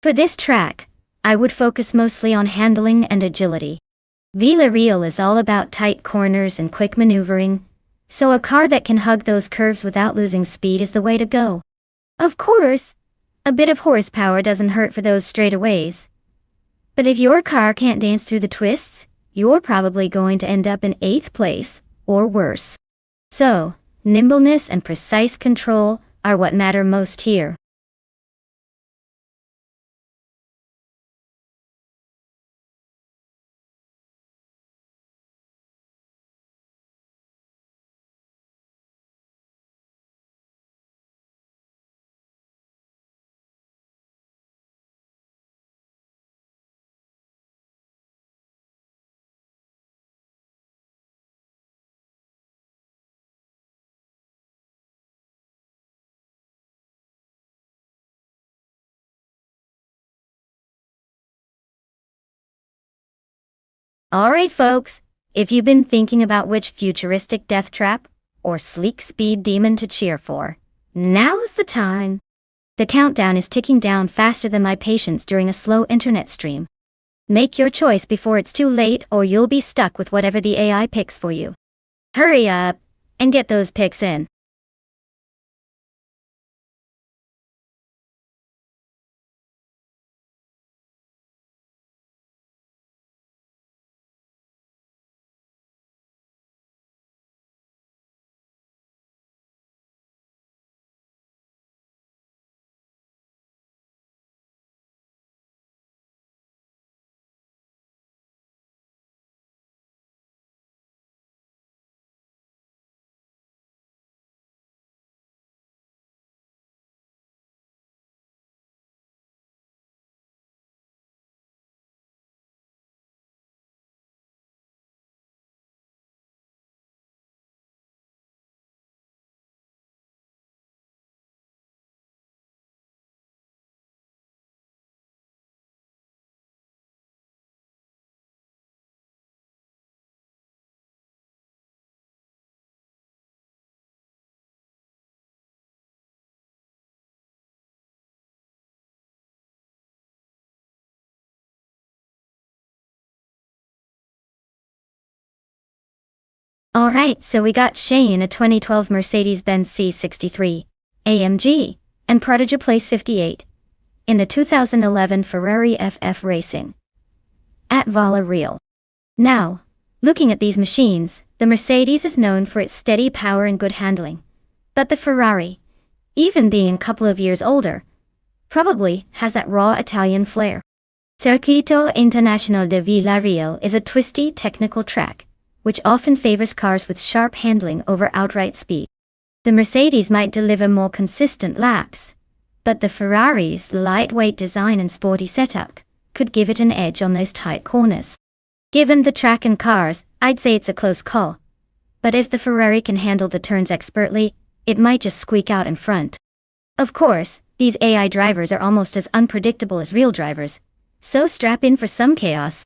For this track, I would focus mostly on handling and agility. Villarreal is all about tight corners and quick maneuvering, so a car that can hug those curves without losing speed is the way to go. Of course, a bit of horsepower doesn't hurt for those straightaways. But if your car can't dance through the twists, you're probably going to end up in 8th place, or worse. So, nimbleness and precise control are what matter most here. Alright folks, if you've been thinking about which futuristic death trap or sleek speed demon to cheer for, now's the time. The countdown is ticking down faster than my patience during a slow internet stream. Make your choice before it's too late or you'll be stuck with whatever the AI picks for you. Hurry up and get those picks in. Alright, so we got Shane in a 2012 Mercedes-Benz C63 AMG and Prodigy place 58 in a 2011 Ferrari FF Racing at Villarreal. Now, looking at these machines, the Mercedes is known for its steady power and good handling, but the Ferrari, even being a couple of years older, probably has that raw Italian flair. Circuito Internacional de Villarreal is a twisty, technical track, which often favors cars with sharp handling over outright speed. The Mercedes might deliver more consistent laps, but the Ferrari's lightweight design and sporty setup could give it an edge on those tight corners. Given the track and cars, I'd say it's a close call. But if the Ferrari can handle the turns expertly, it might just squeak out in front. Of course, these AI drivers are almost as unpredictable as real drivers, so strap in for some chaos.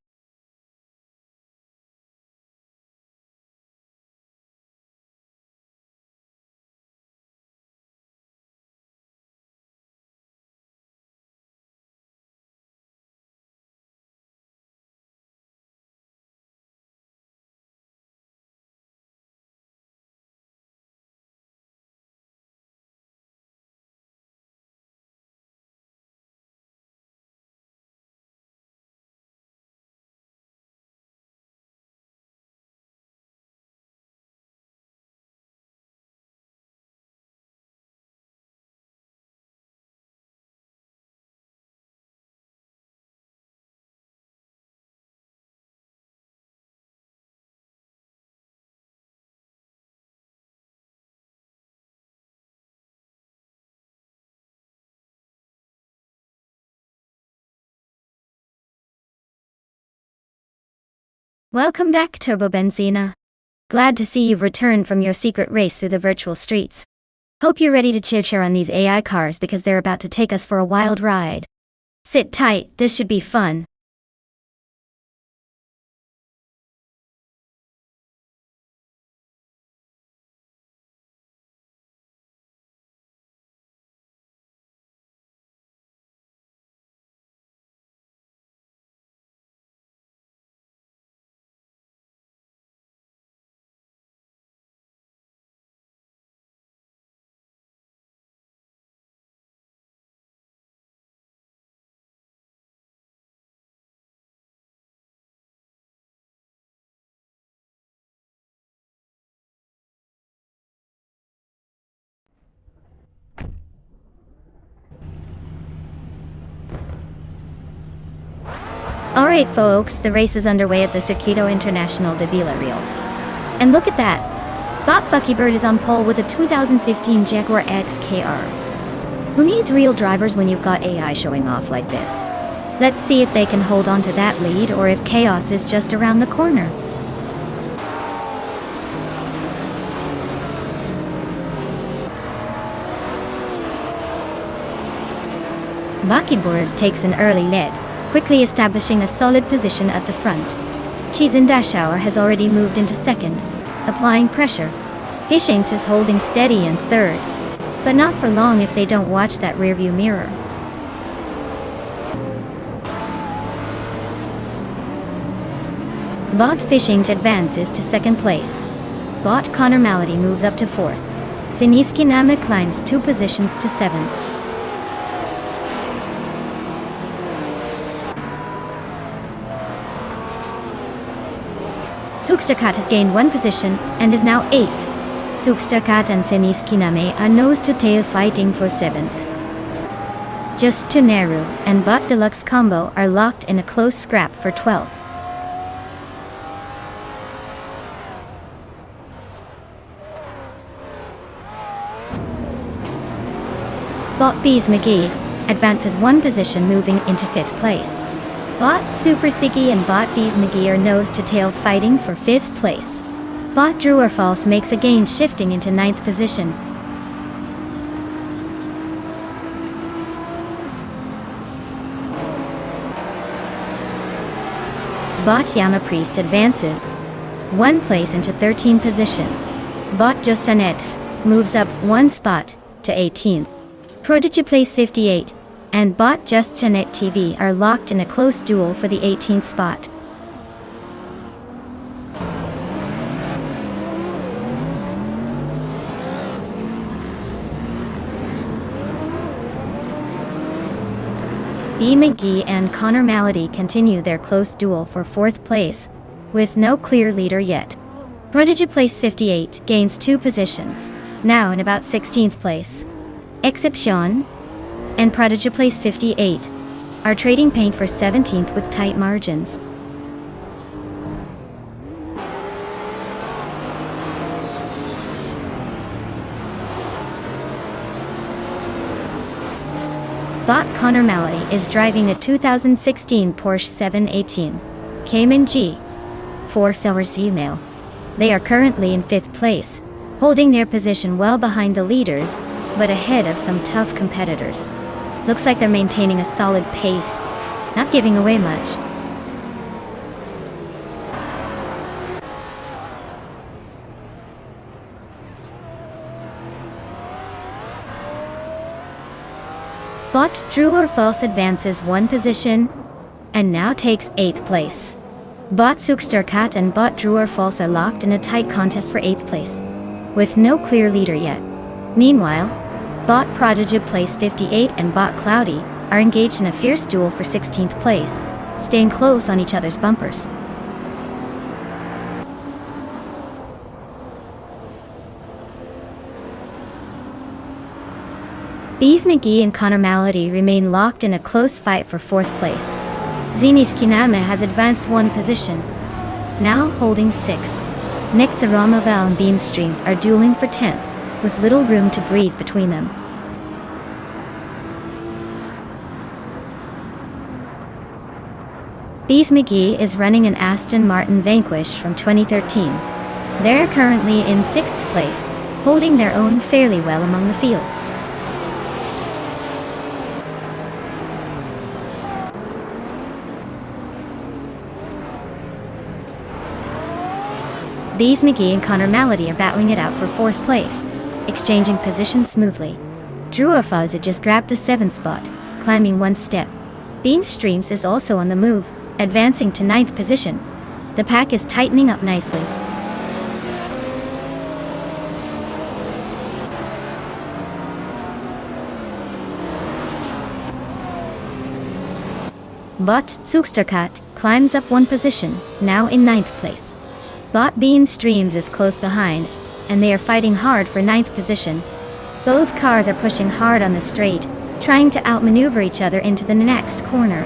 Welcome back, Turbo Benzina. Glad to see you've returned from your secret race through the virtual streets. Hope you're ready to cheer on these AI cars because they're about to take us for a wild ride. Sit tight, this should be fun. Alright folks, the race is underway at the Circuito Internacional de Villarreal. And look at that! Bot Buckybird is on pole with a 2015 Jaguar XKR. Who needs real drivers when you've got AI showing off like this? Let's see if they can hold on to that lead or if chaos is just around the corner. Buckybird takes an early lead, quickly establishing a solid position at the front. Cheese and Dashauer has already moved into second, applying pressure. Fishinks is holding steady in third, but not for long if they don't watch that rearview mirror. Bot Fishinks advances to second place. Bot Connor Malady moves up to fourth. Ziniski Nama climbs 2 positions to seventh. Zugsterkat has gained 1 position and is now 8th. Zugsterkat and Seniskiname are nose-to-tail fighting for 7th. Just Tuneru and Bot Deluxe Combo are locked in a close scrap for 12th. Bot Bees McGee advances 1 position, moving into 5th place. Bot Super Siggy and Bot Bees McGee are nose-to-tail fighting for 5th place. Bot Drew or False makes a gain, shifting into 9th position. Bot Yama Priest advances 1 place into 13th position. Bot Josanet moves up 1 spot to 18th. Prodigy plays 58. And Bot Just Janet TV are locked in a close duel for the 18th spot. B. McGee and Connor Malady continue their close duel for 4th place, with no clear leader yet. Prodigy plays 58, gains 2 positions, now in about 16th place. Exception and Prodigy plays 58 are trading paint for 17th with tight margins. Bot Connor Malady is driving a 2016 Porsche 718 Cayman G 4-cylinder email. They are currently in 5th place, holding their position well behind the leaders, but ahead of some tough competitors. Looks like they're maintaining a solid pace, not giving away much. Bot Drew or False advances 1 position and now takes 8th place. Bot Zugsterkat and Bot Drew or False are locked in a tight contest for 8th place, with no clear leader yet. Meanwhile, Bot Prodigy plays 58 and Bot Cloudy are engaged in a fierce duel for 16th place, staying close on each other's bumpers. Bees McGee and Connor Malady remain locked in a close fight for 4th place. Zinis Kiname has advanced 1 position, now holding 6th. Nick Zaramaval and Bean Streams are dueling for 10th, with little room to breathe between them. Bees McGee is running an Aston Martin Vanquish from 2013. They're currently in 6th place, holding their own fairly well among the field. Bees McGee and Connor Malady are battling it out for 4th place, exchanging positions smoothly. Drew Orfaza just grabbed the 7th spot, climbing 1 step. Bean Streams is also on the move, advancing to 9th position. The pack is tightening up nicely. Bot Zugsterkat climbs up 1 position, now in 9th place. Bot Bean Streams is close behind, and they are fighting hard for 9th position. Both cars are pushing hard on the straight, trying to outmaneuver each other into the next corner.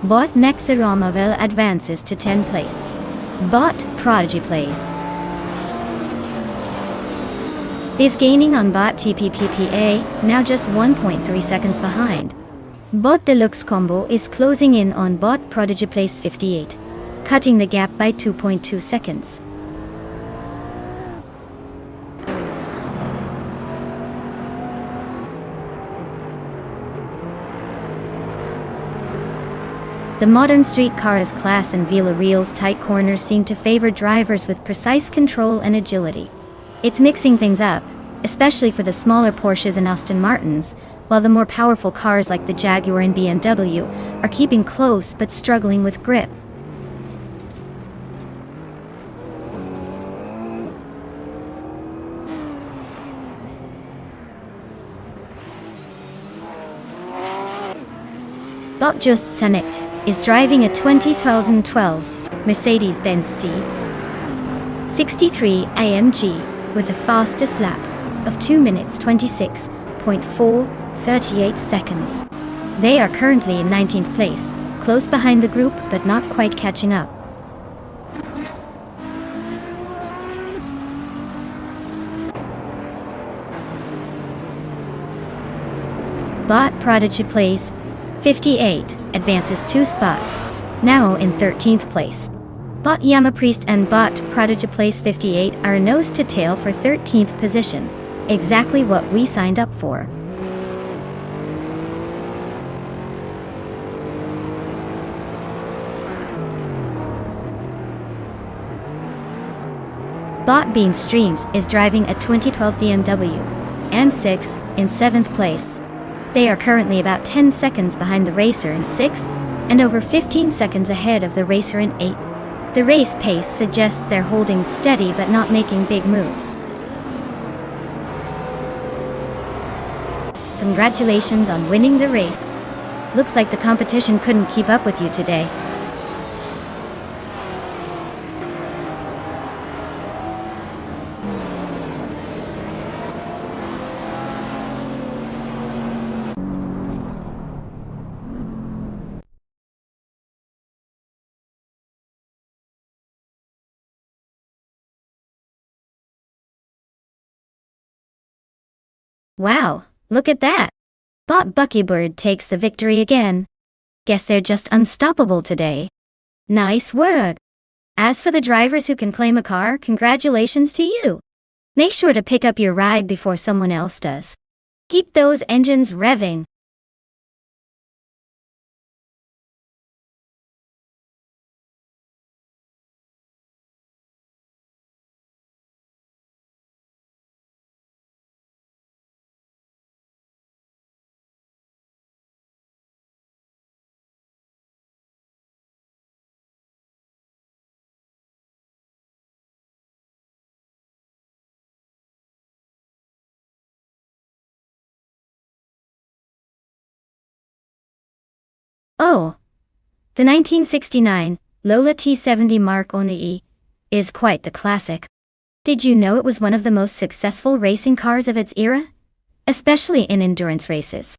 Bot Nexaromavel advances to 10th place. Bot Prodigy Plays is gaining on Bot TPPPA, now just 1.3 seconds behind. Bot Deluxe Combo is closing in on Bot Prodigy Plays 58, cutting the gap by 2.2 seconds. The modern street car's class and Villarreal's tight corners seem to favor drivers with precise control and agility. It's mixing things up, especially for the smaller Porsches and Aston Martins, while the more powerful cars like the Jaguar and BMW are keeping close but struggling with grip. Bot Just Sanet is driving a 2012 Mercedes-Benz C63 AMG with the fastest lap of 2 minutes 26.438 seconds. They are currently in 19th place, close behind the group but not quite catching up. Bot Prodigy Plays 58 advances 2 spots, now in 13th place. Bot Yamapriest and Bot Prodigy Plays 58 are nose to tail for 13th position, exactly what we signed up for. Bot Bean Streams is driving a 2012 BMW M6 in 7th place. They are currently about 10 seconds behind the racer in 6th, and over 15 seconds ahead of the racer in 8th. The race pace suggests they're holding steady but not making big moves. Congratulations on winning the race. Looks like the competition couldn't keep up with you today. Wow, look at that! Bot Buckybird takes the victory again. Guess they're just unstoppable today. Nice work! As for the drivers who can claim a car, congratulations to you! Make sure to pick up your ride before someone else does. Keep those engines revving! Oh! The 1969 Lola T70 Mark Oni is quite the classic. Did you know it was one of the most successful racing cars of its era? Especially in endurance races.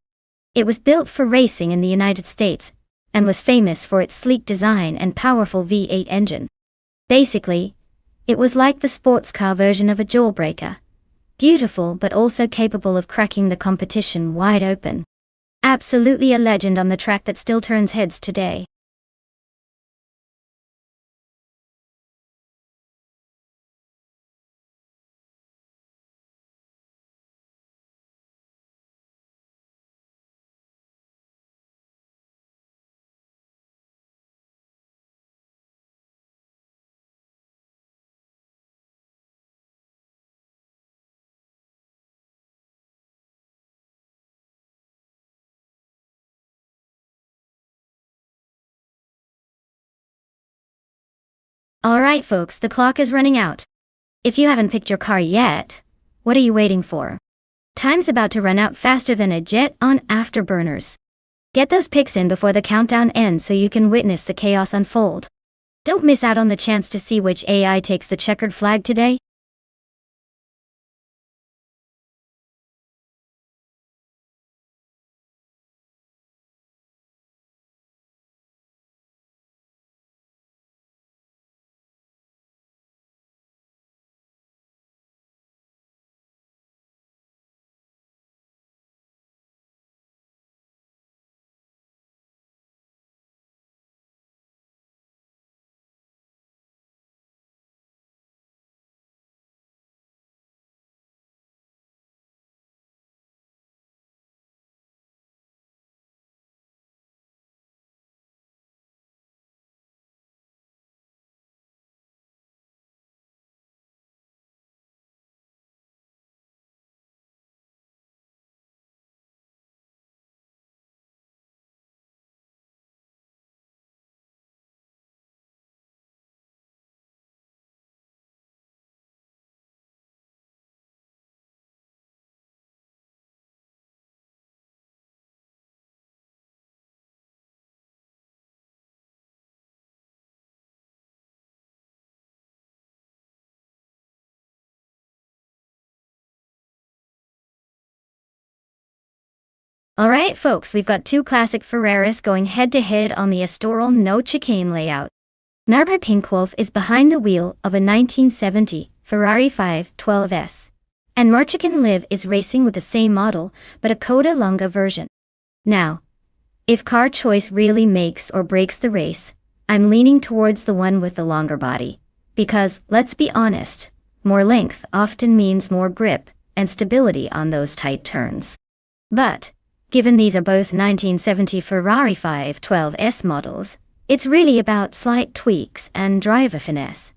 It was built for racing in the United States, and was famous for its sleek design and powerful V8 engine. Basically, it was like the sports car version of a jawbreaker. Beautiful but also capable of cracking the competition wide open. Absolutely a legend on the track that still turns heads today. Alright folks, the clock is running out. If you haven't picked your car yet, what are you waiting for? Time's about to run out faster than a jet on afterburners. Get those picks in before the countdown ends so you can witness the chaos unfold. Don't miss out on the chance to see which AI takes the checkered flag today. Alright folks, we've got two classic Ferraris going head to head on the Estoril no chicane layout. Narber Pinkwolf is behind the wheel of a 1970 Ferrari 512S. And Merchican Liv is racing with the same model, but a Coda Lunga version. Now, if car choice really makes or breaks the race, I'm leaning towards the one with the longer body. Because, let's be honest, more length often means more grip and stability on those tight turns. But, given these are both 1970 Ferrari 512S models, it's really about slight tweaks and driver finesse.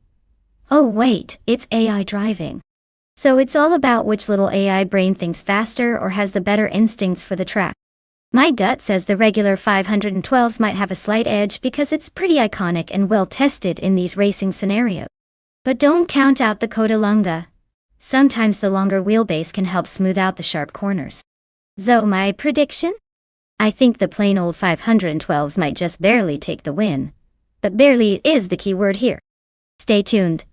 Oh wait, it's AI driving. So it's all about which little AI brain thinks faster or has the better instincts for the track. My gut says the regular 512s might have a slight edge because it's pretty iconic and well tested in these racing scenarios. But don't count out the Coda Lunga. Sometimes the longer wheelbase can help smooth out the sharp corners. So my prediction? I think the plain old 512s might just barely take the win. But barely is the key word here. Stay tuned.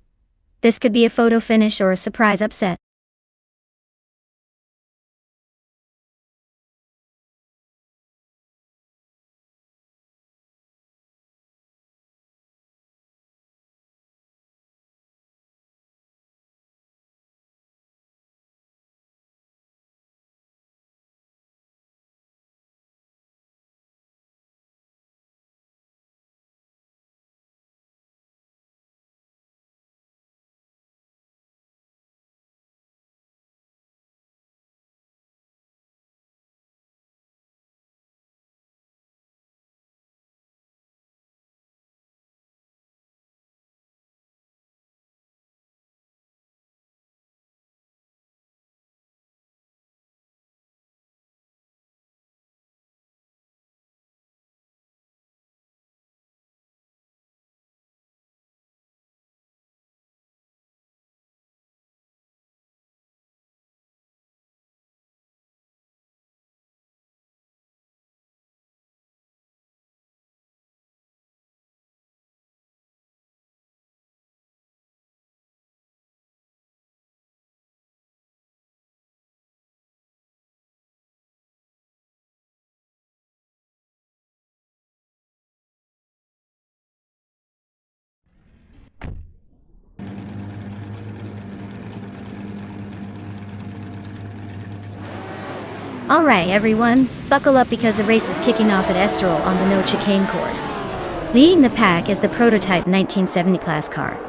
This could be a photo finish or a surprise upset. Alright everyone, buckle up because the race is kicking off at Estoril on the no chicane course. Leading the pack is the prototype 1970 class car.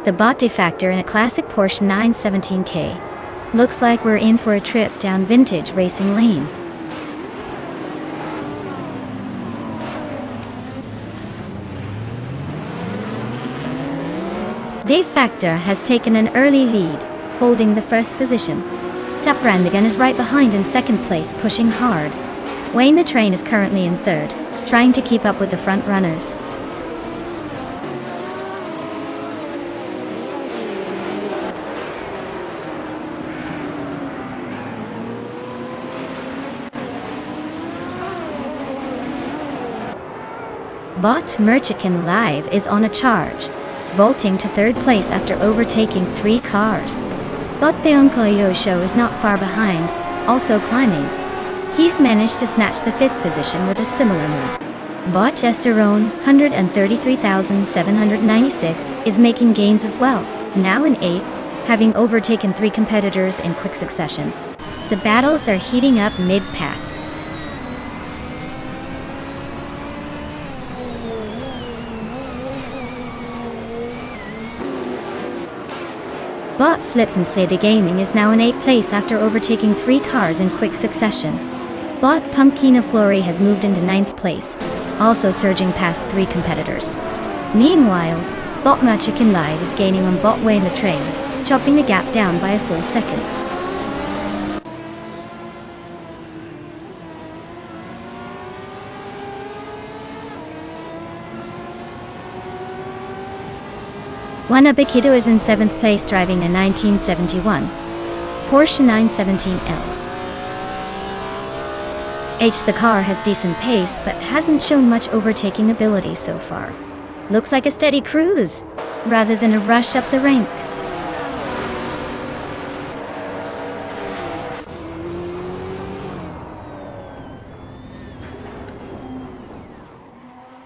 The Botte factor in a classic Porsche 917K. Looks like we're in for a trip down vintage racing lane. Dave Factor has taken an early lead, holding the first position. Brandigan is right behind in second place, pushing hard. Wayne the Train is currently in third, trying to keep up with the front runners. Bot Merchican Live is on a charge, vaulting to third place after overtaking 3 cars. But the Uncle Show is not far behind, also climbing. He's managed to snatch the 5th position with a similar move. Bot Testosterone 133,796 is making gains as well, now in 8th, having overtaken 3 competitors in quick succession. The battles are heating up mid-pack. Bot Slips and City Gaming is now in 8th place after overtaking 3 cars in quick succession. Bot Pumpkina Flory has moved into 9th place, also surging past 3 competitors. Meanwhile, Bot Merchican Live is gaining on Bot Wayne the Train, chopping the gap down by a full second. Juana Baquito is in 7th place driving a 1971 Porsche 917L. The car has decent pace but hasn't shown much overtaking ability so far. Looks like a steady cruise, rather than a rush up the ranks.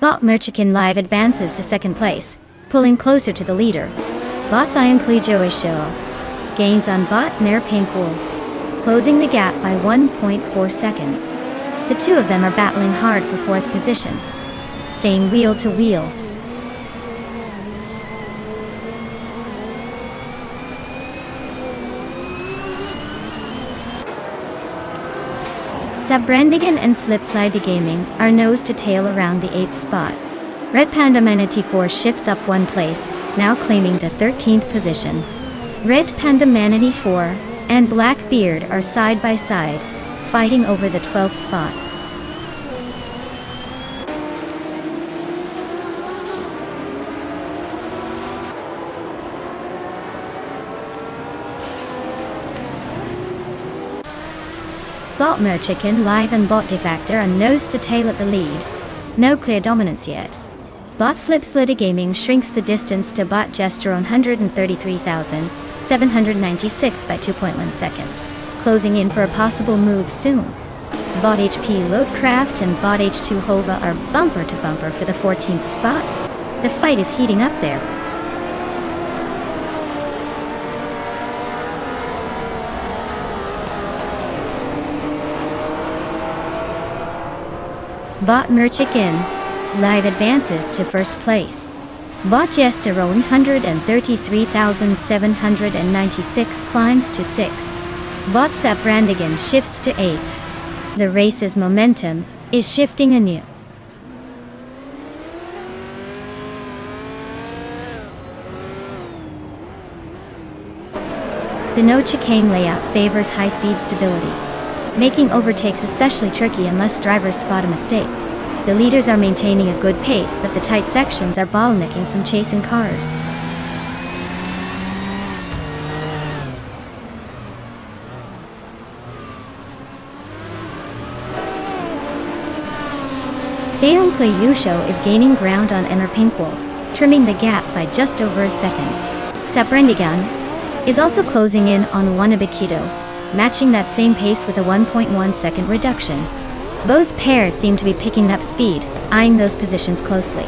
Bot Merchikin Live advances to second place, pulling closer to the leader. Bot Lion Show gains on Bot Nair Pink Wolf, closing the gap by 1.4 seconds. The two of them are battling hard for fourth position, staying wheel to wheel. Zabrandigan and Slipslide Gaming are nose to tail around the 8th spot. Red Panda Manatee 4 shifts up one place, now claiming the 13th position. Red Panda Manatee 4 and Blackbeard are side by side, fighting over the 12th spot. Bot Merchikin Live and Bot Defactor are nose to tail at the lead. No clear dominance yet. Bot Slipslide Gaming shrinks the distance to Bot Gesture on 133,796 by 2.1 seconds, closing in for a possible move soon. Bot HP Loadcraft and Bot H2 Hova are bumper to bumper for the 14th spot. The fight is heating up there. Bot Merchikin Live advances to first place. Bot Jester 133,796 climbs to 6th. Bot Zabrandigan shifts to 8th. The race's momentum is shifting anew. The no chicane layout favors high-speed stability, making overtakes especially tricky unless drivers spot a mistake. The leaders are maintaining a good pace, but the tight sections are bottlenecking some chasing cars. Daeoncle Yusho is gaining ground on Enner Pink Wolf, trimming the gap by just over a second. Zabrandigan is also closing in on Wanabikido, matching that same pace with a 1.1 second reduction. Both pairs seem to be picking up speed, eyeing those positions closely.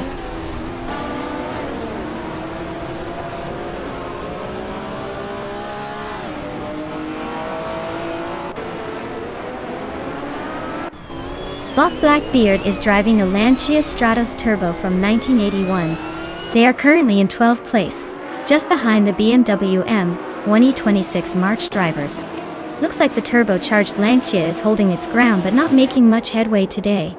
Bot Blackbeard is driving a Lancia Stratos Turbo from 1981. They are currently in 12th place, just behind the BMW M1E26 March drivers. Looks like the turbocharged Lancia is holding its ground but not making much headway today.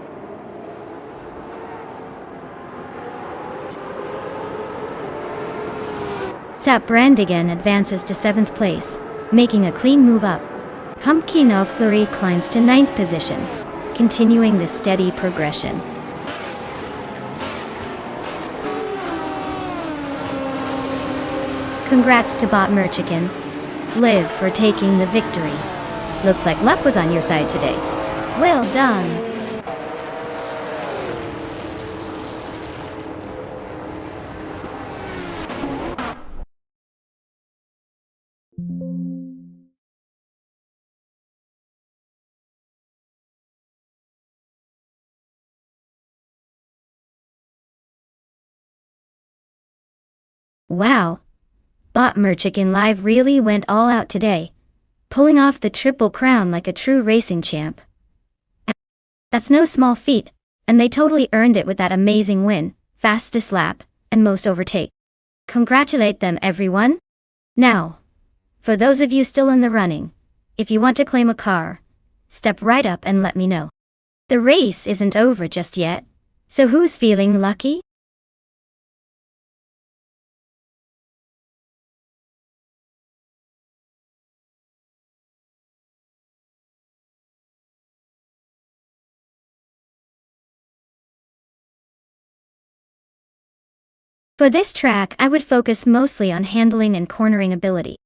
Zabrandigan advances to 7th place, making a clean move up. Pumpkin of Glory climbs to 9th position, continuing the steady progression. Congrats to Bot Merchikin Live for taking the victory. Looks like luck was on your side today. Well done. Wow. Bot Merchikin Live really went all out today, pulling off the triple crown like a true racing champ. That's no small feat, and they totally earned it with that amazing win, fastest lap, and most overtake. Congratulate them, everyone. Now, for those of you still in the running, if you want to claim a car, step right up and let me know. The race isn't over just yet, so who's feeling lucky? For this track, I would focus mostly on handling and cornering ability.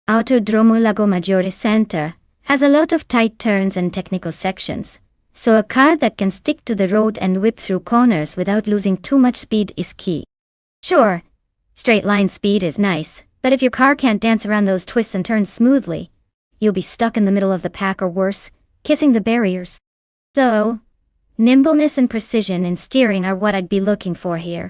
Autodromo Lago Maggiore Center has a lot of tight turns and technical sections, so a car that can stick to the road and whip through corners without losing too much speed is key. Sure, straight line speed is nice, but if your car can't dance around those twists and turns smoothly, you'll be stuck in the middle of the pack or worse, kissing the barriers. So, Nimbleness and precision in steering are what I'd be looking for here.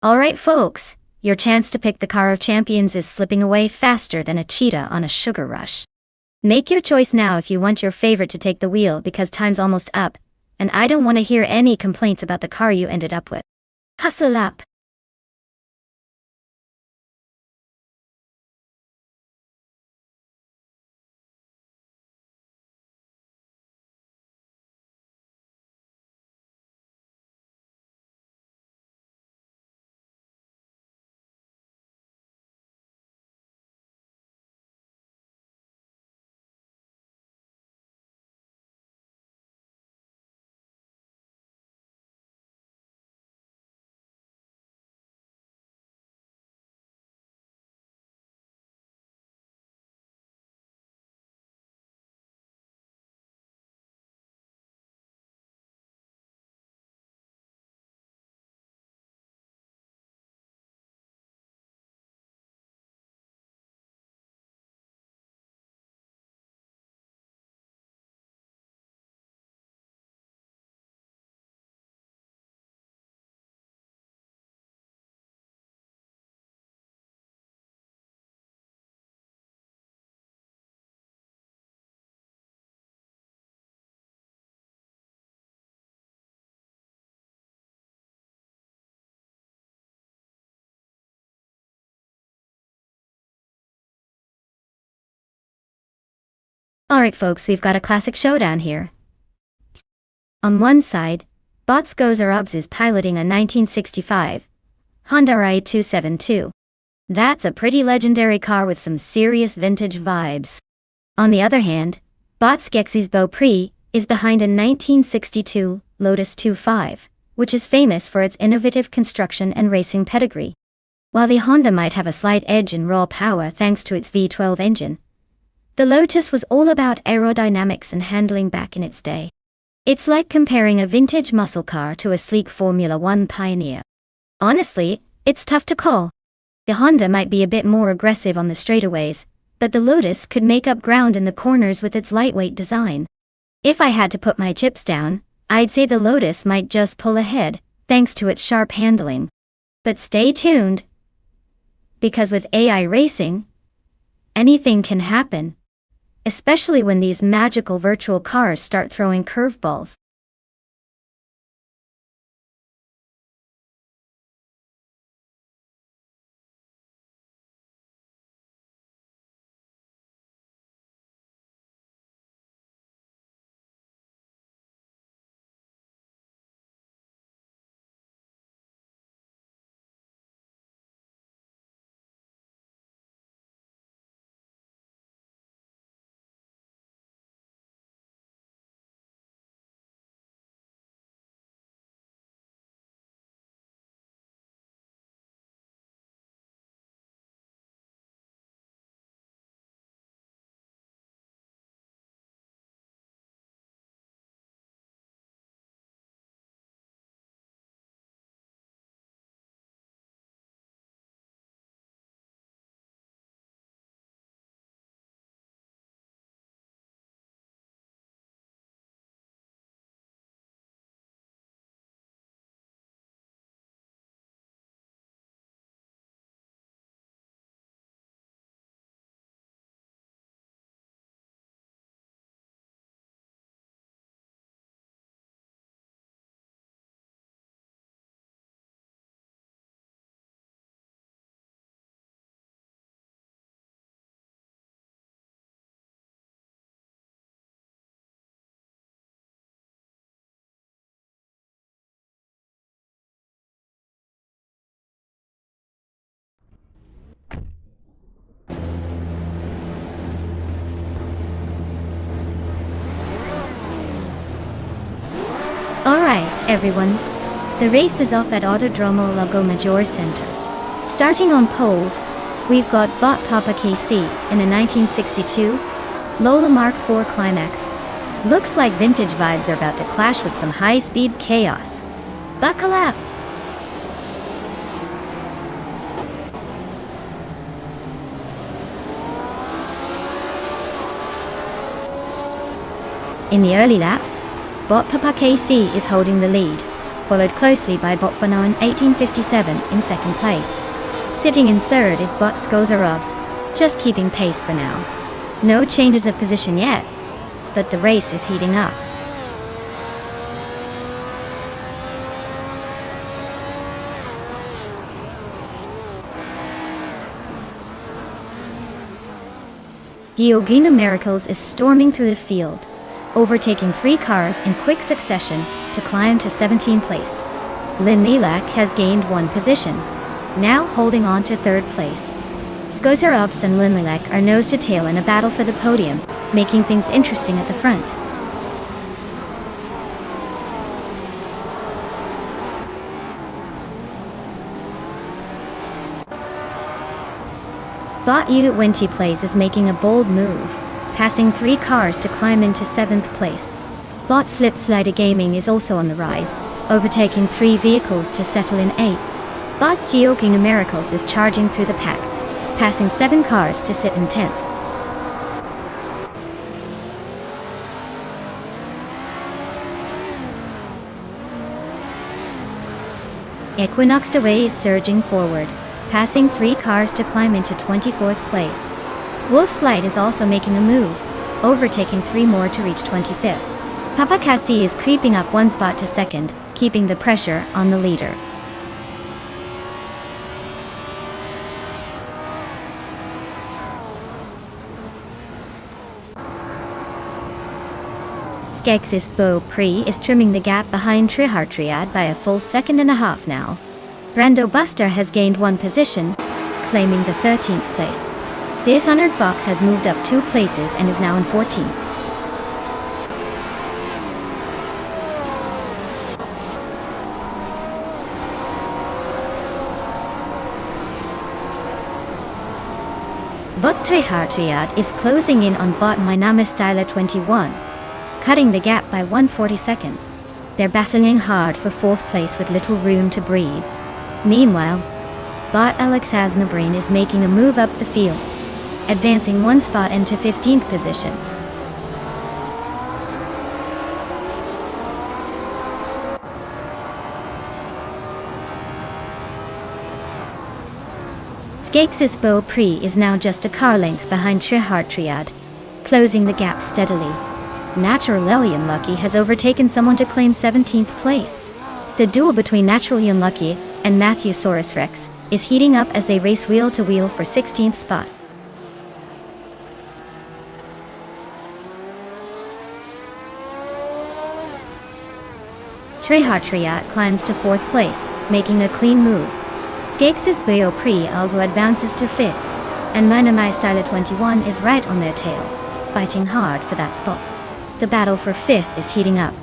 Alright folks, your chance to pick the car of champions is slipping away faster than a cheetah on a sugar rush. Make your choice now if you want your favorite to take the wheel because time's almost up, and I don't want to hear any complaints about the car you ended up with. Hustle up! Alright folks, we've got a classic showdown here. On one side, Bots Goes or Obs is piloting a 1965 Honda i272. That's a pretty legendary car with some serious vintage vibes. On the other hand, Bots Gexy's Beaupré is behind a 1962 Lotus 25, which is famous for its innovative construction and racing pedigree. While the Honda might have a slight edge in raw power thanks to its V12 engine, the Lotus was all about aerodynamics and handling back in its day. It's like comparing a vintage muscle car to a sleek Formula One pioneer. Honestly, it's tough to call. The Honda might be a bit more aggressive on the straightaways, but the Lotus could make up ground in the corners with its lightweight design. If I had to put my chips down, I'd say the Lotus might just pull ahead, thanks to its sharp handling. But stay tuned, because with AI racing, anything can happen. Especially when these magical virtual cars start throwing curveballs. Alright, everyone. The race is off at Autodromo Lago Maggiore Center. Starting on pole, we've got Bot Papa KC in a 1962 Lola Mark IV Climax. Looks like vintage vibes are about to clash with some high-speed chaos. Buckle up! In the early laps, Bot Papa KC is holding the lead, followed closely by Bot Fano in 1857 in second place. Sitting in third is Bot Skozarovs, just keeping pace for now. No changes of position yet, but the race is heating up. Giorgina Miracles is storming through the field, overtaking 3 cars in quick succession to climb to 17th place. Lynn Lilac has gained 1 position, now holding on to 3rd place. Skozarovs and Lynn Lilac are nose to tail in a battle for the podium, making things interesting at the front. Bot Udit Plays is making a bold move, passing 3 cars to climb into 7th place. Bot Slipslider Gaming is also on the rise, overtaking 3 vehicles to settle in 8th. Bot Geoking Miracles is charging through the pack, passing 7 cars to sit in 10th. Equinox Away is surging forward, passing 3 cars to climb into 24th place. Wolf's Light is also making a move, overtaking 3 more to reach 25th. Papa Cassie is creeping up 1 spot to second, keeping the pressure on the leader. Skexis Beau Prix is trimming the gap behind Trihartriad by a full 1.5 seconds now. Brando Buster has gained 1 position, claiming the 13th place. Dishonored Fox has moved up 2 places and is now in 14th. Bot Trihartriad is closing in on Bot My Name Styler 21, cutting the gap by 1/40 seconds. They're battling hard for 4th place with little room to breathe. Meanwhile, Bot Alex Hasnabreen is making a move up the field, advancing 1 spot into 15th position. Skexis Beau Prix is now just a car length behind Trihartriad, closing the gap steadily. Naturally Unlucky has overtaken someone to claim 17th place. The duel between Naturally Unlucky and Matthewsaurus Rex is heating up as they race wheel to wheel for 16th spot. Trihartriad climbs to 4th place, making a clean move. Skexis Beau Prix also advances to 5th, and My Styler 21 is right on their tail, fighting hard for that spot. The battle for 5th is heating up.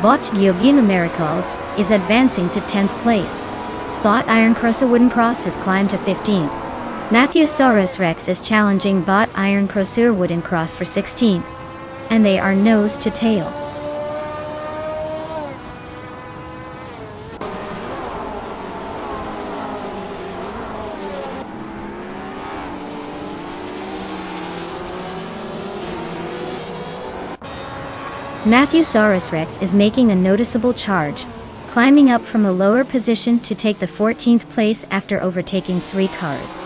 Bot Giorgina Miracles is advancing to 10th place. Bot Iron Crosser Wooden Cross has climbed to 15th. Matthewsaurus Rex is challenging Bot Iron Crosser Wooden Cross for 16th, and they are nose to tail. Matthewsaurus Rex is making a noticeable charge, climbing up from a lower position to take the 14th place after overtaking 3 cars.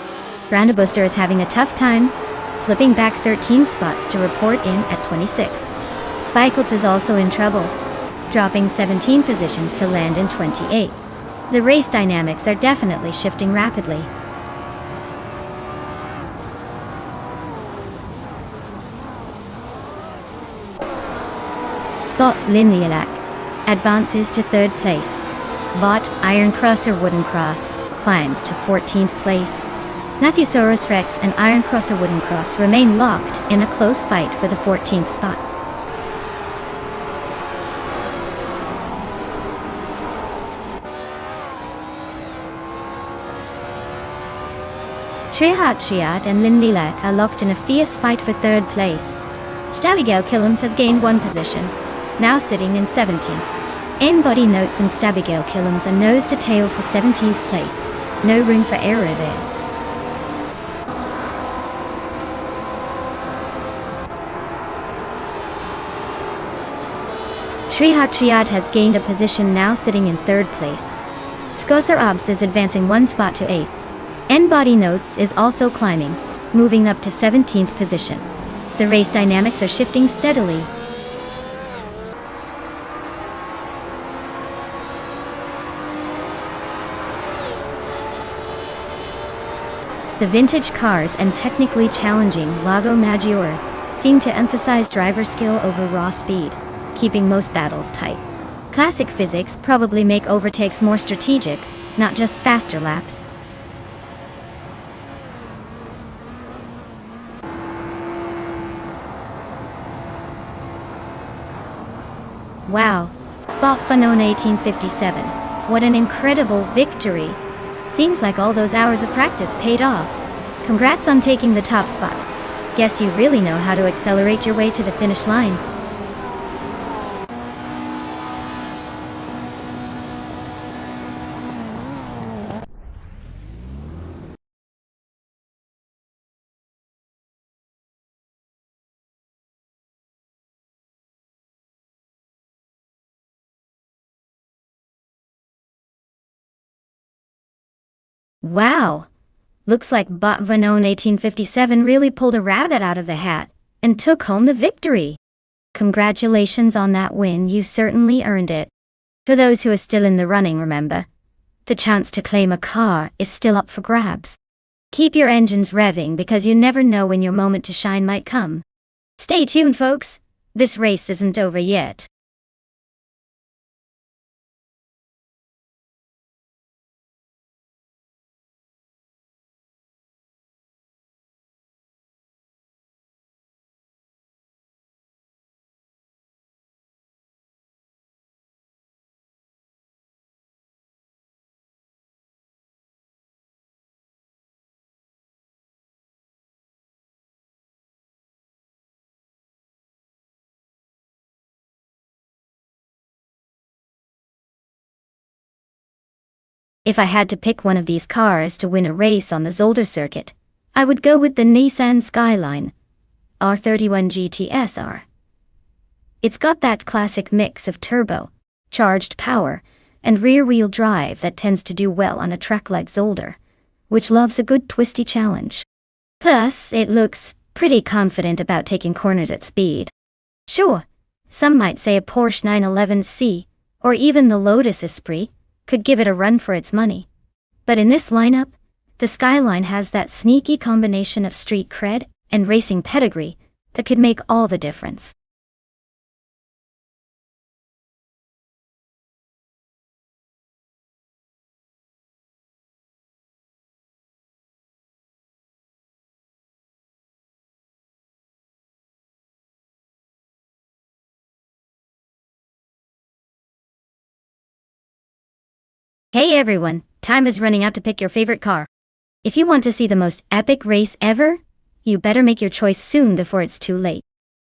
Brandabuster is having a tough time, slipping back 13 spots to report in at 26. Spikles is also in trouble, dropping 17 positions to land in 28. The race dynamics are definitely shifting rapidly. Bot Lilac advances to 3rd place. Bot Iron Crosser Wooden Cross climbs to 14th place. Nathusaurus Rex and Iron Crosser Wooden Cross remain locked in a close fight for the 14th spot. Triad and Lindilek are locked in a fierce fight for third place. Stabigale Killums has gained one position, now sitting in 17th. N-Body Notes and Stabigale Killums are nose to tail for 17th place. No room for error there. Triad has gained a position, now sitting in third place. Scosser Obs is advancing one spot to 8th. N-Body Notes is also climbing, moving up to 17th position. The race dynamics are shifting steadily. The vintage cars and technically challenging Lago Maggiore seem to emphasize driver skill over raw speed, keeping most battles tight. Classic physics probably make overtakes more strategic, not just faster laps. Wow, Bob Fanon 1857. What an incredible victory. Seems like all those hours of practice paid off. Congrats on taking the top spot. Guess you really know how to accelerate your way to the finish line. Wow! Looks like Bot Vanon 1857 really pulled a rabbit out of the hat and took home the victory. Congratulations on that win, you certainly earned it. For those who are still in the running, remember, the chance to claim a car is still up for grabs. Keep your engines revving because you never know when your moment to shine might come. Stay tuned, folks. This race isn't over yet. If I had to pick one of these cars to win a race on the Zolder circuit, I would go with the Nissan Skyline R31 GTSR. It's got that classic mix of turbo, charged power, and rear-wheel drive that tends to do well on a track like Zolder, which loves a good twisty challenge. Plus, it looks pretty confident about taking corners at speed. Sure, some might say a Porsche 911C, or even the Lotus Esprit, could give it a run for its money. But in this lineup, the Skyline has that sneaky combination of street cred and racing pedigree that could make all the difference. Hey everyone, time is running out to pick your favorite car. If you want to see the most epic race ever, you better make your choice soon before it's too late.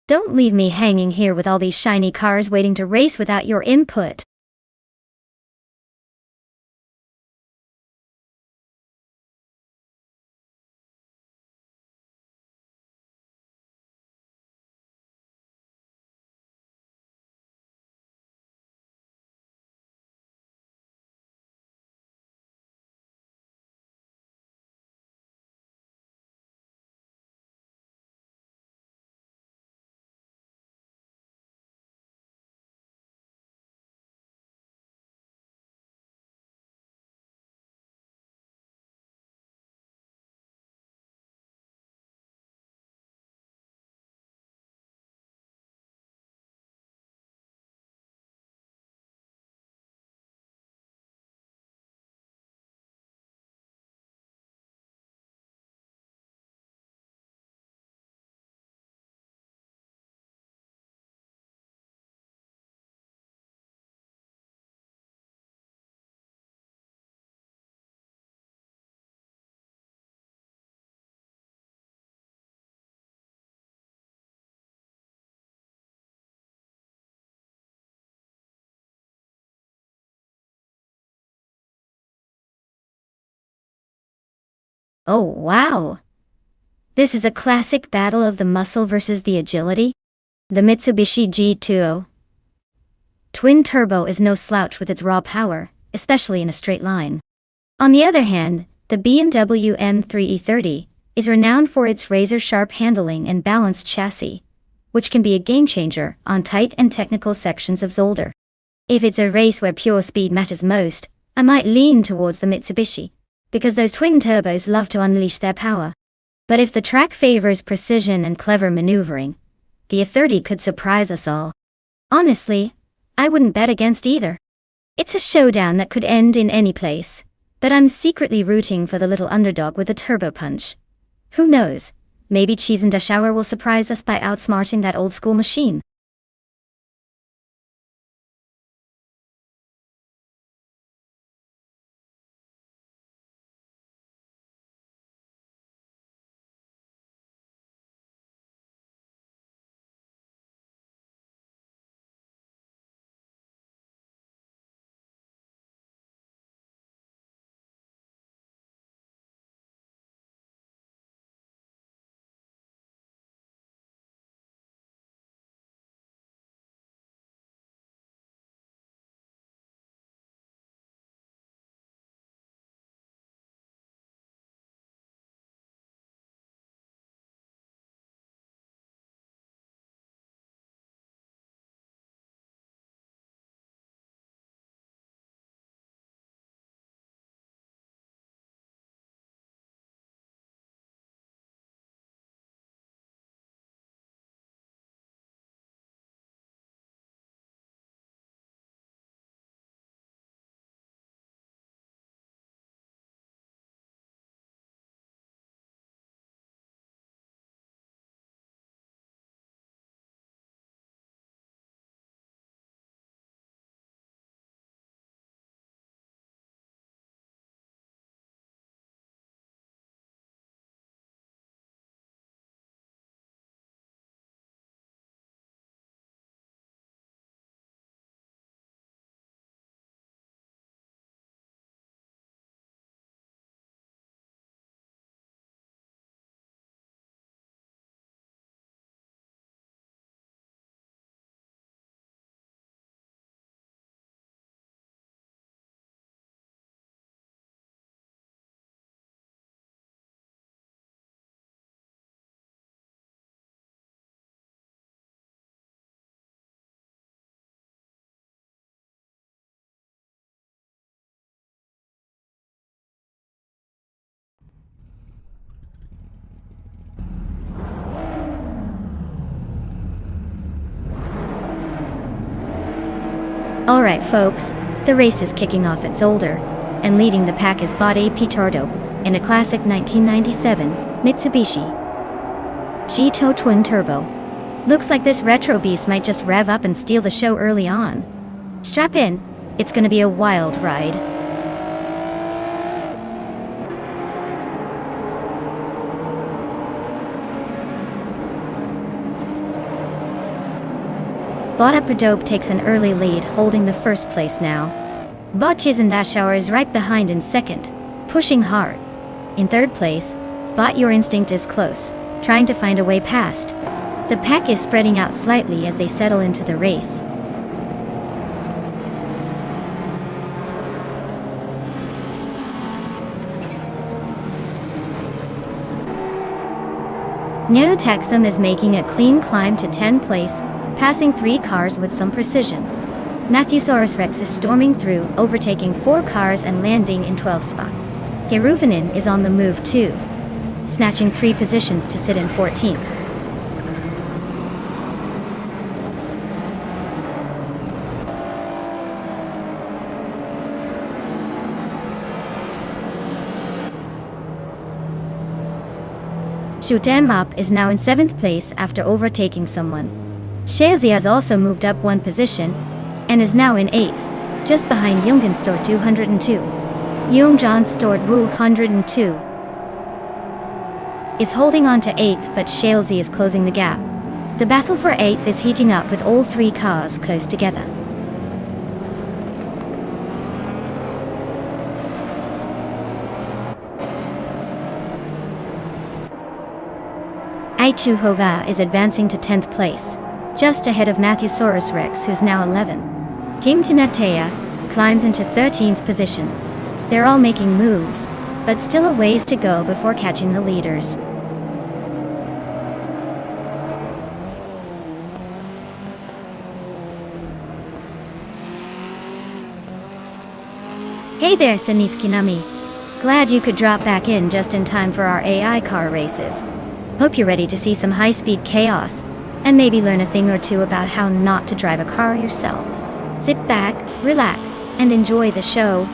Don't leave me hanging here with all these shiny cars waiting to race without your input. Oh wow! This is a classic battle of the muscle versus the agility. The Mitsubishi G20 twin turbo is no slouch with its raw power, especially in a straight line. On the other hand, the BMW M3E30 is renowned for its razor-sharp handling and balanced chassis, which can be a game-changer on tight and technical sections of Zolder. If it's a race where pure speed matters most, I might lean towards the Mitsubishi, because those twin turbos love to unleash their power. But if the track favors precision and clever maneuvering, the E30 could surprise us all. Honestly, I wouldn't bet against either. It's a showdown that could end in any place, but I'm secretly rooting for the little underdog with a turbo punch. Who knows, maybe Cheese and Dashauer will surprise us by outsmarting that old-school machine. Alright folks, the race is kicking off at Zolder, and leading the pack is Bode Pitardo, in a classic 1997 Mitsubishi G2 twin turbo. Looks like this retro beast might just rev up and steal the show early on. Strap in, it's gonna be a wild ride. Bode Pitardo takes an early lead, holding the first place now. Cheese and Dashauer is right behind in second, pushing hard. In third place, Your Instinct is close, trying to find a way past. The pack is spreading out slightly as they settle into the race. Neo Texum is making a clean climb to 10th place, passing 3 cars with some precision. Matthewsaurus Rex is storming through, overtaking 4 cars and landing in 12th spot. Geruvinin is on the move too, snatching 3 positions to sit in 14th. Shoot 'em Up is now in 7th place after overtaking someone. Shalesy has also moved up 1 position, and is now in 8th, just behind Jungenstor 202. Jungjan Stort 102 is holding on to 8th, but Shalesy is closing the gap. The battle for 8th is heating up with all 3 cars close together. Hova is advancing to 10th place, just ahead of Matthesaurus Rex, who's now 11th. Team Tinatea climbs into 13th position. They're all making moves, but still a ways to go before catching the leaders. Hey there, Siniskinami. Glad you could drop back in just in time for our AI car races. Hope you're ready to see some high-speed chaos, and maybe learn a thing or two about how not to drive a car yourself. Sit back, relax, and enjoy the show.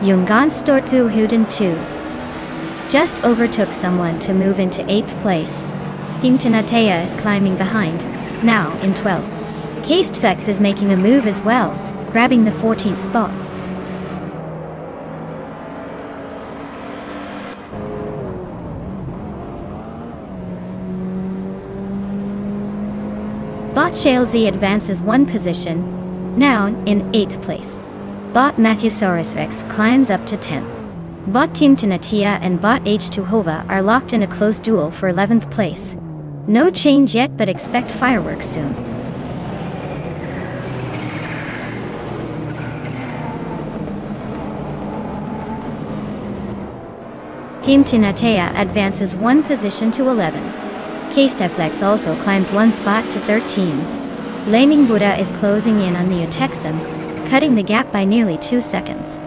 Junganstortu Huden 2 just overtook someone to move into 8th place. Team Tinatea is climbing behind, now in 12th. Casteflex is making a move as well, grabbing the 14th spot. Bot Shalesy advances 1 position, now in 8th place. Bot Matthesaurus Rex climbs up to 10th. Bot Team Tinatea and Bot Hova are locked in a close duel for 11th place. No change yet, but expect fireworks soon. Team Tinatea advances 1 position to 11. Casteflex also climbs 1 spot to 13. Blaming Buddha is closing in on the Utexum, cutting the gap by nearly 2 seconds.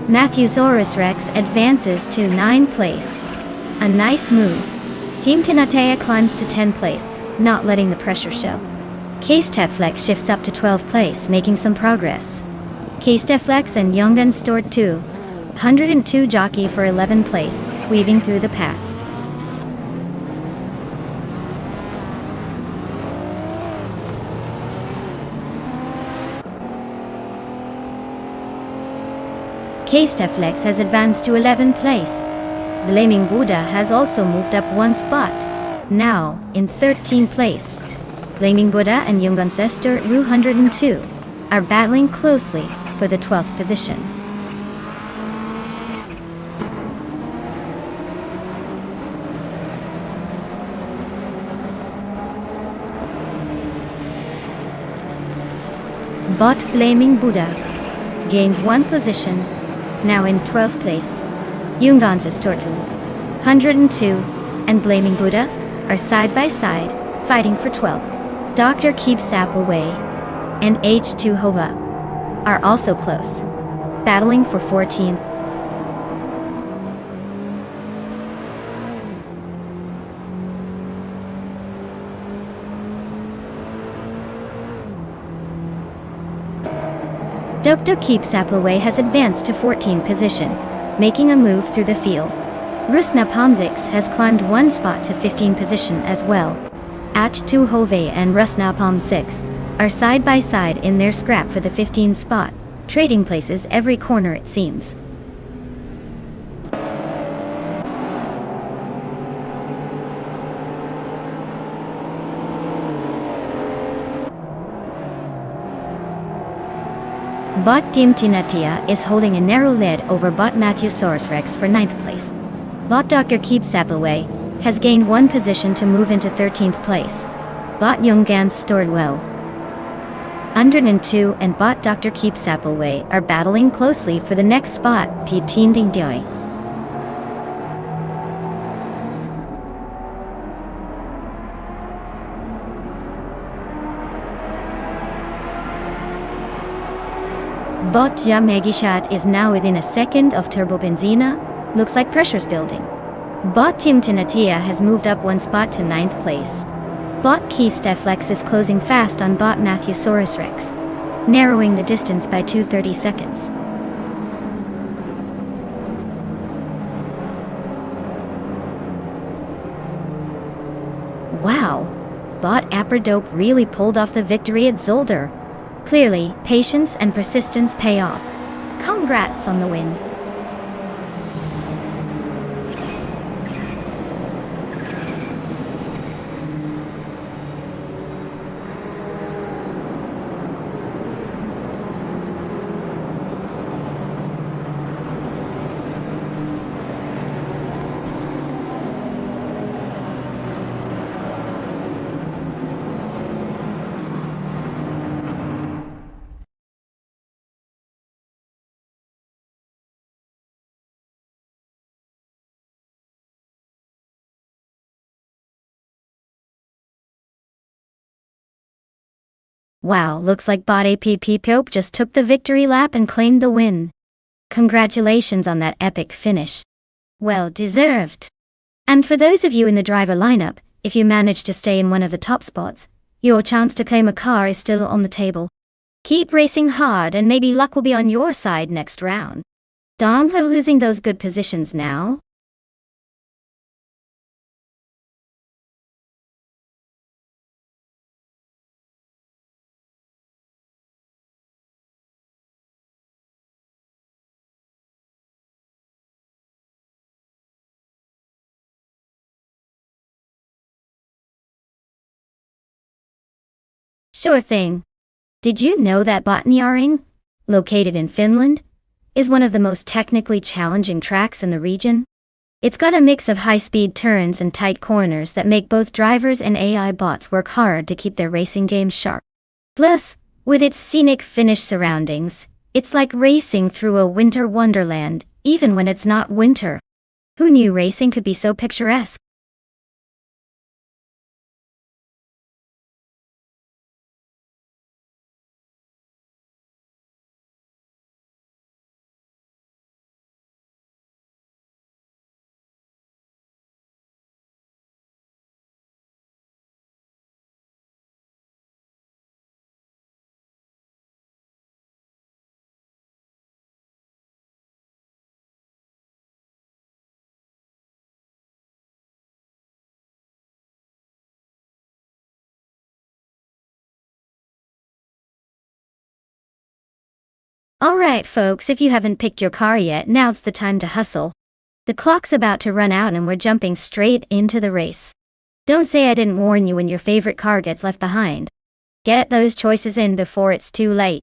Matthesaurus Rex advances to 9th place. A nice move. Team Tinatea climbs to 10th place, not letting the pressure show. Casteflex shifts up to 12th place, making some progress. Casteflex and Junganstortu 102 jockey for 11th place, weaving through the pack. Casteflex has advanced to 11th place. Blaming Buddha has also moved up 1 spot, now in 13th place. Blaming Buddha and Jungansester 102 are battling closely for the 12th position. Bot Blaming Buddha gains 1 position, now in 12th place. Junganstortu 102 and Blaming Buddha are side by side, fighting for 12th. Dr. Keep Sap Away and Hova are also close, battling for 14th. Dr. Keep Sap Away has advanced to 14th position, making a move through the field. Rusnapomzix has climbed 1 spot to 15th position as well. Hove and Rusnapom6 are side by side in their scrap for the 15th spot, trading places every corner it seems. Bot Team Tinatea is holding a narrow lead over Bot Matthesaurus Rex for 9th place. Bot Dr. Keep Sap Away has gained 1 position to move into 13th place. Bot Junganstortu 102 and Bot Dr. Keep Sap Away are battling closely for the next spot, P-Tinding Doi. Bot Megishat is now within a second of Turbo Benzina. Looks like pressure's building. Bot Team Tinatea has moved up 1 spot to 9th place. Bot Casteflex is closing fast on Bot Matthesaurus Rex, narrowing the distance by 230 seconds. Wow! Bot Apperdope really pulled off the victory at Zolder. Clearly, patience and persistence pay off. Congrats on the win. Wow, looks like Bot APP Pope just took the victory lap and claimed the win. Congratulations on that epic finish. Well deserved. And for those of you in the driver lineup, if you manage to stay in one of the top spots, your chance to claim a car is still on the table. Keep racing hard and maybe luck will be on your side next round. Don't go losing those good positions now. Sure thing. Did you know that Botniaring, located in Finland, is one of the most technically challenging tracks in the region? It's got a mix of high-speed turns and tight corners that make both drivers and AI bots work hard to keep their racing games sharp. Plus, with its scenic Finnish surroundings, it's like racing through a winter wonderland, even when it's not winter. Who knew racing could be so picturesque? Alright folks, if you haven't picked your car yet, now's the time to hustle. The clock's about to run out and we're jumping straight into the race. Don't say I didn't warn you when your favorite car gets left behind. Get those choices in before it's too late.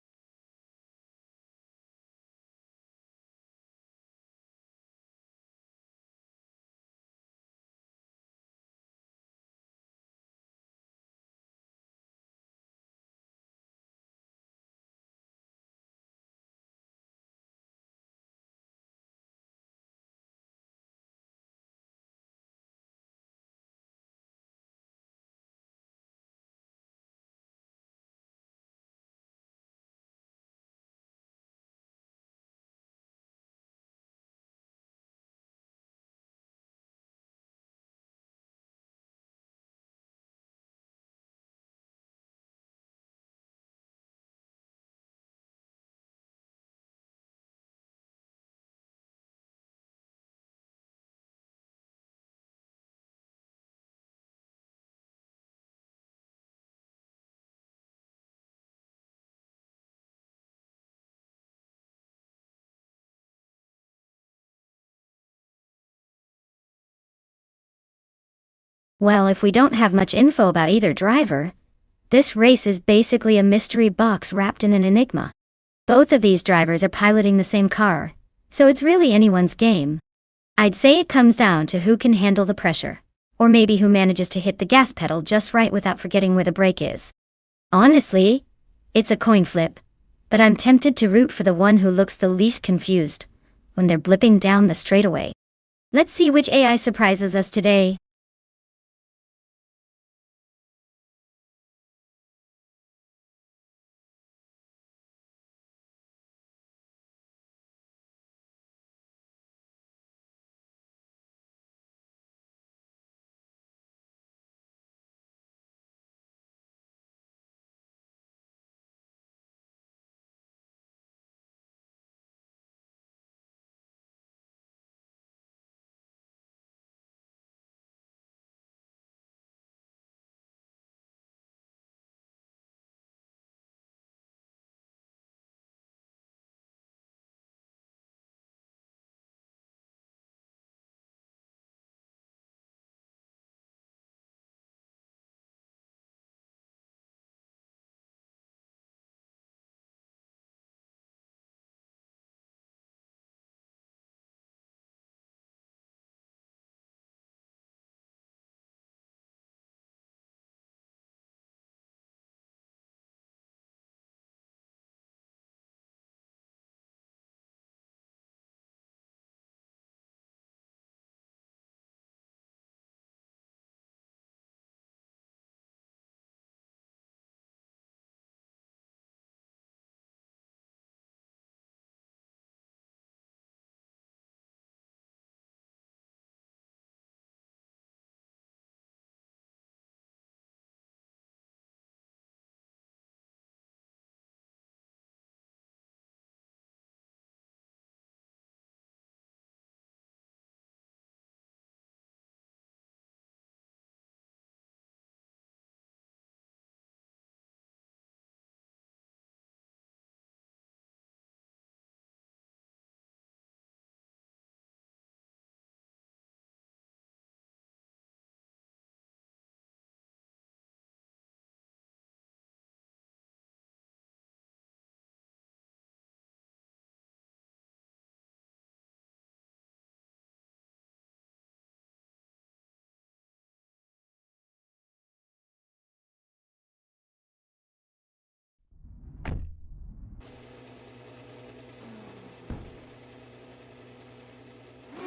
Well, if we don't have much info about either driver, this race is basically a mystery box wrapped in an enigma. Both of these drivers are piloting the same car, so it's really anyone's game. I'd say it comes down to who can handle the pressure, or maybe who manages to hit the gas pedal just right without forgetting where the brake is. Honestly, it's a coin flip, but I'm tempted to root for the one who looks the least confused when they're blipping down the straightaway. Let's see which AI surprises us today.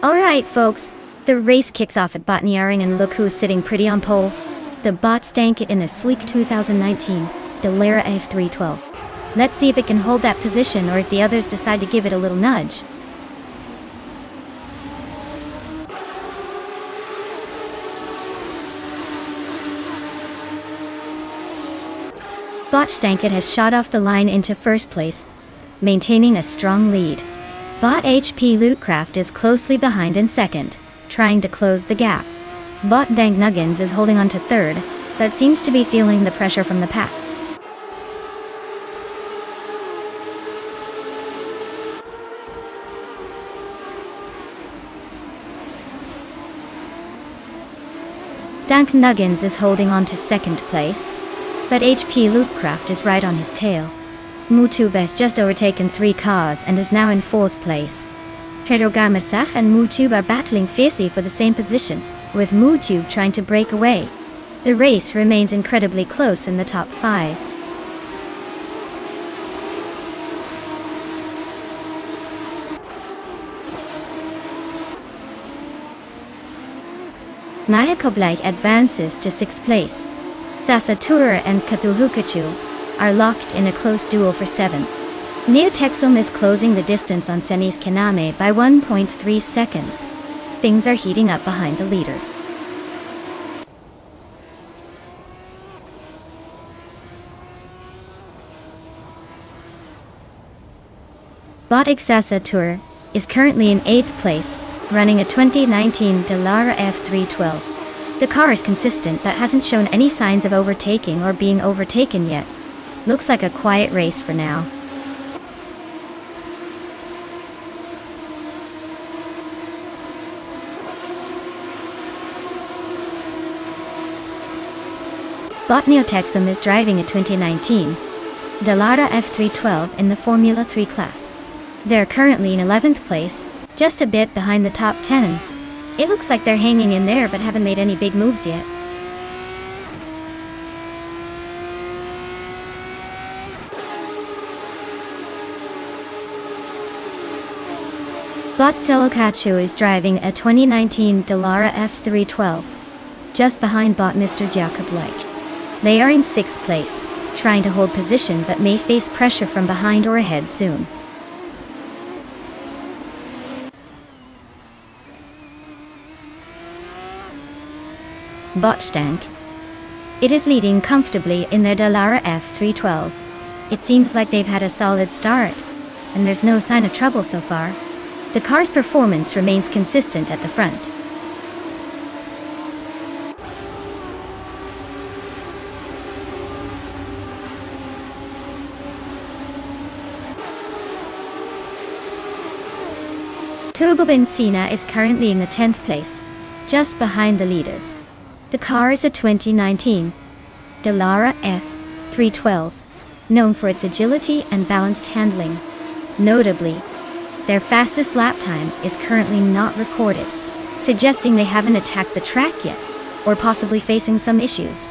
Alright folks, the race kicks off at Botniaring and look who's sitting pretty on pole. The bot stank it in a sleek 2019 Dallara F312. Let's see if it can hold that position or if the others decide to give it a little nudge. Bot Stankit has shot off the line into first place, maintaining a strong lead. Bot HP Lootcraft is closely behind in second, trying to close the gap. Bot Dank Nuggins is holding on to third, but seems to be feeling the pressure from the pack. Dank Nuggins is holding on to second place, but HP Lootcraft is right on his tail. Mutube has just overtaken 3 cars and is now in 4th place. Tredergamasach and Mutube are battling fiercely for the same position, with Mutube trying to break away. The race remains incredibly close in the top 5. Mayakoblai advances to 6th place. Sasatura and Cthulhukachu are locked in a close duel for 7th. Neotexum is closing the distance on Senis Kaname by 1.3 seconds. Things are heating up behind the leaders. Bot Sasatura is currently in 8th place, running a 2019 Dallara F312. The car is consistent but hasn't shown any signs of overtaking or being overtaken yet. Looks like a quiet race for now. Bot Neotexum is driving a 2019 Dallara F312 in the Formula 3 class. They're currently in 11th place, just a bit behind the top 10. It looks like they're hanging in there but haven't made any big moves yet. Bot Silokachu is driving a 2019 Dallara F312, just behind Bot Mr. Jakob Lake. They are in 6th place, trying to hold position but may face pressure from behind or ahead soon. Botstank. It is leading comfortably in their Dallara F312. It seems like they've had a solid start, and there's no sign of trouble so far. The car's performance remains consistent at the front. Turbo Benzina is currently in the 10th place, just behind the leaders. The car is a 2019 Dallara F312, known for its agility and balanced handling. Notably, their fastest lap time is currently not recorded, suggesting they haven't attacked the track yet, or possibly facing some issues.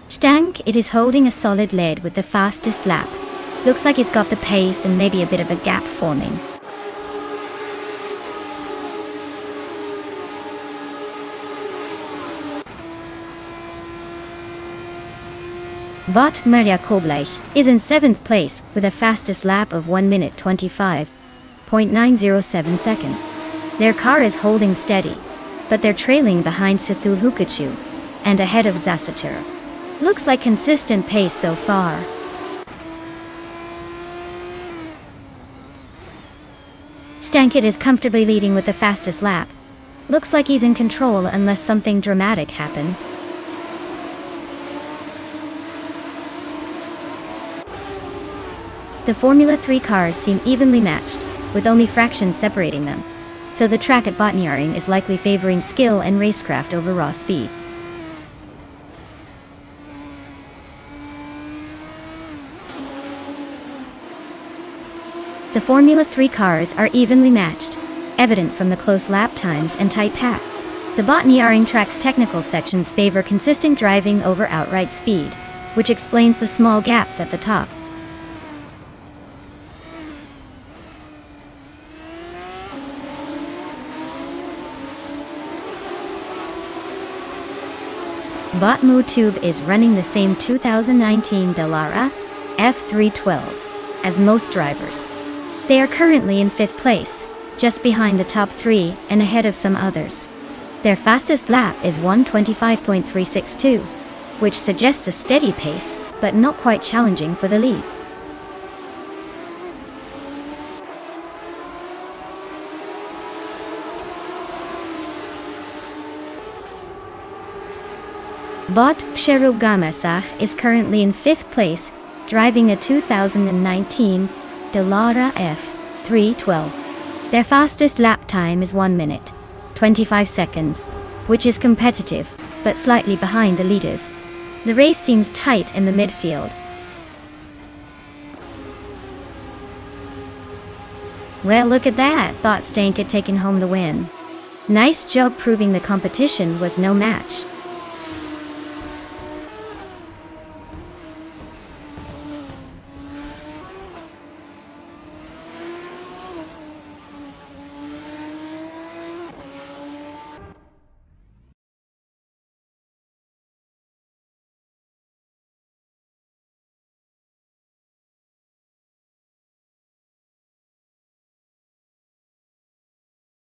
Stank, it is holding a solid lead with the fastest lap. Looks like it's got the pace and maybe a bit of a gap forming. Bot Maria Koblech is in 7th place with a fastest lap of 1 minute 25.907 seconds. Their car is holding steady, but they're trailing behind Cthulhukachu and ahead of Zasatura. Looks like consistent pace so far. Stankit is comfortably leading with the fastest lap. Looks like he's in control unless something dramatic happens. The Formula 3 cars seem evenly matched, with only fractions separating them, so the track at Botniaring is likely favoring skill and racecraft over raw speed. The Formula 3 cars are evenly matched, evident from the close lap times and tight pack. The Botniaring track's technical sections favor consistent driving over outright speed, which explains the small gaps at the top. Botmotube is running the same 2019 Dallara F312 as most drivers. They are currently in 5th place, just behind the top 3 and ahead of some others. Their fastest lap is 1:25.362, which suggests a steady pace, but not quite challenging for the lead. Bot Psherugamasach is currently in 5th place, driving a 2019 Dallara F312. Their fastest lap time is 1 minute, 25 seconds, which is competitive, but slightly behind the leaders. The race seems tight in the midfield. Well, look at that, Bot Stank taking home the win. Nice job proving the competition was no match.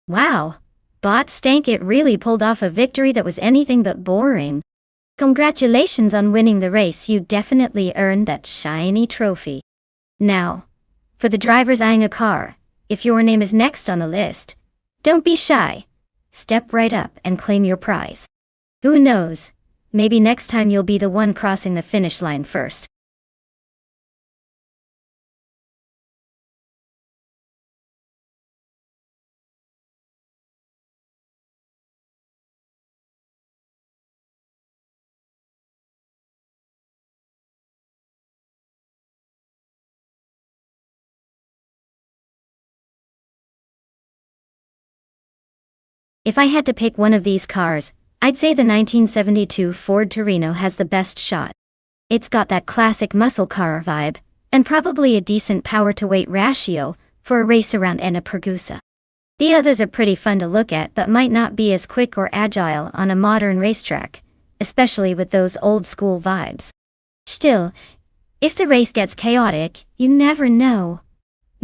Wow, Bot Stank really pulled off a victory that was anything but boring. Congratulations on winning the race, you definitely earned that shiny trophy. Now, for the drivers eyeing a car, if your name is next on the list, don't be shy. Step right up and claim your prize. Who knows, maybe next time you'll be the one crossing the finish line first. If I had to pick one of these cars, I'd say the 1972 Ford Torino has the best shot. It's got that classic muscle car vibe, and probably a decent power-to-weight ratio for a race around Enna-Pergusa. The others are pretty fun to look at but might not be as quick or agile on a modern racetrack, especially with those old-school vibes. Still, if the race gets chaotic, you never know.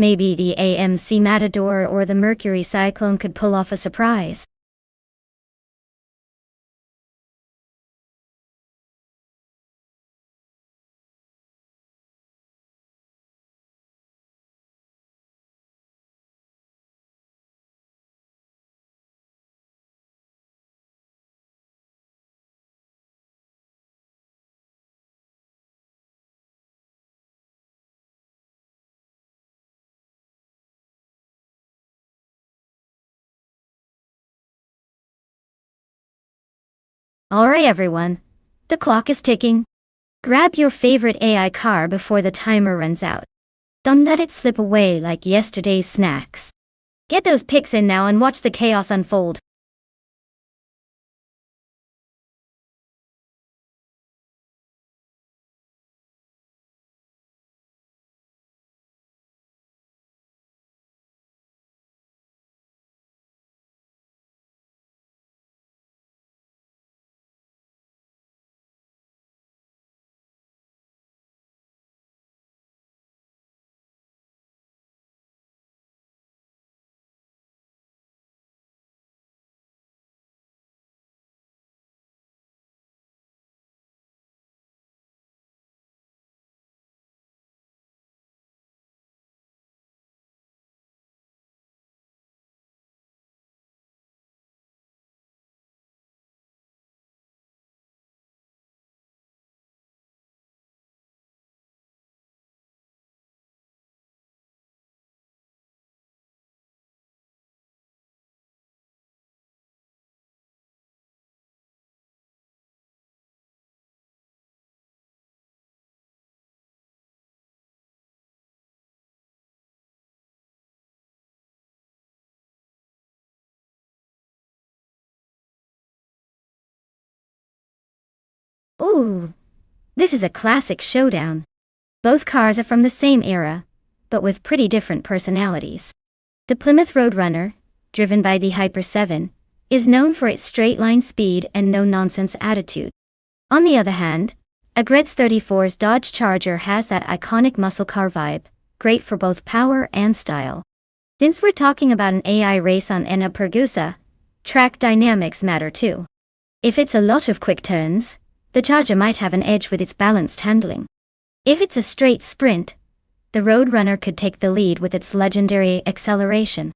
Maybe the AMC Matador or the Mercury Cyclone could pull off a surprise. Alright everyone, the clock is ticking. Grab your favorite AI car before the timer runs out. Don't let it slip away like yesterday's snacks. Get those picks in now and watch the chaos unfold. Ooh, this is a classic showdown. Both cars are from the same era, but with pretty different personalities. The Plymouth Roadrunner, driven by the Hyper 7, is known for its straight-line speed and no-nonsense attitude. On the other hand, a Grid's 34's Dodge Charger has that iconic muscle car vibe, great for both power and style. Since we're talking about an AI race on Enna Pergusa, track dynamics matter too. If it's a lot of quick turns, the Charger might have an edge with its balanced handling. If it's a straight sprint, the Roadrunner could take the lead with its legendary acceleration.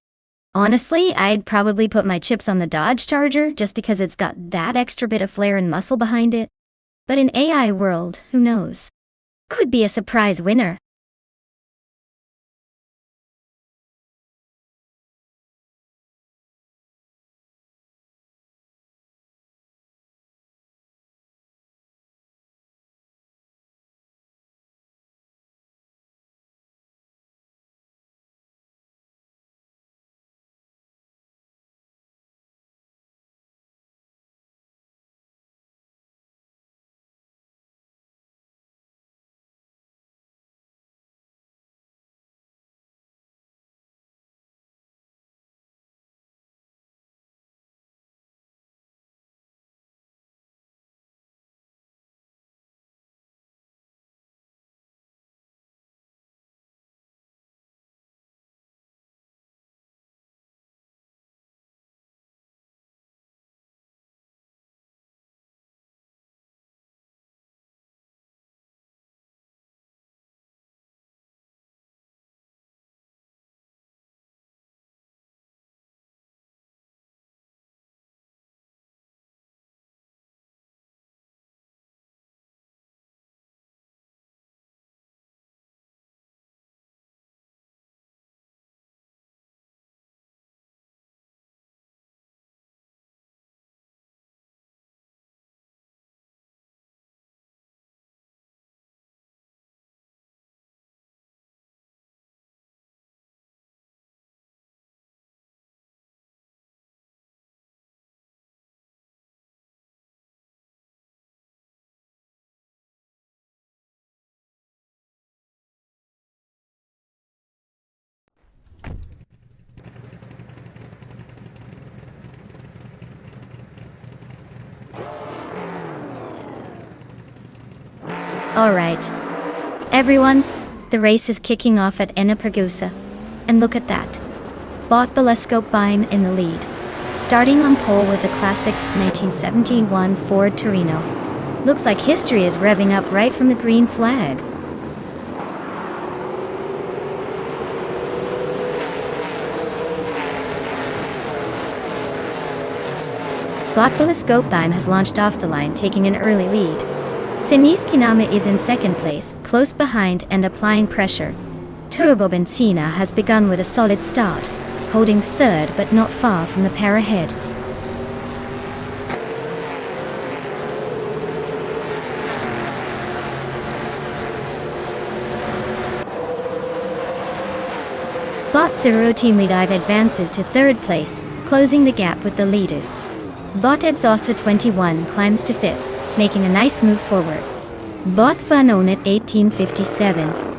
Honestly, I'd probably put my chips on the Dodge Charger just because it's got that extra bit of flair and muscle behind it. But in AI world, who knows? Could be a surprise winner. Alright. Everyone, the race is kicking off at Enna Pergusa. And look at that. Bot Belescope Bime in the lead. Starting on pole with the classic 1971 Ford Torino. Looks like history is revving up right from the green flag. Bot Belescope Bime has launched off the line, taking an early lead. Sinis Kinama is in second place, close behind and applying pressure. Turbo Benzina has begun with a solid start, holding third but not far from the pair ahead. Bot Zero Team Leadive advances to third place, closing the gap with the leaders. Bot Exhauster 21 climbs to fifth, making a nice move forward. Bot Fanon at 1857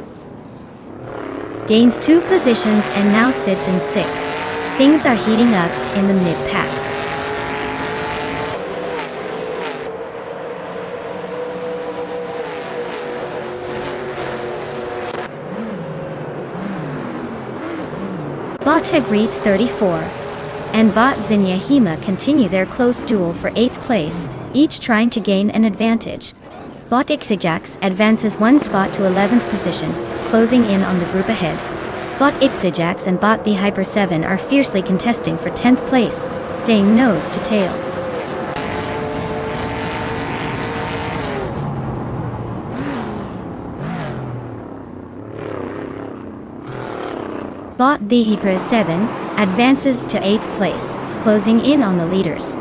gains 2 positions and now sits in 6th. Things are heating up in the mid-pack. Bot Hegreets 34 and Bot Zinyahima continue their close duel for 8th place, each trying to gain an advantage. Bot Ixijax advances 1 spot to 11th position, closing in on the group ahead. Bot Ixijax and Bot the Hyper 7 are fiercely contesting for 10th place, staying nose to tail. Bot the Hyper 7 advances to 8th place, closing in on the leaders.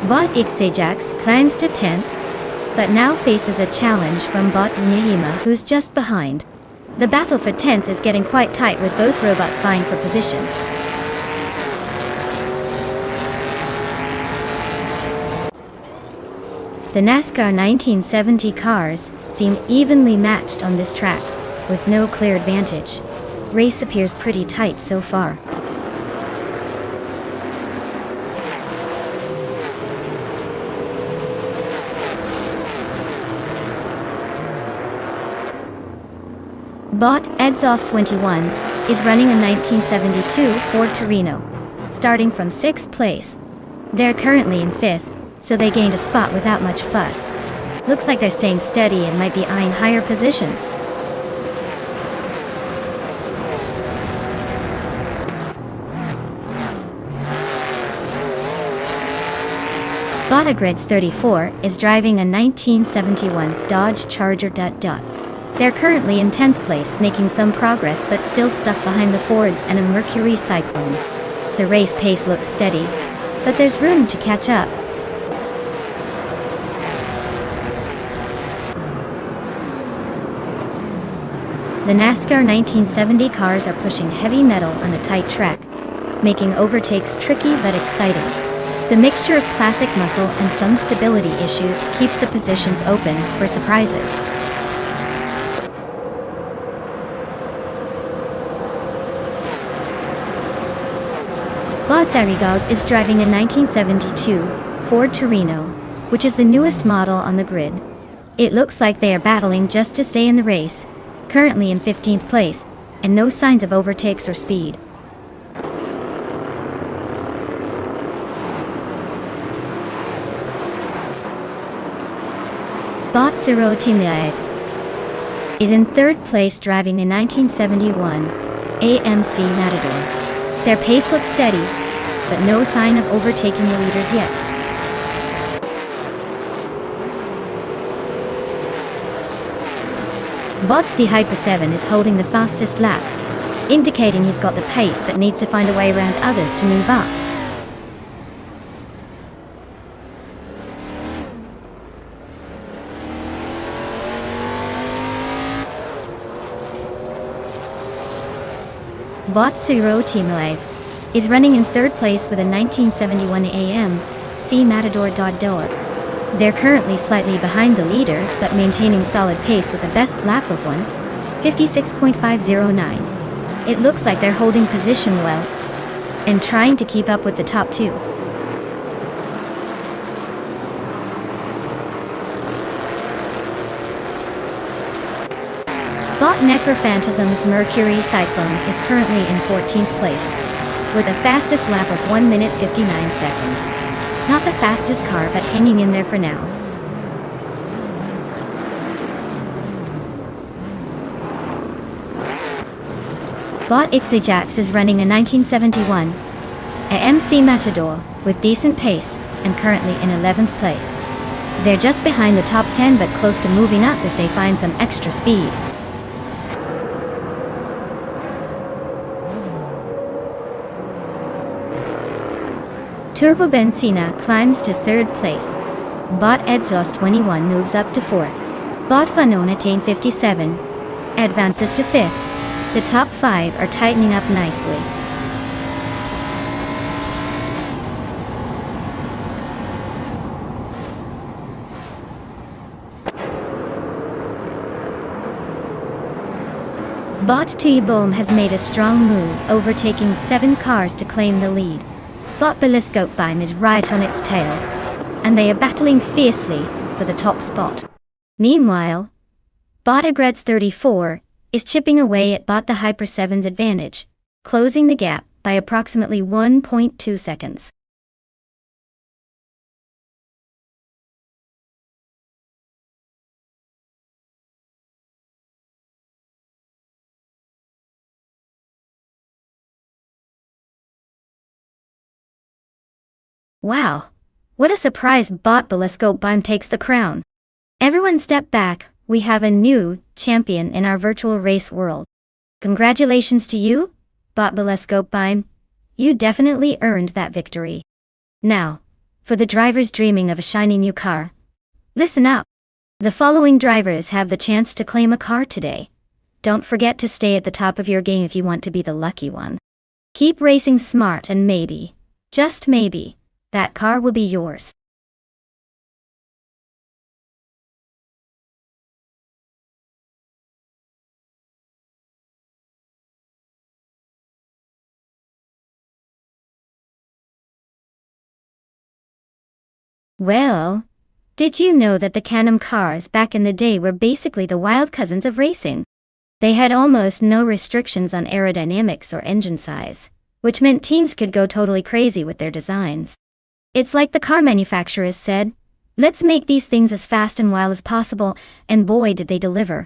Bot Ixijax climbs to 10th, but now faces a challenge from Bot Zinyahima, who's just behind. The battle for 10th is getting quite tight with both robots vying for position. The NASCAR 1970 cars seem evenly matched on this track, with no clear advantage. Race appears pretty tight so far. Bot Exhaust 21 is running a 1972 Ford Torino, starting from 6th place. They're currently in 5th, so they gained a spot without much fuss. Looks like they're staying steady and might be eyeing higher positions. Botagrids 34 is driving a 1971 Dodge Charger. They're currently in 10th place, making some progress but still stuck behind the Fords and a Mercury Cyclone. The race pace looks steady, but there's room to catch up. The NASCAR 1970 cars are pushing heavy metal on a tight track, making overtakes tricky but exciting. The mixture of classic muscle and some stability issues keeps the positions open for surprises. Bot Darigauz is driving a 1972 Ford Torino, which is the newest model on the grid. It looks like they are battling just to stay in the race, currently in 15th place, and no signs of overtakes or speed. Bot Zero Timiaev is in 3rd place driving a 1971 AMC Matador. Their pace looks steady, but no sign of overtaking the leaders yet. Bot the Hyper 7 is holding the fastest lap, indicating he's got the pace but needs to find a way around others to move up. Bot Zero Timiaev is running in 3rd place with a 1971 AMC Matador. They're currently slightly behind the leader, but maintaining solid pace with a best lap of 1:56.509. It looks like they're holding position well and trying to keep up with the top two. Bot Necrophantasm's Mercury Cyclone is currently in 14th place, with a fastest lap of 1 minute 59 seconds. Not the fastest car, but hanging in there for now. Bot Ixajax is running a 1971 AMC Matador with decent pace and currently in 11th place. They're just behind the top 10 but close to moving up if they find some extra speed. Turbo Benzina climbs to 3rd place. Bot Exhaust 21 moves up to 4th. Bot Fanonatane 57 advances to 5th. The top 5 are tightening up nicely. Bot T-Boom has made a strong move, overtaking 7 cars to claim the lead. Bot Beliscope is right on its tail, and they are battling fiercely for the top spot. Meanwhile, Botagrids 34 is chipping away at Bot the Hyper 7's advantage, closing the gap by approximately 1.2 seconds. Wow, what a surprise! Bot Beliscope takes the crown. Everyone step back, we have a new champion in our virtual race world. Congratulations to you, Bot Beliscope. You definitely earned that victory. Now, for the drivers dreaming of a shiny new car, listen up. The following drivers have the chance to claim a car today. Don't forget to stay at the top of your game if you want to be the lucky one. Keep racing smart and maybe, just maybe, that car will be yours. Well, did you know that the Can-Am cars back in the day were basically the wild cousins of racing? They had almost no restrictions on aerodynamics or engine size, which meant teams could go totally crazy with their designs. It's like the car manufacturers said, let's make these things as fast and wild as possible, and boy did they deliver.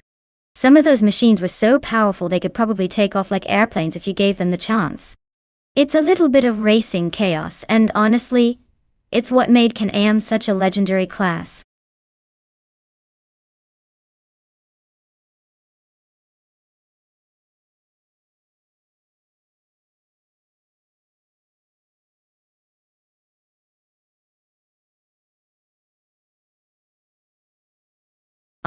Some of those machines were so powerful they could probably take off like airplanes if you gave them the chance. It's a little bit of racing chaos, and honestly, it's what made Can-Am such a legendary class.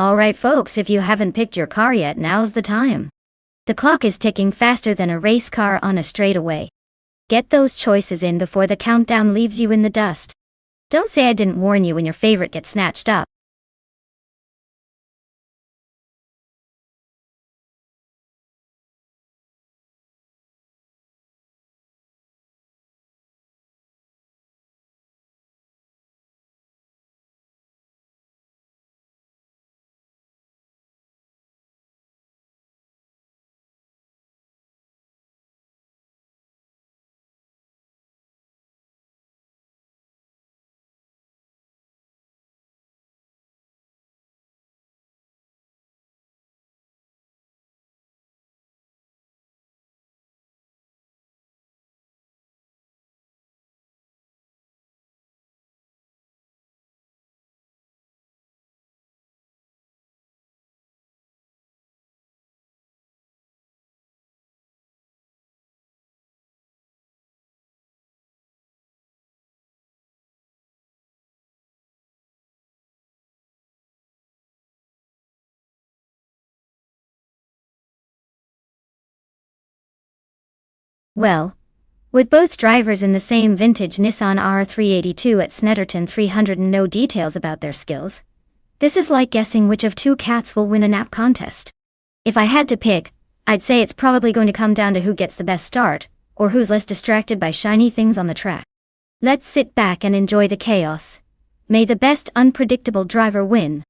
Alright folks, if you haven't picked your car yet, now's the time. The clock is ticking faster than a race car on a straightaway. Get those choices in before the countdown leaves you in the dust. Don't say I didn't warn you when your favorite gets snatched up. Well, with both drivers in the same vintage Nissan R382 at Snetterton 300 and no details about their skills, this is like guessing which of two cats will win a nap contest. If I had to pick, I'd say it's probably going to come down to who gets the best start, or who's less distracted by shiny things on the track. Let's sit back and enjoy the chaos. May the best unpredictable driver win.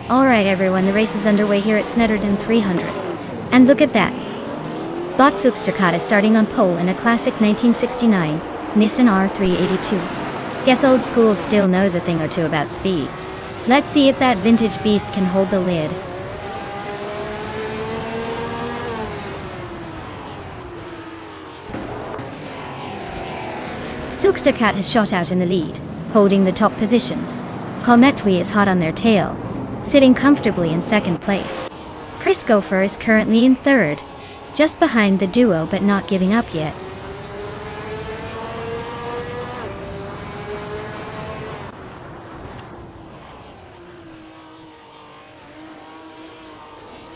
Alright everyone, the race is underway here at Snetterton 300. And look at that. Bot Zugsterkat is starting on pole in a classic 1969 Nissan R382. Guess old school still knows a thing or two about speed. Let's see if that vintage beast can hold the lid. Zugsterkat has shot out in the lead, holding the top position. Colmetwi is hot on their tail, sitting comfortably in second place. Chris Gopher is currently in third, just behind the duo but not giving up yet.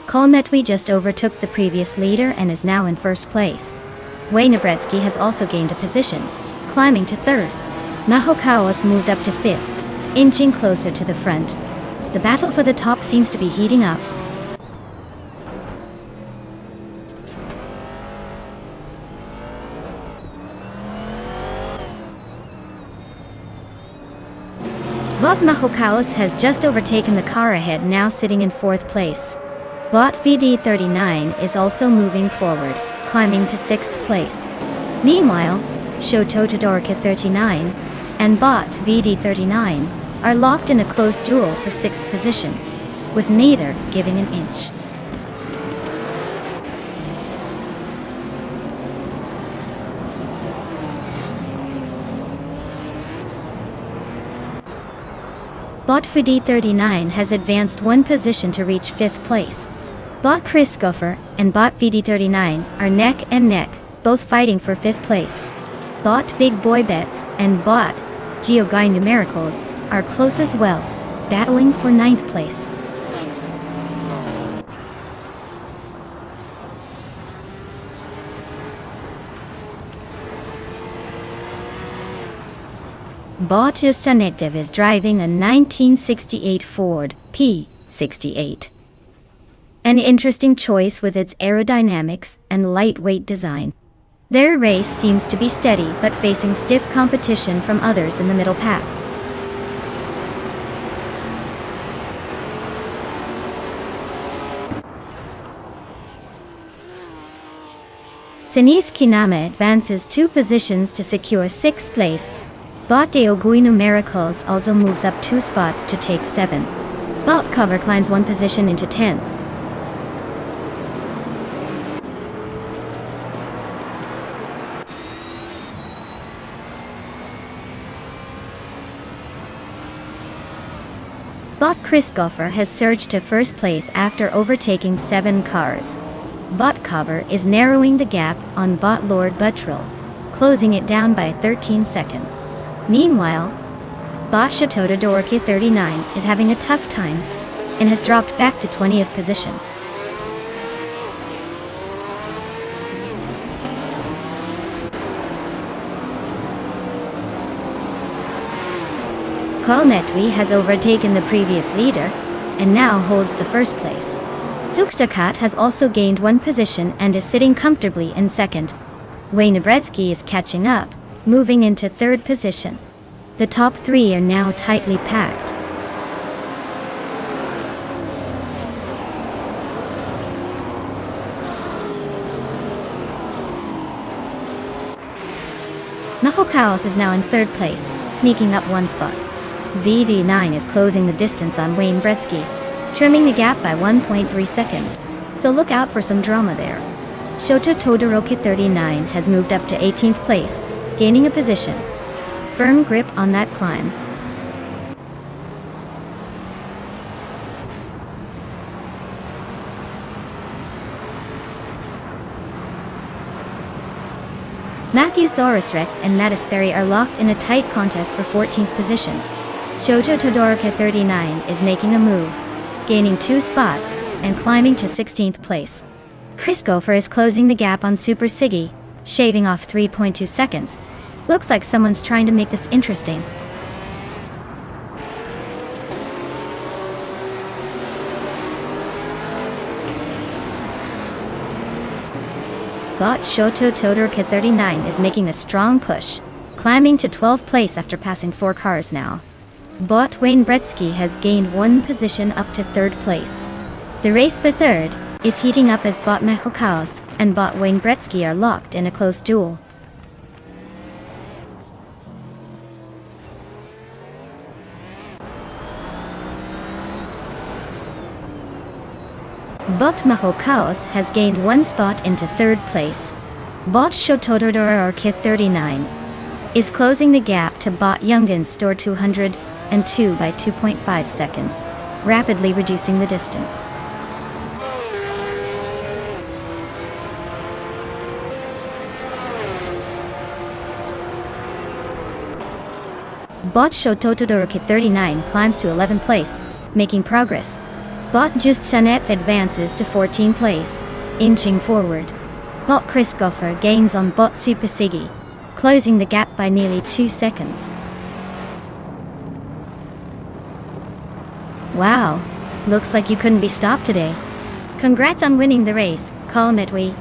Kolmetwi just overtook the previous leader and is now in first place. Waynebretsky has also gained a position, climbing to third. Nahokawas moved up to fifth, inching closer to the front. The battle for the top seems to be heating up. Bot Nahokawas has just overtaken the car ahead, now sitting in fourth place. Bot VD39 is also moving forward, climbing to sixth place. Meanwhile, Shoto Todoroka 39 and Bot VD39 are locked in a close duel for sixth position, with neither giving an inch. Bot VD39 has advanced one position to reach fifth place. Bot Chris Gopher and Bot VD39 are neck and neck, both fighting for fifth place. Bot Big Boy Bets and Bot Geoguy Numericals are close as well, battling for ninth place. Bot Usanektiv is driving a 1968 Ford P68. An interesting choice with its aerodynamics and lightweight design. Their race seems to be steady but facing stiff competition from others in the middle pack. Sinis Kinama advances two positions to secure sixth place. Bot Deogui Numericals also moves up two spots to take 7. Bot Cover climbs one position into 10th. Bot Chris Gopher has surged to first place after overtaking 7 cars. Bot Cover is narrowing the gap on Bot Lord Buttrell, closing it down by 13 seconds. Meanwhile, Bot Shotoda Dorki 39 is having a tough time and has dropped back to 20th position. Kolmetwi has overtaken the previous leader and now holds the first place. Zugsterkat has also gained one position and is sitting comfortably in second. Waynebretsky is catching up, moving into third position. The top 3 are now tightly packed. Nahokawas is now in third place, sneaking up one spot. VD9 is closing the distance on Waynebretsky, trimming the gap by 1.3 seconds, so look out for some drama there. Shoto Todoroki 39 has moved up to 18th place, gaining a position. Firm grip on that climb. Matthew Saurus Rex and Mattisberry are locked in a tight contest for 14th position. Shoto Todoroka 39 is making a move, gaining 2 spots and climbing to 16th place. Chris Gopher is closing the gap on Super Siggy, shaving off 3.2 seconds. Looks like someone's trying to make this interesting. Bot Shoto Todoroka 39 is making a strong push, climbing to 12th place after passing 4 cars now. Bot Wayne Gretzky has gained one position up to third place. The race for third is heating up as Bot Michael Chaos and Bot Wayne Gretzky are locked in a close duel. Bot Michael Chaos has gained one spot into third place. Bot Shotododora or Kith 39 is closing the gap to Bot Youngin's Store 202 by 2.5 seconds, rapidly reducing the distance. Bot Shotododora Kith 39 climbs to 11th place, making progress. Bot Just Sanet advances to 14th place, inching forward. Bot Chris Goffer gains on Bot Super Siggy, closing the gap by nearly 2 seconds. Wow, looks like you couldn't be stopped today. Congrats on winning the race, Kalmetwi.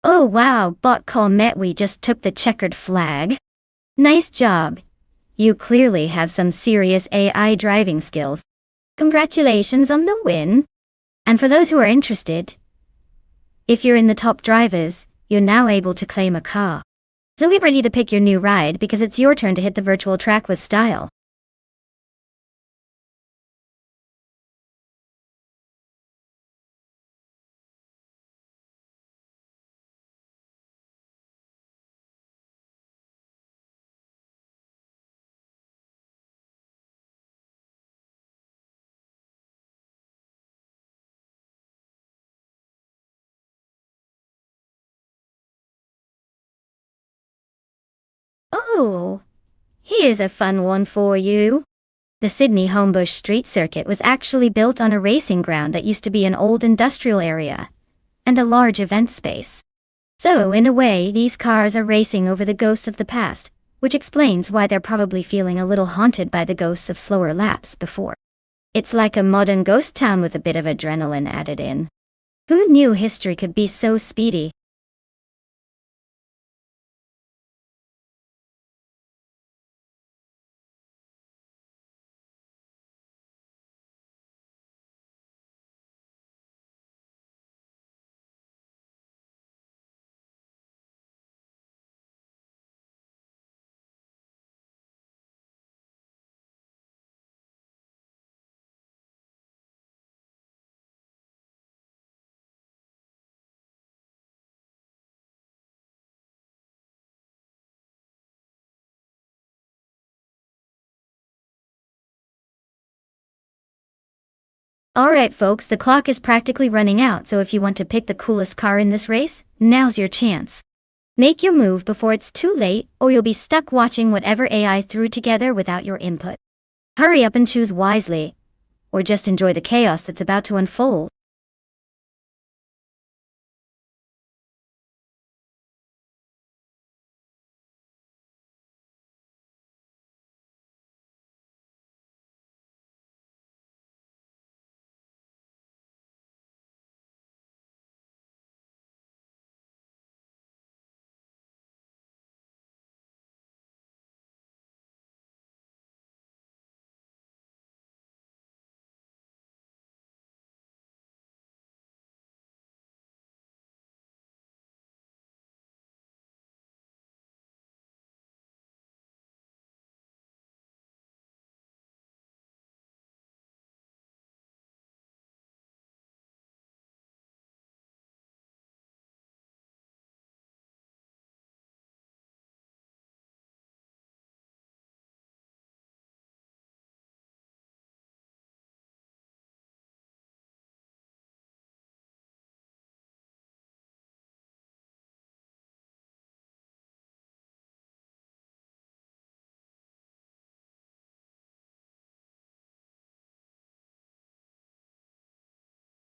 Oh wow, Bot Kalmetwi just took the checkered flag. Nice job. You clearly have some serious AI driving skills. Congratulations on the win. And for those who are interested, if you're in the top drivers, you're now able to claim a car. So get ready to pick your new ride because it's your turn to hit the virtual track with style. Oh, here's a fun one for you. The Sydney Homebush Street Circuit was actually built on a racing ground that used to be an old industrial area and a large event space. So, in a way, these cars are racing over the ghosts of the past, which explains why they're probably feeling a little haunted by the ghosts of slower laps before. It's like a modern ghost town with a bit of adrenaline added in. Who knew history could be so speedy? Alright folks, the clock is practically running out, so if you want to pick the coolest car in this race, now's your chance. Make your move before it's too late, or you'll be stuck watching whatever AI threw together without your input. Hurry up and choose wisely, or just enjoy the chaos that's about to unfold.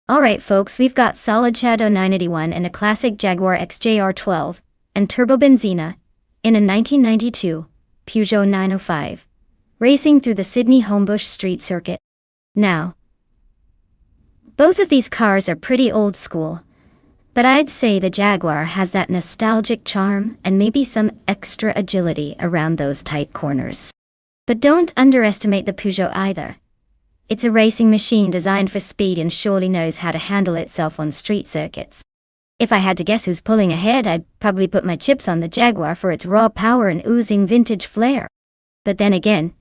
Alright folks, we've got solid Shadow 981 and a classic Jaguar XJR12, and Turbo Benzina, in a 1992 Peugeot 905, racing through the Sydney Homebush Street Circuit. Now, both of these cars are pretty old school, but I'd say the Jaguar has that nostalgic charm and maybe some extra agility around those tight corners. But don't underestimate the Peugeot either. It's a racing machine designed for speed and surely knows how to handle itself on street circuits. If I had to guess who's pulling ahead, I'd probably put my chips on the Jaguar for its raw power and oozing vintage flair. But then again,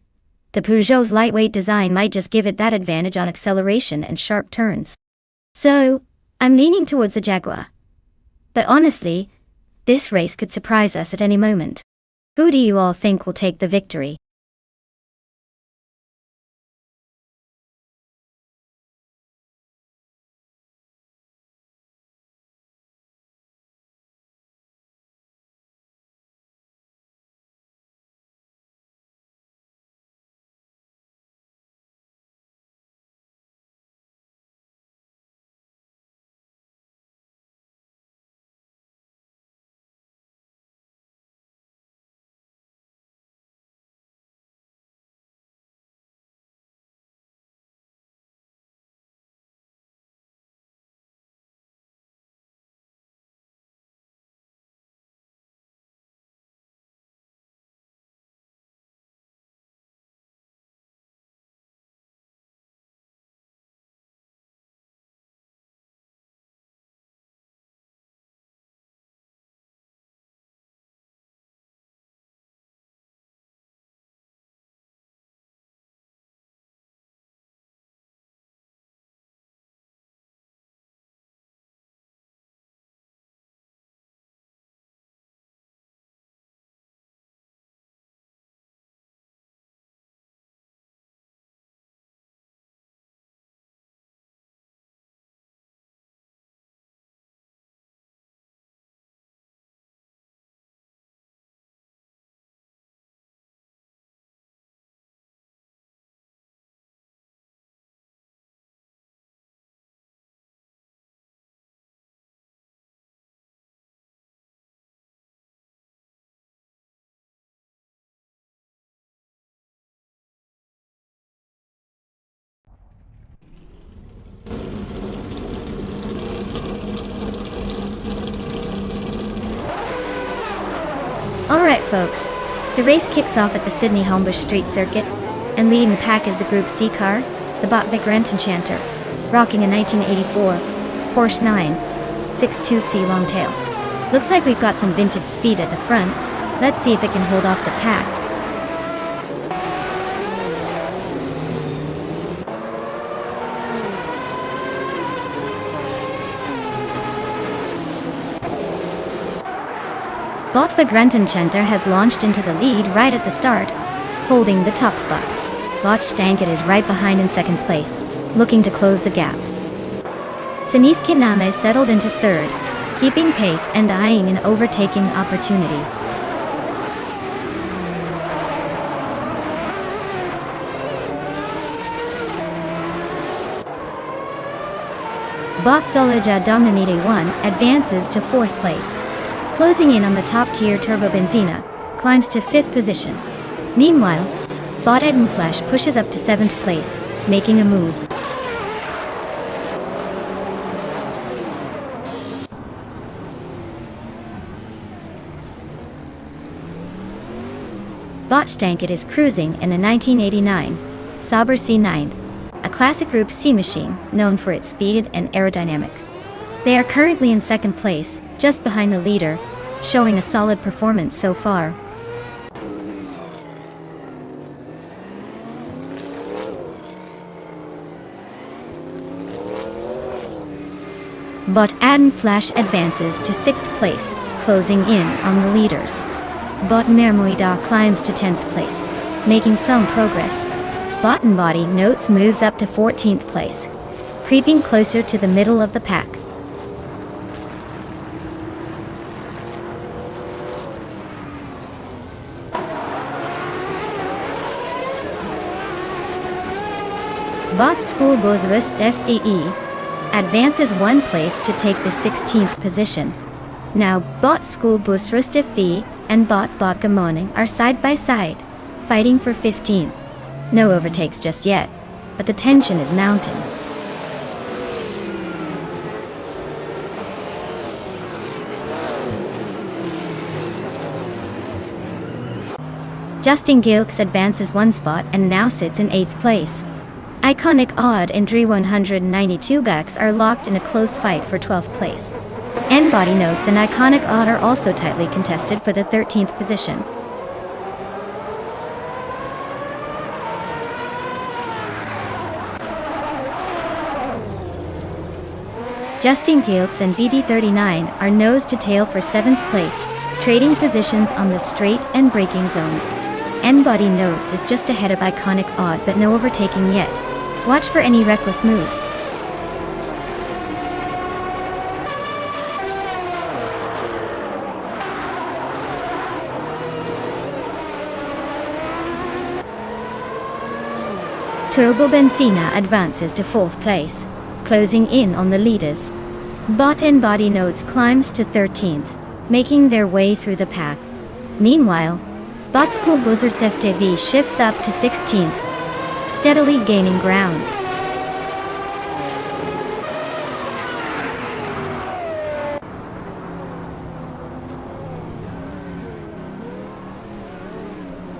the Peugeot's lightweight design might just give it that advantage on acceleration and sharp turns. So, I'm leaning towards the Jaguar. But honestly, this race could surprise us at any moment. Who do you all think will take the victory? Alright folks, the race kicks off at the Sydney Homebush Street Circuit, and leading the pack is the Group C car, the Botvic Enchanter, rocking a 1984 Porsche 962C Longtail. Looks like we've got some vintage speed at the front. Let's see if it can hold off the pack. Botvic Enchanter has launched into the lead right at the start, holding the top spot. Botch Stanket is right behind in second place, looking to close the gap. Sinis Kiname settled into third, keeping pace and eyeing an overtaking opportunity. Botsolija Dominite 1 advances to fourth place. Closing in on the top-tier Turbo Benzina, climbs to 5th position. Meanwhile, Bot Edenflash pushes up to 7th place, making a move. Bot Stanket is cruising in a 1989 Sauber C9, a classic Group C machine known for its speed and aerodynamics. They are currently in second place, just behind the leader, showing a solid performance so far. But Adam Flash advances to 6th place, closing in on the leaders. Bot Mermoida climbs to 10th place, making some progress. Bot and Body Notes moves up to 14th place, creeping closer to the middle of the pack. Bot School Bozrist FEE advances 1 place to take the 16th position. Now, Bot School Bus Rustifi and Bot Gamoning are side by side, fighting for 15th. No overtakes just yet, but the tension is mounting. Justin Gilks advances 1 spot and now sits in 8th place. Iconic Odd and Dre 192 Gux are locked in a close fight for 12th place. And Body Notes and Iconic Odd are also tightly contested for the 13th position. Justin Gilks and VD39 are nose to tail for 7th place, trading positions on the straight and braking zone. N-Body Notes is just ahead of Iconic Odd but no overtaking yet. Watch for any reckless moves. Turbo Benzina advances to 4th place, closing in on the leaders. Bot and Body Notes climbs to 13th, making their way through the pack. Meanwhile, Bot School Buzzer FTV shifts up to 16th, steadily gaining ground.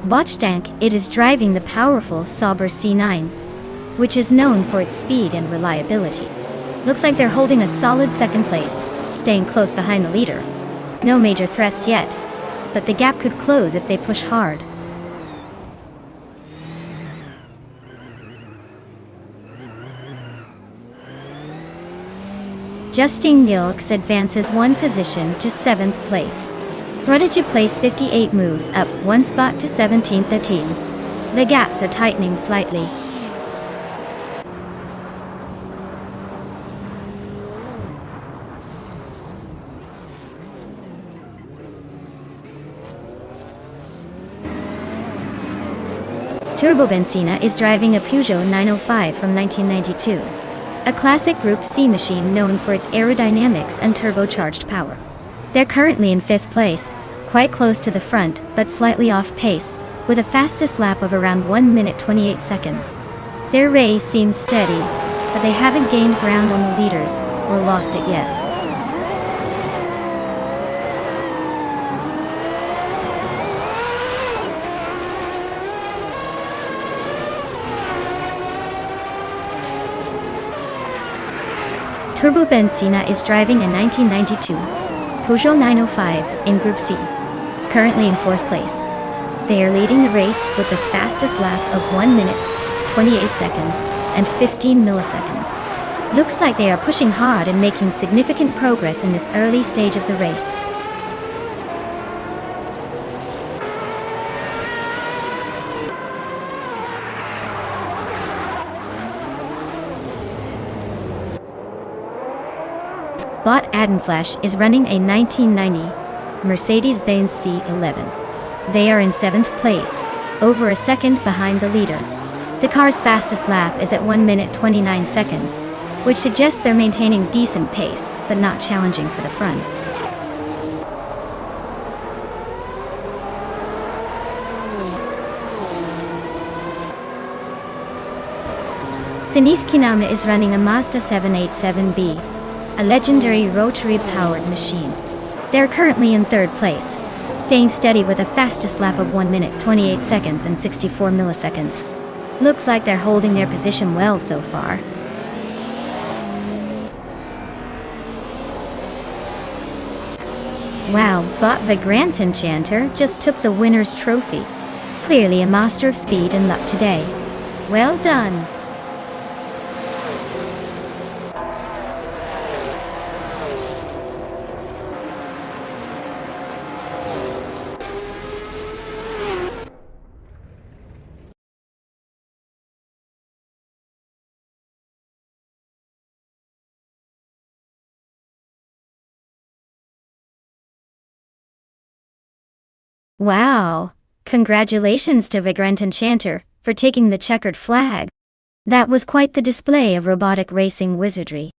Botchtank, it is driving the powerful Sauber C9, which is known for its speed and reliability. Looks like they're holding a solid 2nd place, staying close behind the leader. No major threats yet, but the gap could close if they push hard. Justin Gilks advances 1 position to 7th place. Prodigy Place 58 moves up 1 spot to 17th the team. The gaps are tightening slightly. Turbo Benzina is driving a Peugeot 905 from 1992, a classic Group C machine known for its aerodynamics and turbocharged power. They're currently in 5th place, quite close to the front, but slightly off pace, with a fastest lap of around 1 minute 28 seconds. Their race seems steady, but they haven't gained ground on the leaders, or lost it yet. Turbo Benzina is driving a 1992 Peugeot 905 in Group C, currently in 4th place. They are leading the race with the fastest lap of 1 minute, 28 seconds, and 15 milliseconds. Looks like they are pushing hard and making significant progress in this early stage of the race. Bot Adenflash is running a 1990 Mercedes-Benz C11. They are in 7th place, over a second behind the leader. The car's fastest lap is at 1 minute 29 seconds, which suggests they're maintaining decent pace, but not challenging for the front. Siniskinama is running a Mazda 787B, a legendary rotary-powered machine. They're currently in 3rd place, staying steady with a fastest lap of 1 minute 28 seconds and 64 milliseconds. Looks like they're holding their position well so far. Wow, Bot the Grand Enchanter just took the winner's trophy. Clearly a master of speed and luck today. Well done! Wow! Congratulations to Vagrant Enchanter for taking the checkered flag. That was quite the display of robotic racing wizardry.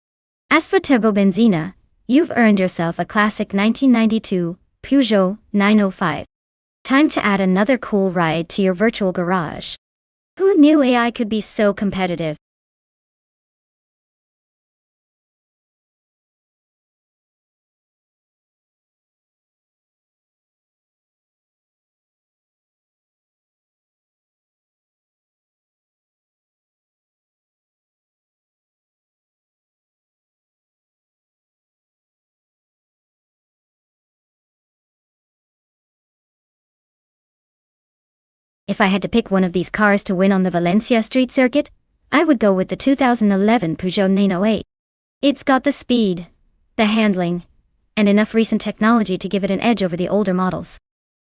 As for turbobenzina, you've earned yourself a classic 1992 Peugeot 905. Time to add another cool ride to your virtual garage. Who knew AI could be so competitive? If I had to pick one of these cars to win on the Valencia street circuit, I would go with the 2011 Peugeot 908. It's got the speed, the handling, and enough recent technology to give it an edge over the older models.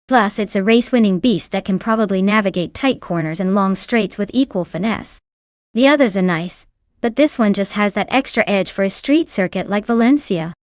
Plus, it's a race-winning beast that can probably navigate tight corners and long straights with equal finesse. The others are nice, but this one just has that extra edge for a street circuit like Valencia.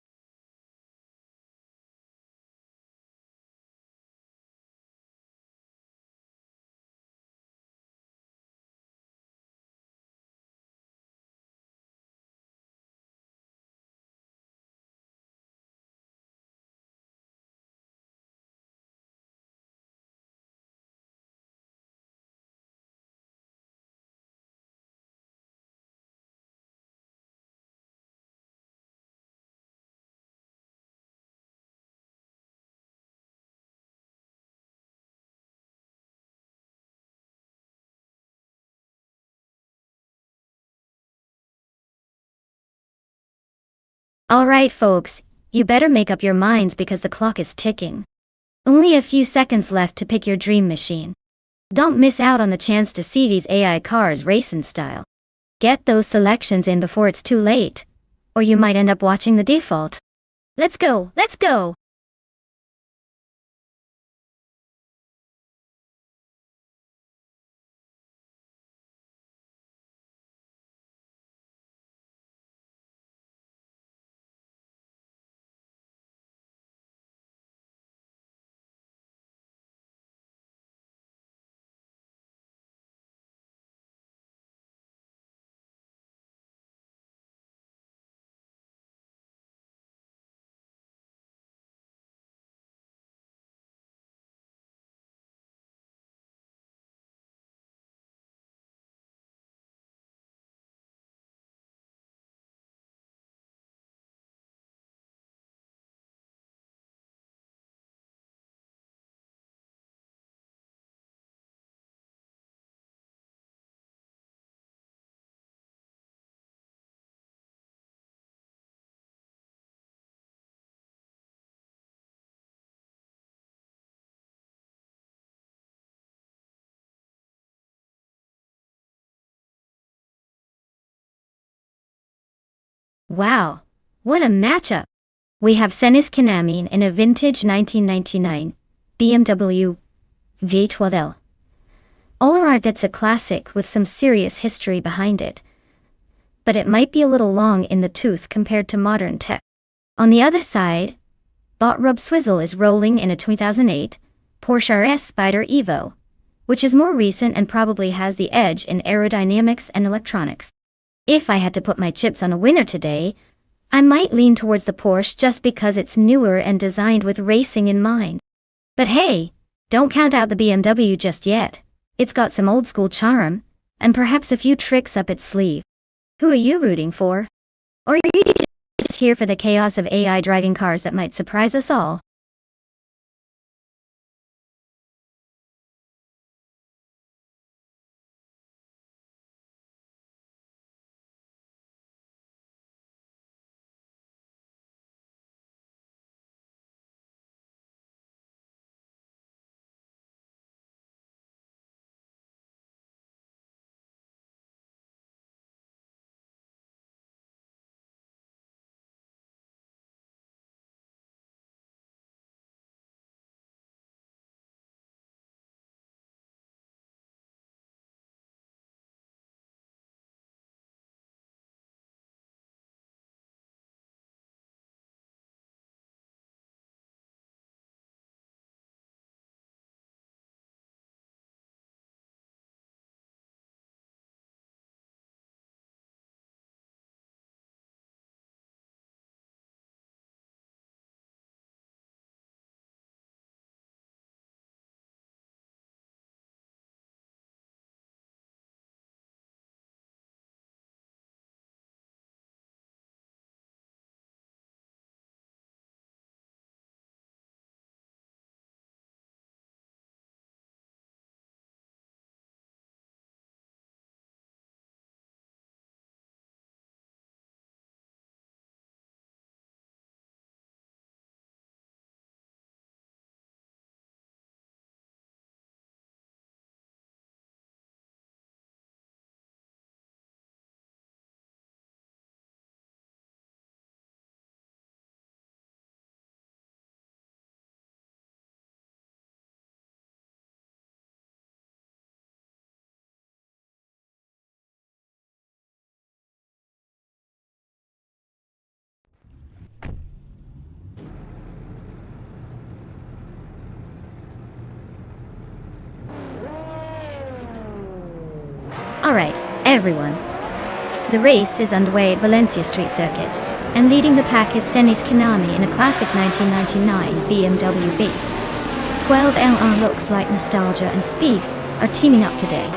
Alright folks, you better make up your minds because the clock is ticking. Only a few seconds left to pick your dream machine. Don't miss out on the chance to see these AI cars race in style. Get those selections in before it's too late, or you might end up watching the default. Let's go, let's go! Wow, what a matchup! We have Senis Kanamin in a vintage 1999 BMW V12L. Allround that's a classic with some serious history behind it, but it might be a little long in the tooth compared to modern tech. On the other side, Bot Rub Swizzle is rolling in a 2008 Porsche RS Spider Evo, which is more recent and probably has the edge in aerodynamics and electronics. If I had to put my chips on a winner today, I might lean towards the Porsche just because it's newer and designed with racing in mind. But hey, don't count out the BMW just yet. It's got some old school charm, and perhaps a few tricks up its sleeve. Who are you rooting for? Or are you just here for the chaos of AI driving cars that might surprise us all? Alright, everyone. The race is underway at Valencia Street Circuit, and leading the pack is Senis Kanami in a classic 1999 BMW V. 12LR looks like nostalgia and speed are teaming up today.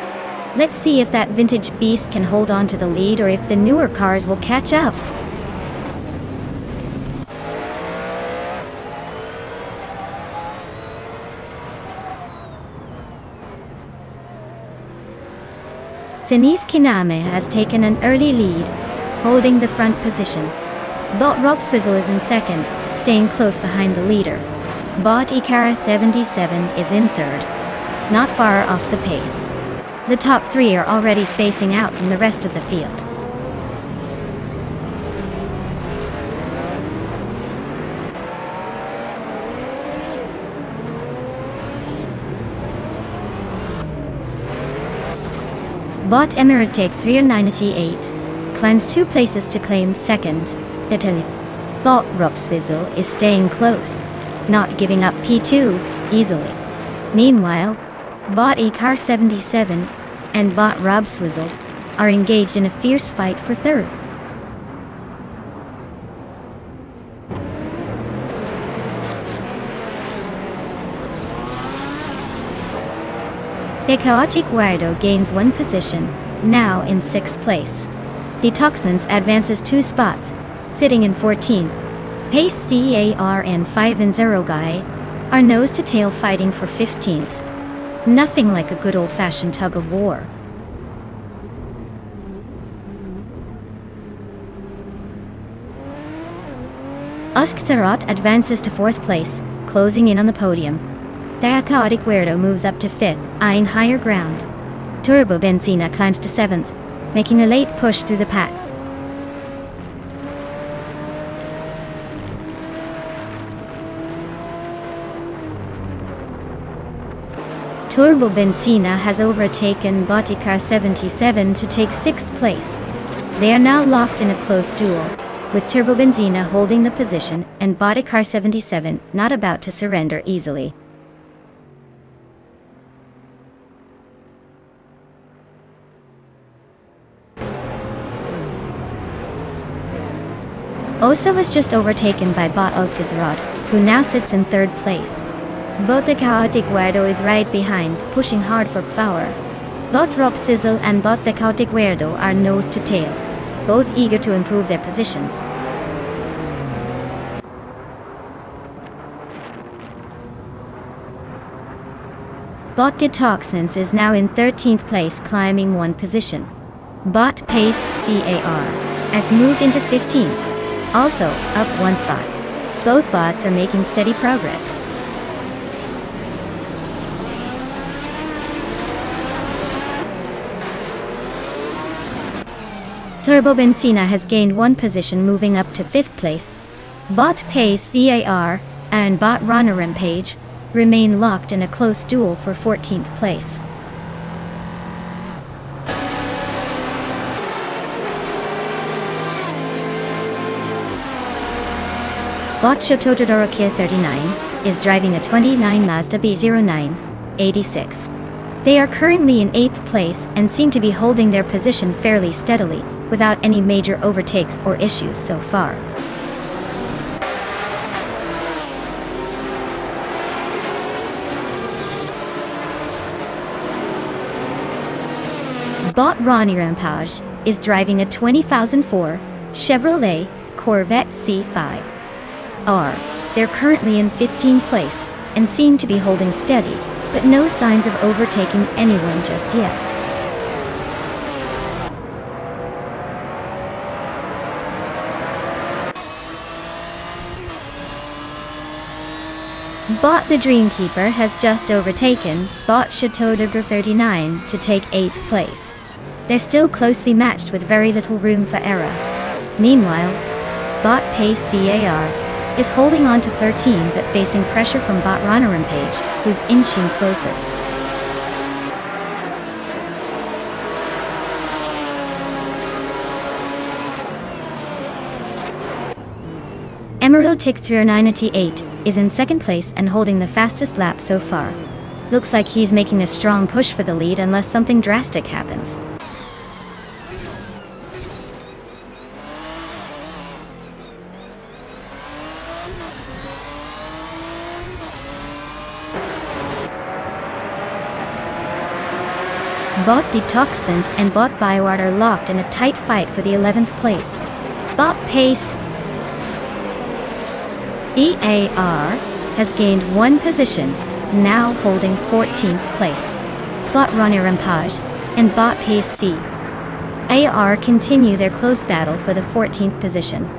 Let's see if that vintage beast can hold on to the lead or if the newer cars will catch up. Senis Kanami has taken an early lead, holding the front position. Bot Rob Swizzle is in second, staying close behind the leader. Bot Ikara 77 is in third, not far off the pace. The top three are already spacing out from the rest of the field. Bot Emiratek 398 climbs 2 places to claim second. Italy. Bot Rob Swizzle is staying close, not giving up P2 easily. Meanwhile, Bot Ikar 77 and Bot Rob Swizzle are engaged in a fierce fight for third. The Chaotic Guardo gains 1 position, now in 6th place. The Toxins advances 2 spots, sitting in 14. Pace CAR and 5 and 0 Guy are nose-to-tail fighting for 15th. Nothing like a good old-fashioned tug of war. Usksarat advances to 4th place, closing in on the podium. The Chaotic Weirdo moves up to 5th, eyeing higher ground. Turbo Benzina climbs to 7th, making a late push through the pack. Turbo Benzina has overtaken Botikar 77 to take 6th place. They are now locked in a close duel, with Turbo Benzina holding the position and Botikar 77 not about to surrender easily. Osa was just overtaken by Bot Ozgazarad, who now sits in 3rd place. Bot the Chaotic Weirdo is right behind, pushing hard for power. Bot Rob Sizzle and Bot the Chaotic Weirdo are nose to tail, both eager to improve their positions. Bot Detoxins is now in 13th place, climbing 1 position. Bot Pace CAR has moved into 15th. Also, up 1 spot. Both bots are making steady progress. Turbo Benzina has gained 1 position, moving up to 5th place. Bot Pace CAR and Bot Runner Rampage remain locked in a close duel for 14th place. Bot Shotodorokia 39 is driving a 29 Mazda B09 86. They are currently in 8th place and seem to be holding their position fairly steadily, without any major overtakes or issues so far. Bot Ronnie Rampage is driving a 2004 Chevrolet Corvette C5. They're currently in 15th place and seem to be holding steady, but no signs of overtaking anyone just yet. Bot the Dreamkeeper has just overtaken Bot Chateaudogur 39 to take 8th place. They're still closely matched with very little room for error. Meanwhile, Bot Pace CAR is holding on to 13 but facing pressure from Bot Runner Rampage, who's inching closer. Emerald Tick 398 is in 2nd place and holding the fastest lap so far. Looks like he's making a strong push for the lead unless something drastic happens. Both Detoxins and both Biowart are locked in a tight fight for the 11th place. Both Pace EAR has gained one position, now holding 14th place. Bot Ronnie Rampage and Bot Pace C. AR continue their close battle for the 14th position.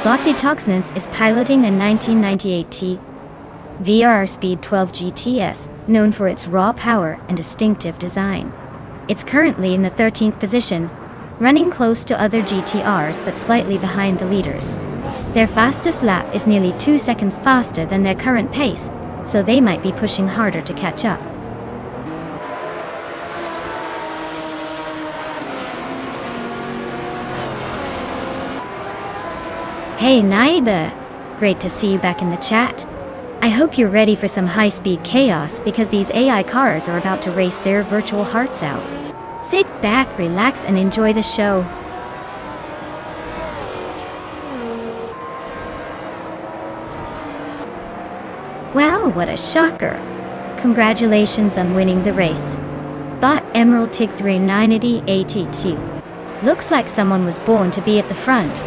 Bot Detoxins is piloting a 1998 T VR Speed 12 GTS, known for its raw power and distinctive design. It's currently in the 13th position, running close to other GTRs but slightly behind the leaders. Their fastest lap is nearly 2 seconds faster than their current pace, so they might be pushing harder to catch up. Hey Naiba! Great to see you back in the chat. I hope you're ready for some high-speed chaos because these AI cars are about to race their virtual hearts out. Sit back, relax, and enjoy the show. Wow, what a shocker! Congratulations on winning the race. Bot Emerald TIG 390 AT2. Looks like someone was born to be at the front.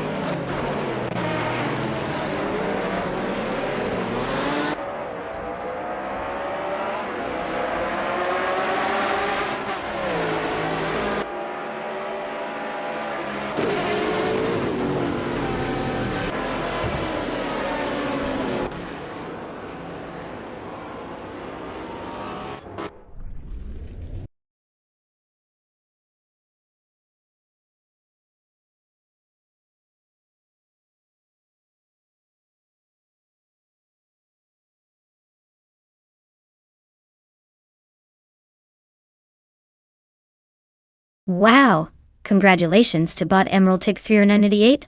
Wow! Congratulations to Bot Emerald TIG 398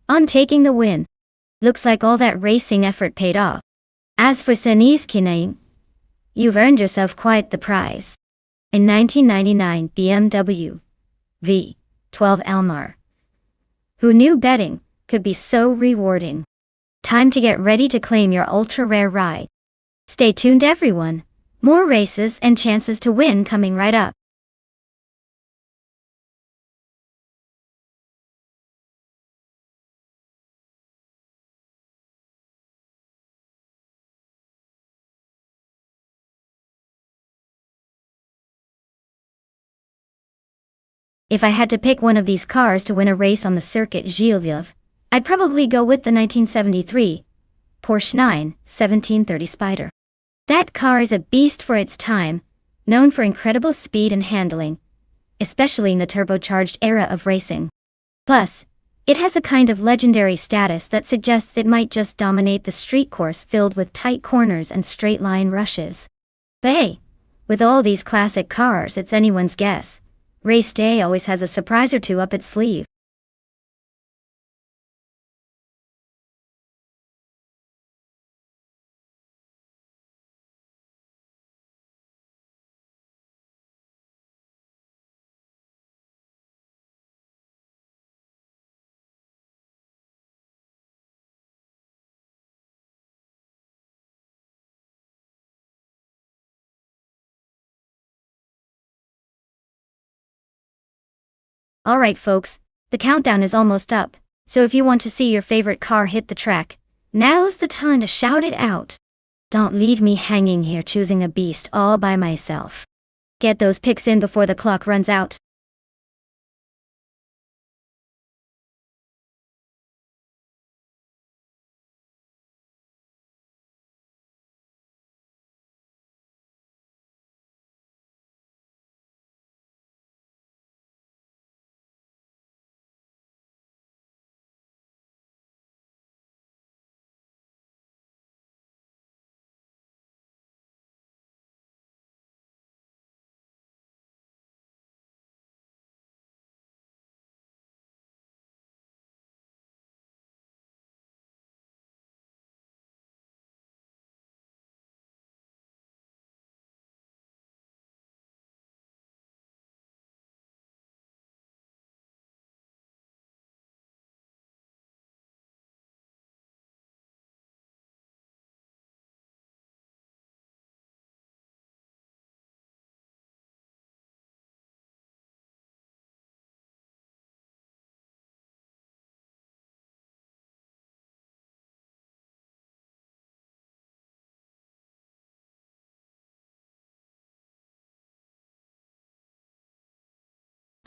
on taking the win. Looks like all that racing effort paid off. As for Senise Kinain, you've earned yourself quite the prize. A 1999 BMW V12 Elmar. Who knew betting could be so rewarding? Time to get ready to claim your ultra-rare ride. Stay tuned everyone. More races and chances to win coming right up. If I had to pick one of these cars to win a race on the circuit Gilles Villeneuve, I'd probably go with the 1973 Porsche 91730 Spider. That car is a beast for its time, known for incredible speed and handling, especially in the turbocharged era of racing. Plus, it has a kind of legendary status that suggests it might just dominate the street course filled with tight corners and straight-line rushes. But hey, with all these classic cars, it's anyone's guess. Race day always has a surprise or two up its sleeve. Alright folks, the countdown is almost up, so if you want to see your favorite car hit the track, now's the time to shout it out. Don't leave me hanging here choosing a beast all by myself. Get those picks in before the clock runs out.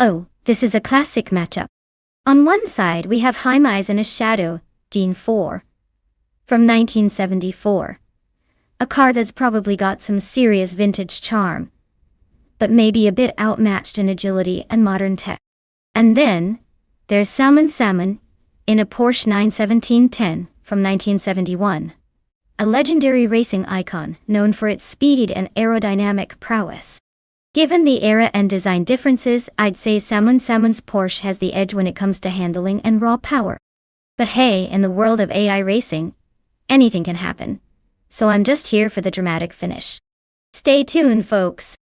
Oh, this is a classic matchup. On one side we have Hymise in a shadow, Dean 4. From 1974. A car that's probably got some serious vintage charm, but maybe a bit outmatched in agility and modern tech. And then, there's Salmon in a Porsche 91710 from 1971. A legendary racing icon known for its speed and aerodynamic prowess. Given the era and design differences, I'd say Salmon's Porsche has the edge when it comes to handling and raw power. But hey, in the world of AI racing, anything can happen. So I'm just here for the dramatic finish. Stay tuned, folks.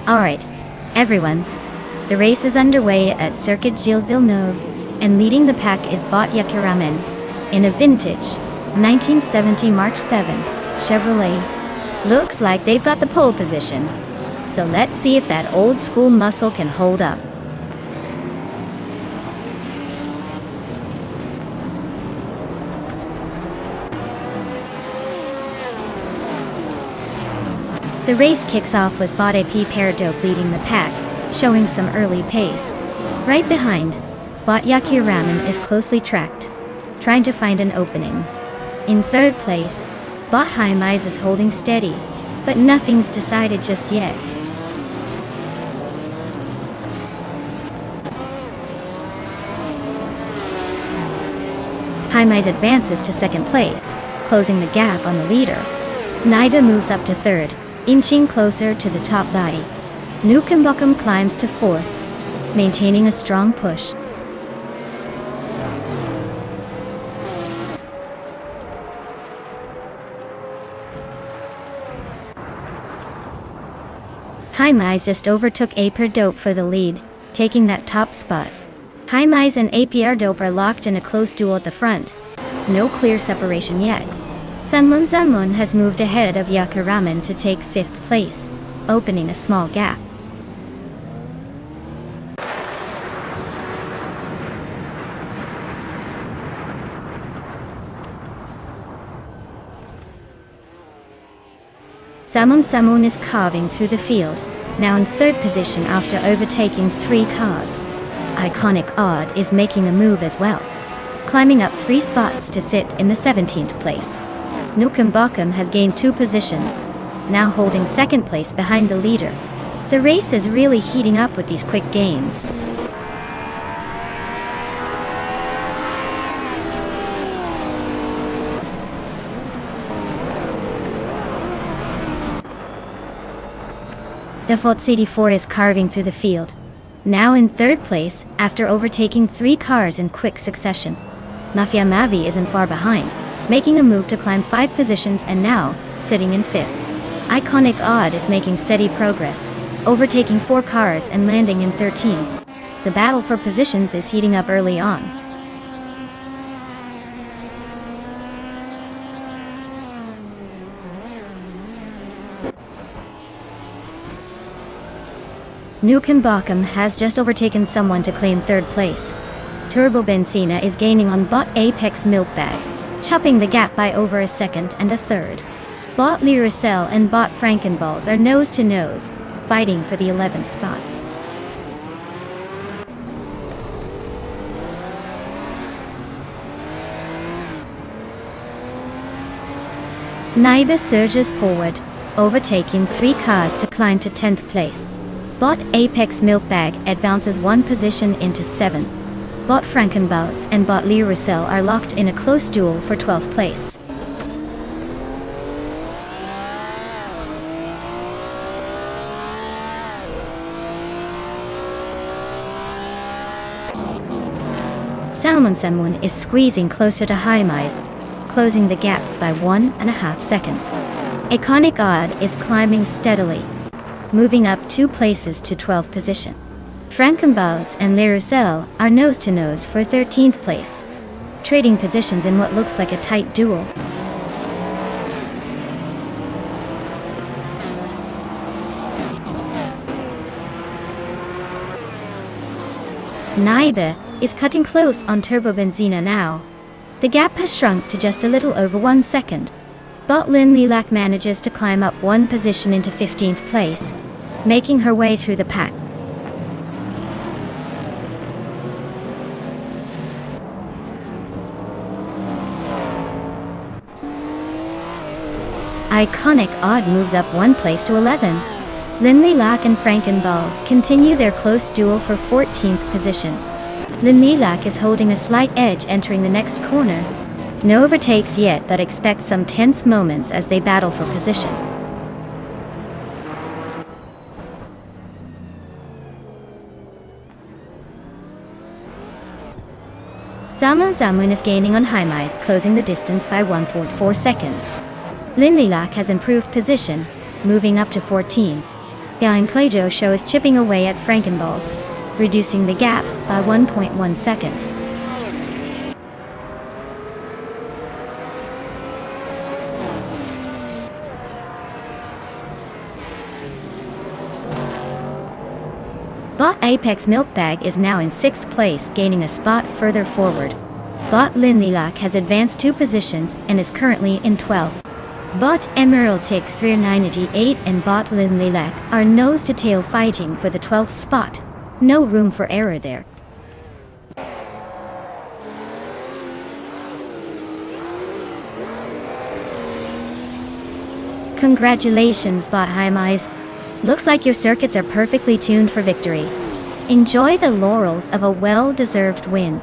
Alright, everyone. The race is underway at Circuit Gilles Villeneuve, and leading the pack is Botja Karaman, in a vintage 1970 March 7 Chevrolet. Looks like they've got the pole position, so let's see if that old school muscle can hold up. The race kicks off with Bode P. Paradope leading the pack, showing some early pace. Right behind, Botja Raman is closely tracked, trying to find an opening. In third place, Bot Hymise is holding steady, but nothing's decided just yet. Hymise advances to second place, closing the gap on the leader. Naida moves up to third, inching closer to the top body. Nukambokum climbs to fourth, maintaining a strong push. Hymise just overtook APR Dope for the lead, taking that top spot. Hymise and APR Dope are locked in a close duel at the front. No clear separation yet. Zamun has moved ahead of Yakaraman to take fifth place, opening a small gap. Samun is carving through the field, now in third position after overtaking 3 cars. Iconic Odd is making a move as well, climbing up 3 spots to sit in the 17th place. Nukambokum has gained 2 positions, now holding second place behind the leader. The race is really heating up with these quick gains. The Ford CD4 is carving through the field. Now in third place, after overtaking 3 cars in quick succession. Mafia Mavi isn't far behind, making a move to climb 5 positions and now, sitting in 5th. Iconic Odd is making steady progress, overtaking 4 cars and landing in 13th. The battle for positions is heating up early on. Nukem Bochum has just overtaken someone to claim 3rd place. Turbo Benzina is gaining on Bot Apex Milkbag, chopping the gap by over a second and a third. Bot Liricel and Bot Frankenballs are nose to nose, fighting for the 11th spot. Naiba surges forward, overtaking 3 cars to climb to 10th place. Bot Apex Milkbag advances 1 position into 7th. Bot Frankenballs and Bot Liricel are locked in a close duel for 12th place. Salmon Someone is squeezing closer to Haimeis, closing the gap by 1.5 seconds. Iconic Odd is climbing steadily, moving up 2 places to 12th position. Frankenbalds and Liricel are nose-to-nose for 13th place, trading positions in what looks like a tight duel. Naiba is cutting close on Turbo Benzina now. The gap has shrunk to just a little over 1 second. Bot Lin Lilac manages to climb up 1 position into 15th place, making her way through the pack. Iconic Odd moves up 1 place to 11. Lin Lilac and Frankenballs continue their close duel for 14th position. Lin Lilac is holding a slight edge entering the next corner. No overtakes yet, but expect some tense moments as they battle for position. Zamun is gaining on Haimeis, closing the distance by 1.4 seconds. Lin Lilac has improved position, moving up to 14. Gain Klejo Show is chipping away at Frankenballs, reducing the gap by 1.1 seconds. Bot Apex Milkbag is now in 6th place, gaining a spot further forward. Bot Lin Lilac has advanced 2 positions and is currently in 12th. Bot Emerald Tick 398 and Bot Lin Lilac are nose-to-tail fighting for the 12th spot. No room for error there. Congratulations, Bot Haimeis. Looks like your circuits are perfectly tuned for victory. Enjoy the laurels of a well-deserved win.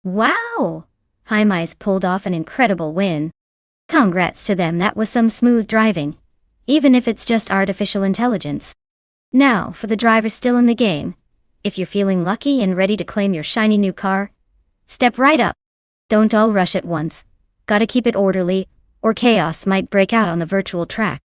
Wow! Haimeis pulled off an incredible win. Congrats to them, that was some smooth driving. Even if it's just artificial intelligence. Now, for the drivers still in the game. If you're feeling lucky and ready to claim your shiny new car, step right up. Don't all rush at once. Gotta keep it orderly, or chaos might break out on the virtual track.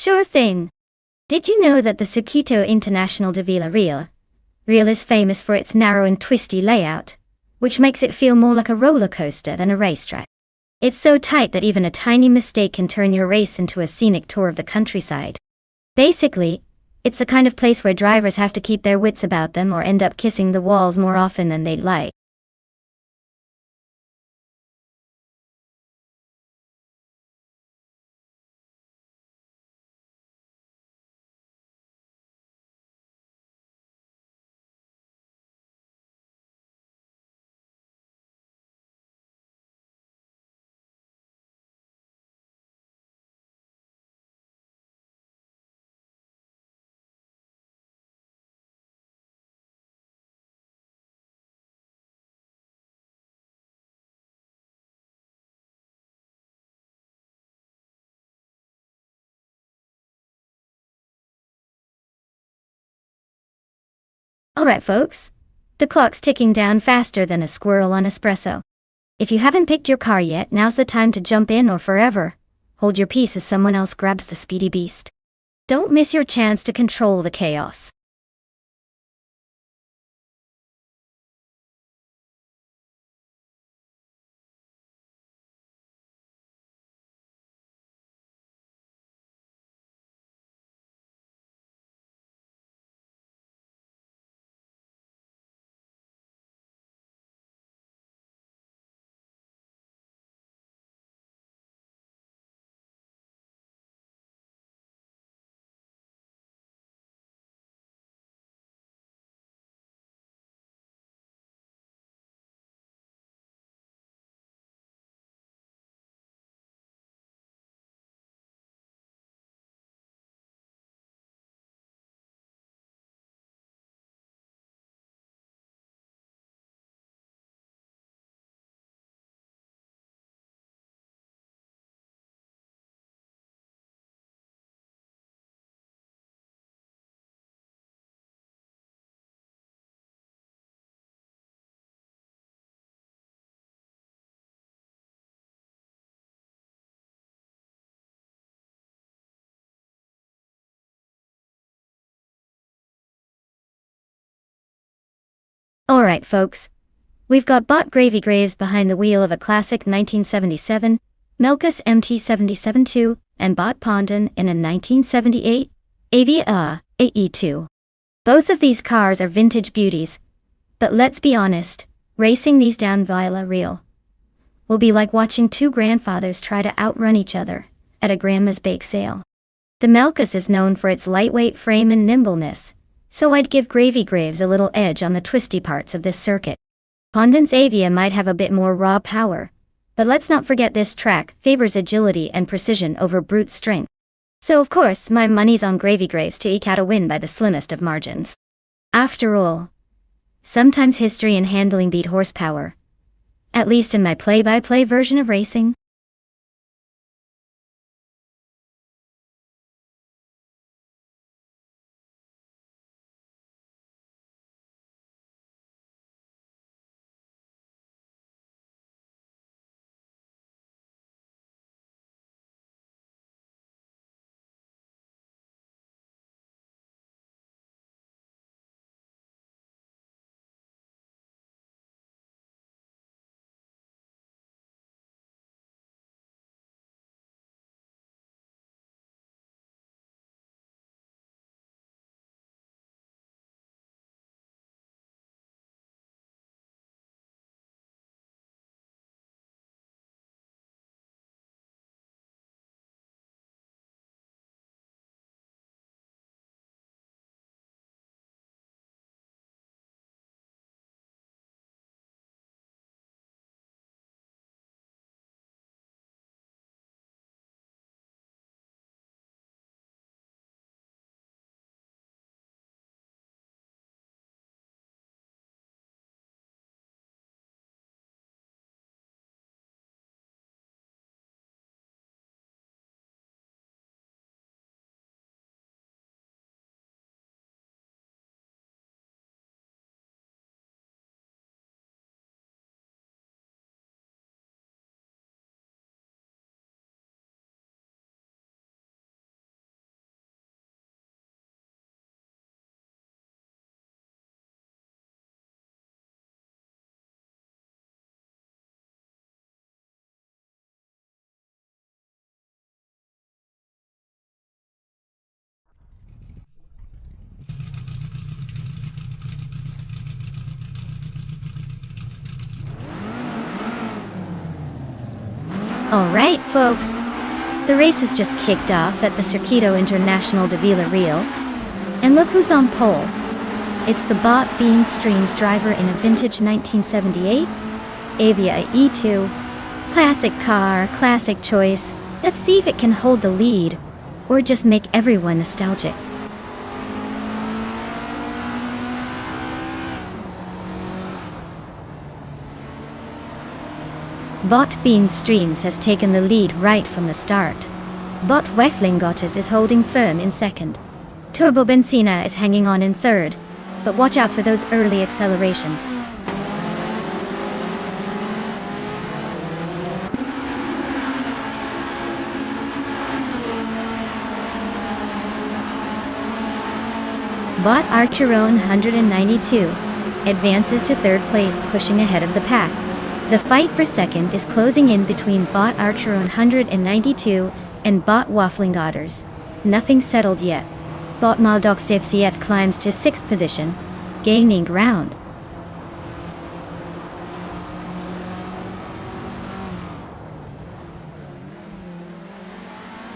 Sure thing. Did you know that the Circuito International de Vila Real is famous for its narrow and twisty layout, which makes it feel more like a roller coaster than a racetrack? It's so tight that even a tiny mistake can turn your race into a scenic tour of the countryside. Basically, it's the kind of place where drivers have to keep their wits about them or end up kissing the walls more often than they'd like. Alright folks, the clock's ticking down faster than a squirrel on espresso. If you haven't picked your car yet, now's the time to jump in or forever hold your peace as someone else grabs the speedy beast. Don't miss your chance to control the chaos. Alright folks, we've got Bot Gravy Graves behind the wheel of a classic 1977 Melkus MT-77-2 and Bot Pondon in a 1978 Avia AE2. Both of these cars are vintage beauties, but let's be honest, racing these down Vila Real will be like watching two grandfathers try to outrun each other at a grandma's bake sale. The Melkus is known for its lightweight frame and nimbleness, so I'd give Gravy Graves a little edge on the twisty parts of this circuit. Pondon's Avia might have a bit more raw power, but let's not forget this track favors agility and precision over brute strength. So of course, my money's on Gravy Graves to eke out a win by the slimmest of margins. After all, sometimes history and handling beat horsepower. At least in my play-by-play version of racing. Alright, folks. The race has just kicked off at the Circuito International de Villarreal. And look who's on pole. It's the Bot Bean Streams driver in a vintage 1978 Avia E2. Classic car, classic choice. Let's see if it can hold the lead, or just make everyone nostalgic. Bot Bean Streams has taken the lead right from the start. Bot Weflingottes is holding firm in second. Turbo Benzina is hanging on in third, but watch out for those early accelerations. Bot Archeron 192 advances to third place, pushing ahead of the pack. The fight for second is closing in between Bot Archeron 192 and Bot Waflingotters. Nothing settled yet. Bot Maldoxevcf climbs to 6th position, gaining ground.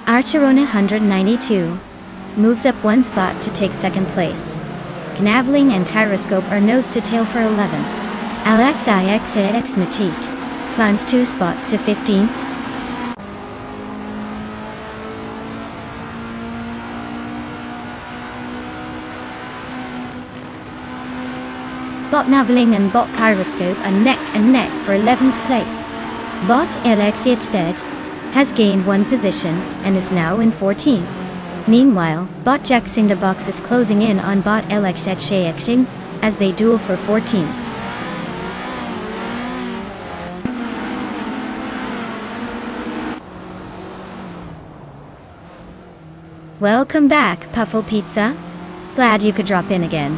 Archeron 192 moves up one spot to take second place. Gnavling and Kyroscope are nose to tail for 11. Alex IXX Natit climbs 2 spots to 15. Bot Gnavling and Bot Kyroscope are neck and neck for 11th place. Bot LXX has gained 1 position and is now in 14th. Meanwhile, Bot Jaxing the Box is closing in on Bot LXX as they duel for 14th. Welcome back, Puffle Pizza. Glad you could drop in again.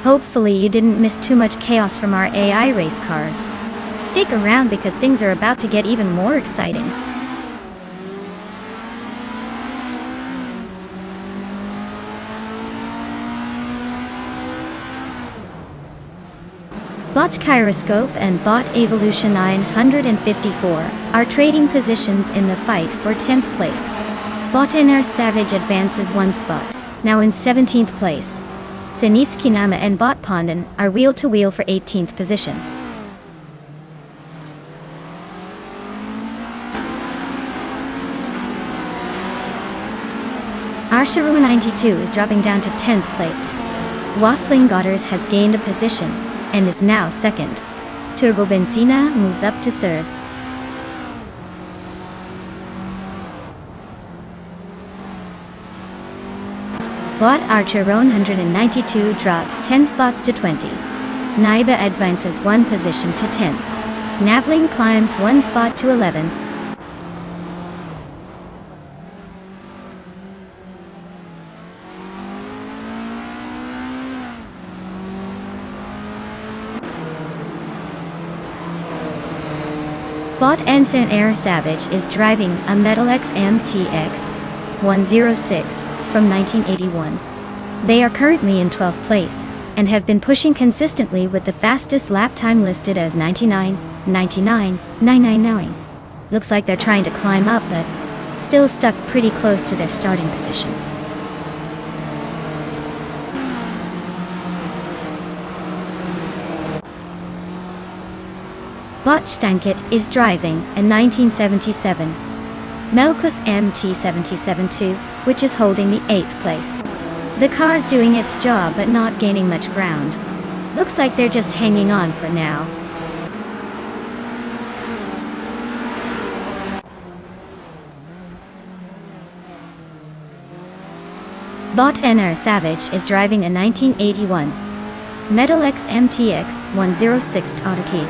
Hopefully you didn't miss too much chaos from our AI race cars. Stick around because things are about to get even more exciting. Bot Kyroscope and Bot Evolution 954 are trading positions in the fight for 10th place. Bot NR Savage advances 1 spot, now in 17th place. Zeniskinama and Bot Pondon are wheel to wheel for 18th position. Arsharu 92 is dropping down to 10th place. Waflingotters has gained a position and is now second. Turbo Benzina moves up to third. Bot Archeron 192 drops 10 spots to 20. Naiba advances 1 position to 10. Gnavling climbs 1 spot to 11. Bot Ensign Air Savage is driving a Metalex MTX 106 from 1981. They are currently in 12th place, and have been pushing consistently with the fastest lap time listed as 99.999. Looks like they're trying to climb up, but still stuck pretty close to their starting position. Bot Stanket is driving a 1977 Melkus MT77-2, which is holding the 8th place. The car's doing its job but not gaining much ground. Looks like they're just hanging on for now. Bot NR Savage is driving a 1981 Metalex MTX 106 Autokey.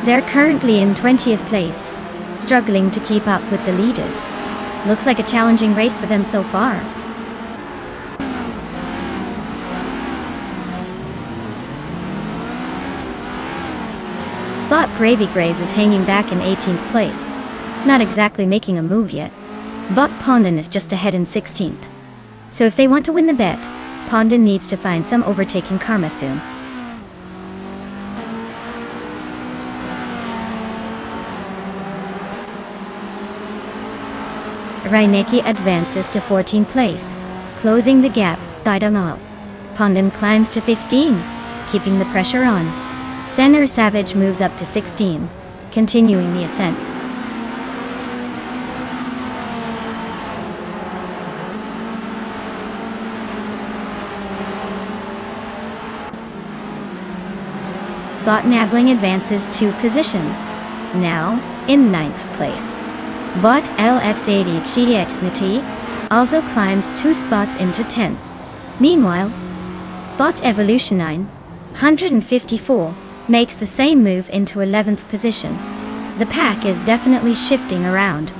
They're currently in 20th place, struggling to keep up with the leaders. Looks like a challenging race for them so far. Bot Gravy Graves is hanging back in 18th place, not exactly making a move yet. Bot Pondon is just ahead in 16th. So if they want to win the bet, Pondon needs to find some overtaking karma soon. Reinecke advances to 14th place, closing the gap by a mile. Pondon climbs to 15, keeping the pressure on. Zener Savage moves up to 16, continuing the ascent. Bot Navling advances 2 positions, now in 9th place. Bot LX80 XXNT also climbs 2 spots into 10th. Meanwhile, Bot Evolution 954 makes the same move into 11th position. The pack is definitely shifting around.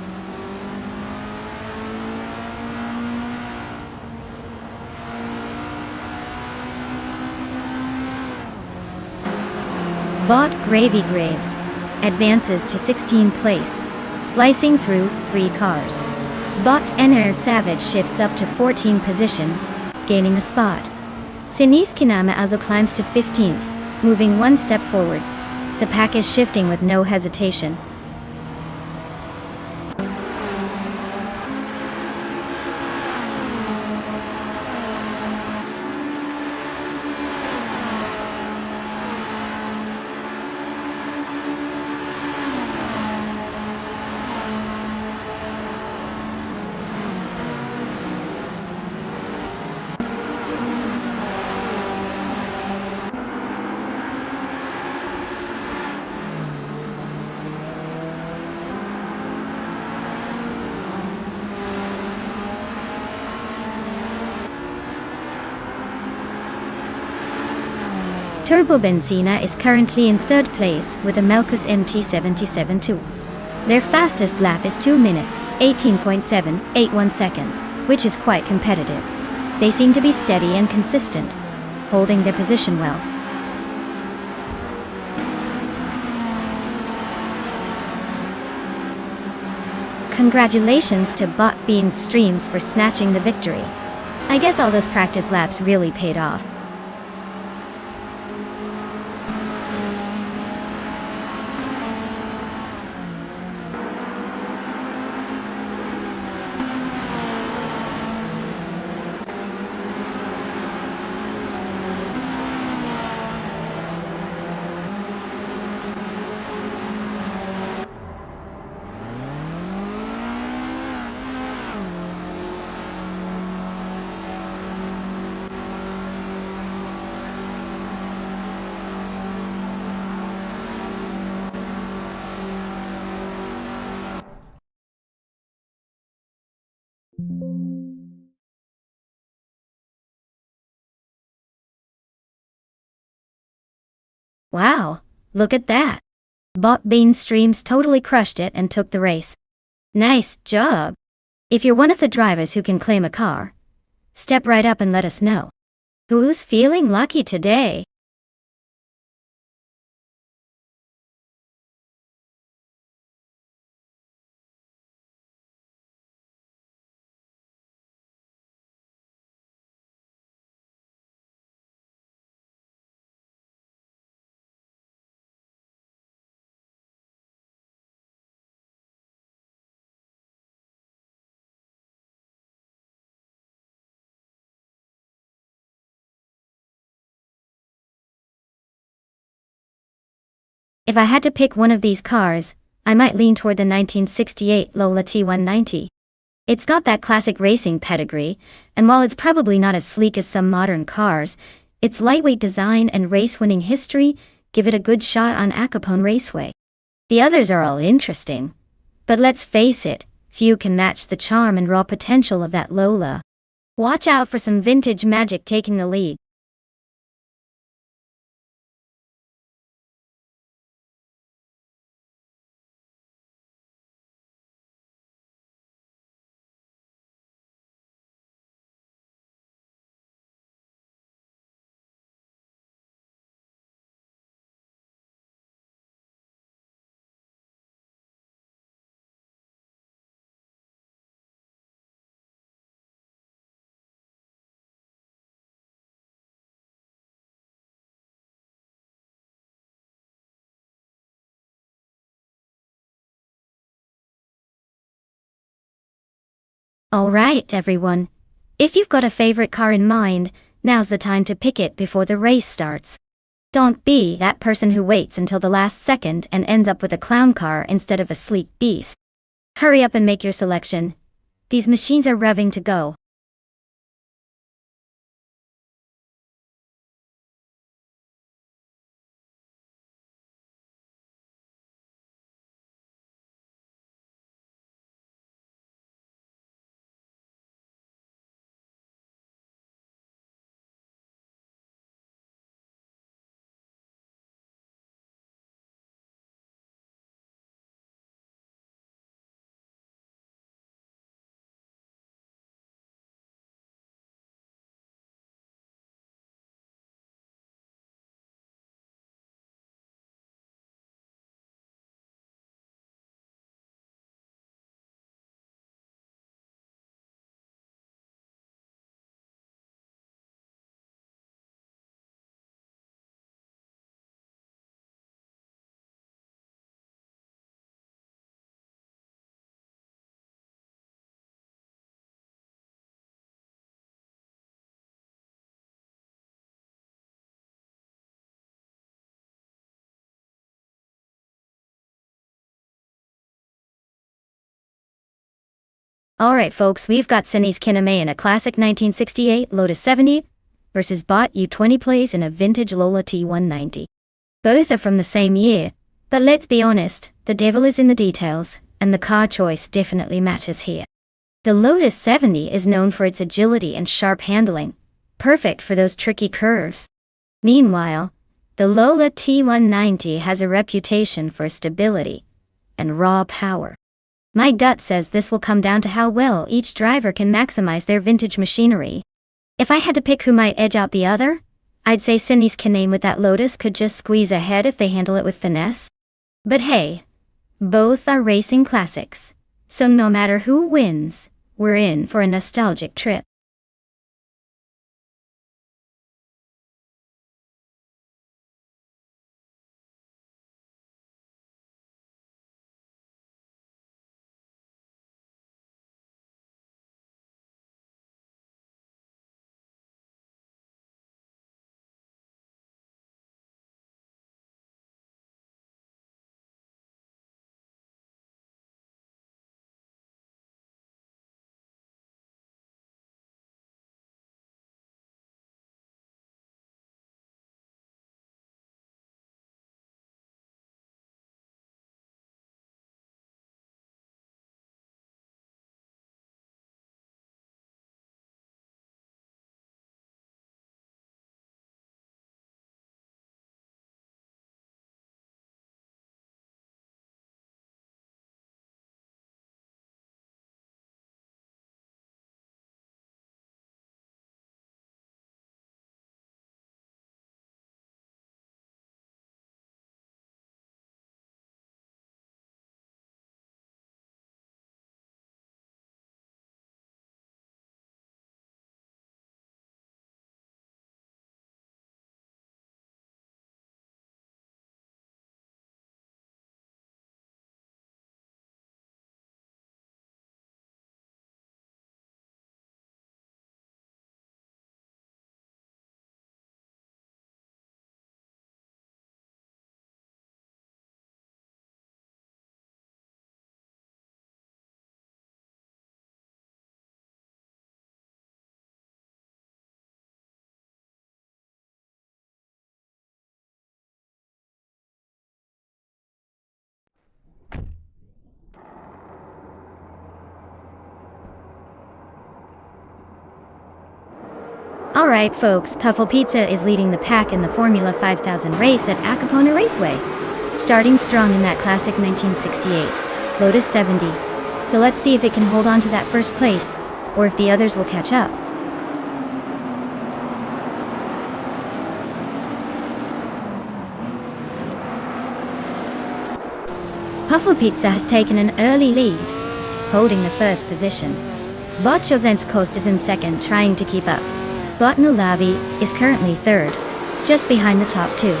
Bot Gravy Graves advances to 16th place, slicing through 3 cars. Bot NR Savage shifts up to 14th position, gaining a spot. Sinis Kinama also climbs to 15th, moving 1 step forward. The pack is shifting with no hesitation. Turbo Benzina is currently in 3rd place with a Melkus MT77-2. Their fastest lap is 2 minutes, 18.781 seconds, which is quite competitive. They seem to be steady and consistent, holding their position well. Congratulations to Bot Beans Streams for snatching the victory. I guess all those practice laps really paid off. Wow, look at that. Bot Bean Streams totally crushed it and took the race. Nice job. If you're one of the drivers who can claim a car, step right up and let us know. Who's feeling lucky today? If I had to pick one of these cars, I might lean toward the 1968 Lola T190. It's got that classic racing pedigree, and while it's probably not as sleek as some modern cars, its lightweight design and race-winning history give it a good shot on Acapone Raceway. The others are all interesting, but let's face it, few can match the charm and raw potential of that Lola. Watch out for some vintage magic taking the lead. Alright, everyone. If you've got a favorite car in mind, now's the time to pick it before the race starts. Don't be that person who waits until the last second and ends up with a clown car instead of a sleek beast. Hurry up and make your selection. These machines are revving to go. Alright folks, we've got Cindy's Kineme in a classic 1968 Lotus 70 versus Bot U20 plays in a vintage Lola T190. Both are from the same year, but let's be honest, the devil is in the details, and the car choice definitely matches here. The Lotus 70 is known for its agility and sharp handling, perfect for those tricky curves. Meanwhile, the Lola T190 has a reputation for stability and raw power. My gut says this will come down to how well each driver can maximize their vintage machinery. If I had to pick who might edge out the other, I'd say Cindy's Kineme with that Lotus could just squeeze ahead if they handle it with finesse. But hey, both are racing classics, so no matter who wins, we're in for a nostalgic trip. Alright folks, Puffle Pizza is leading the pack in the Formula 5000 race at Acapona Raceway, starting strong in that classic 1968 Lotus 70. So let's see if it can hold on to that first place, or if the others will catch up. Puffle Pizza has taken an early lead, holding the first position. Botchozenskost is in second, trying to keep up. Botnulavi is currently third, just behind the top two.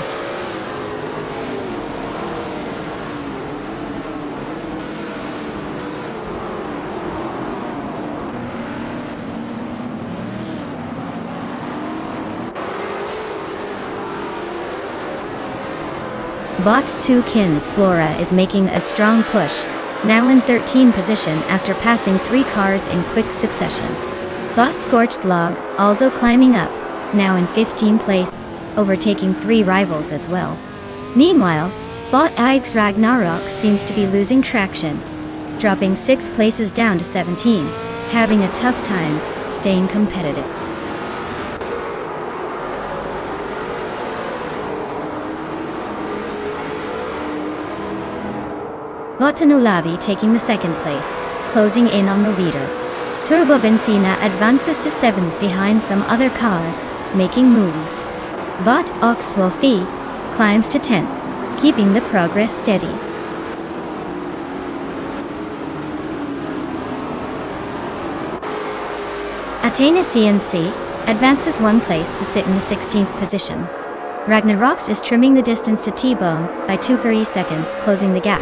Bot 2 Kins Flora is making a strong push, now in 13th position after passing 3 cars in quick succession. Bot Scorched Log also climbing up, now in 15th place, overtaking 3 rivals as well. Meanwhile, Bot Ix Ragnarok seems to be losing traction, dropping 6 places down to 17, having a tough time staying competitive. Botanulavi taking the 2nd place, closing in on the leader. Turbo Benzina advances to 7th behind some other cars, making moves. Bot Oxwolfie climbs to 10th, keeping the progress steady. Athena CNC advances 1 place to sit in the 16th position. Ragnarox is trimming the distance to T-Bone by 230 seconds, closing the gap.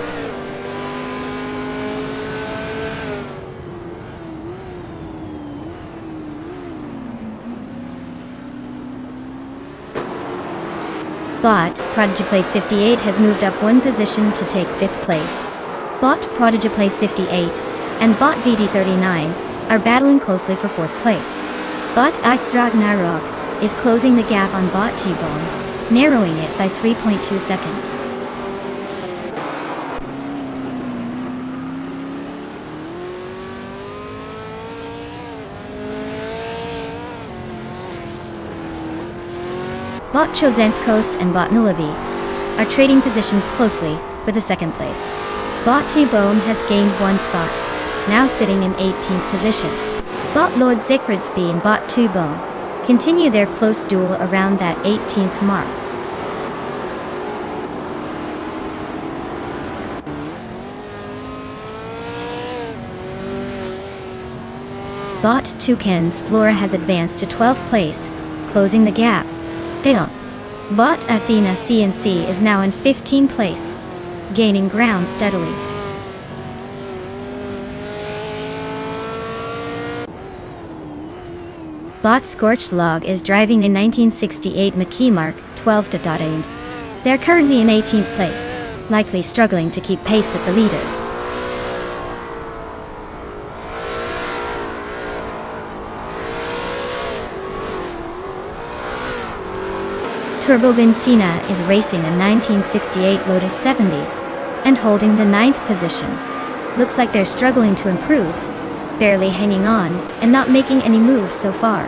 Bot Prodigy Place 58 has moved up 1 position to take 5th place. Bot Prodigy Place 58 and Bot VD39 are battling closely for 4th place. Bot Ice Ragnarox is closing the gap on Bot T-Bone, narrowing it by 3.2 seconds. Bot Chodzenskos and Bot Nulavi are trading positions closely for the 2nd place. Bot T-Bone has gained 1 spot, now sitting in 18th position. Bot Lord Zikridsby and Bot T-Bone continue their close duel around that 18th mark. Bot Toucans Flora has advanced to 12th place, closing the gap. Bot Athena CNC is now in 15th place, gaining ground steadily. Bot Scorched Log is driving in 1968 McKee Mark 12 to .8. They're currently in 18th place, likely struggling to keep pace with the leaders. Turbo Benzina is racing a 1968 Lotus 70 and holding the 9th position. Looks like they're struggling to improve, barely hanging on and not making any moves so far.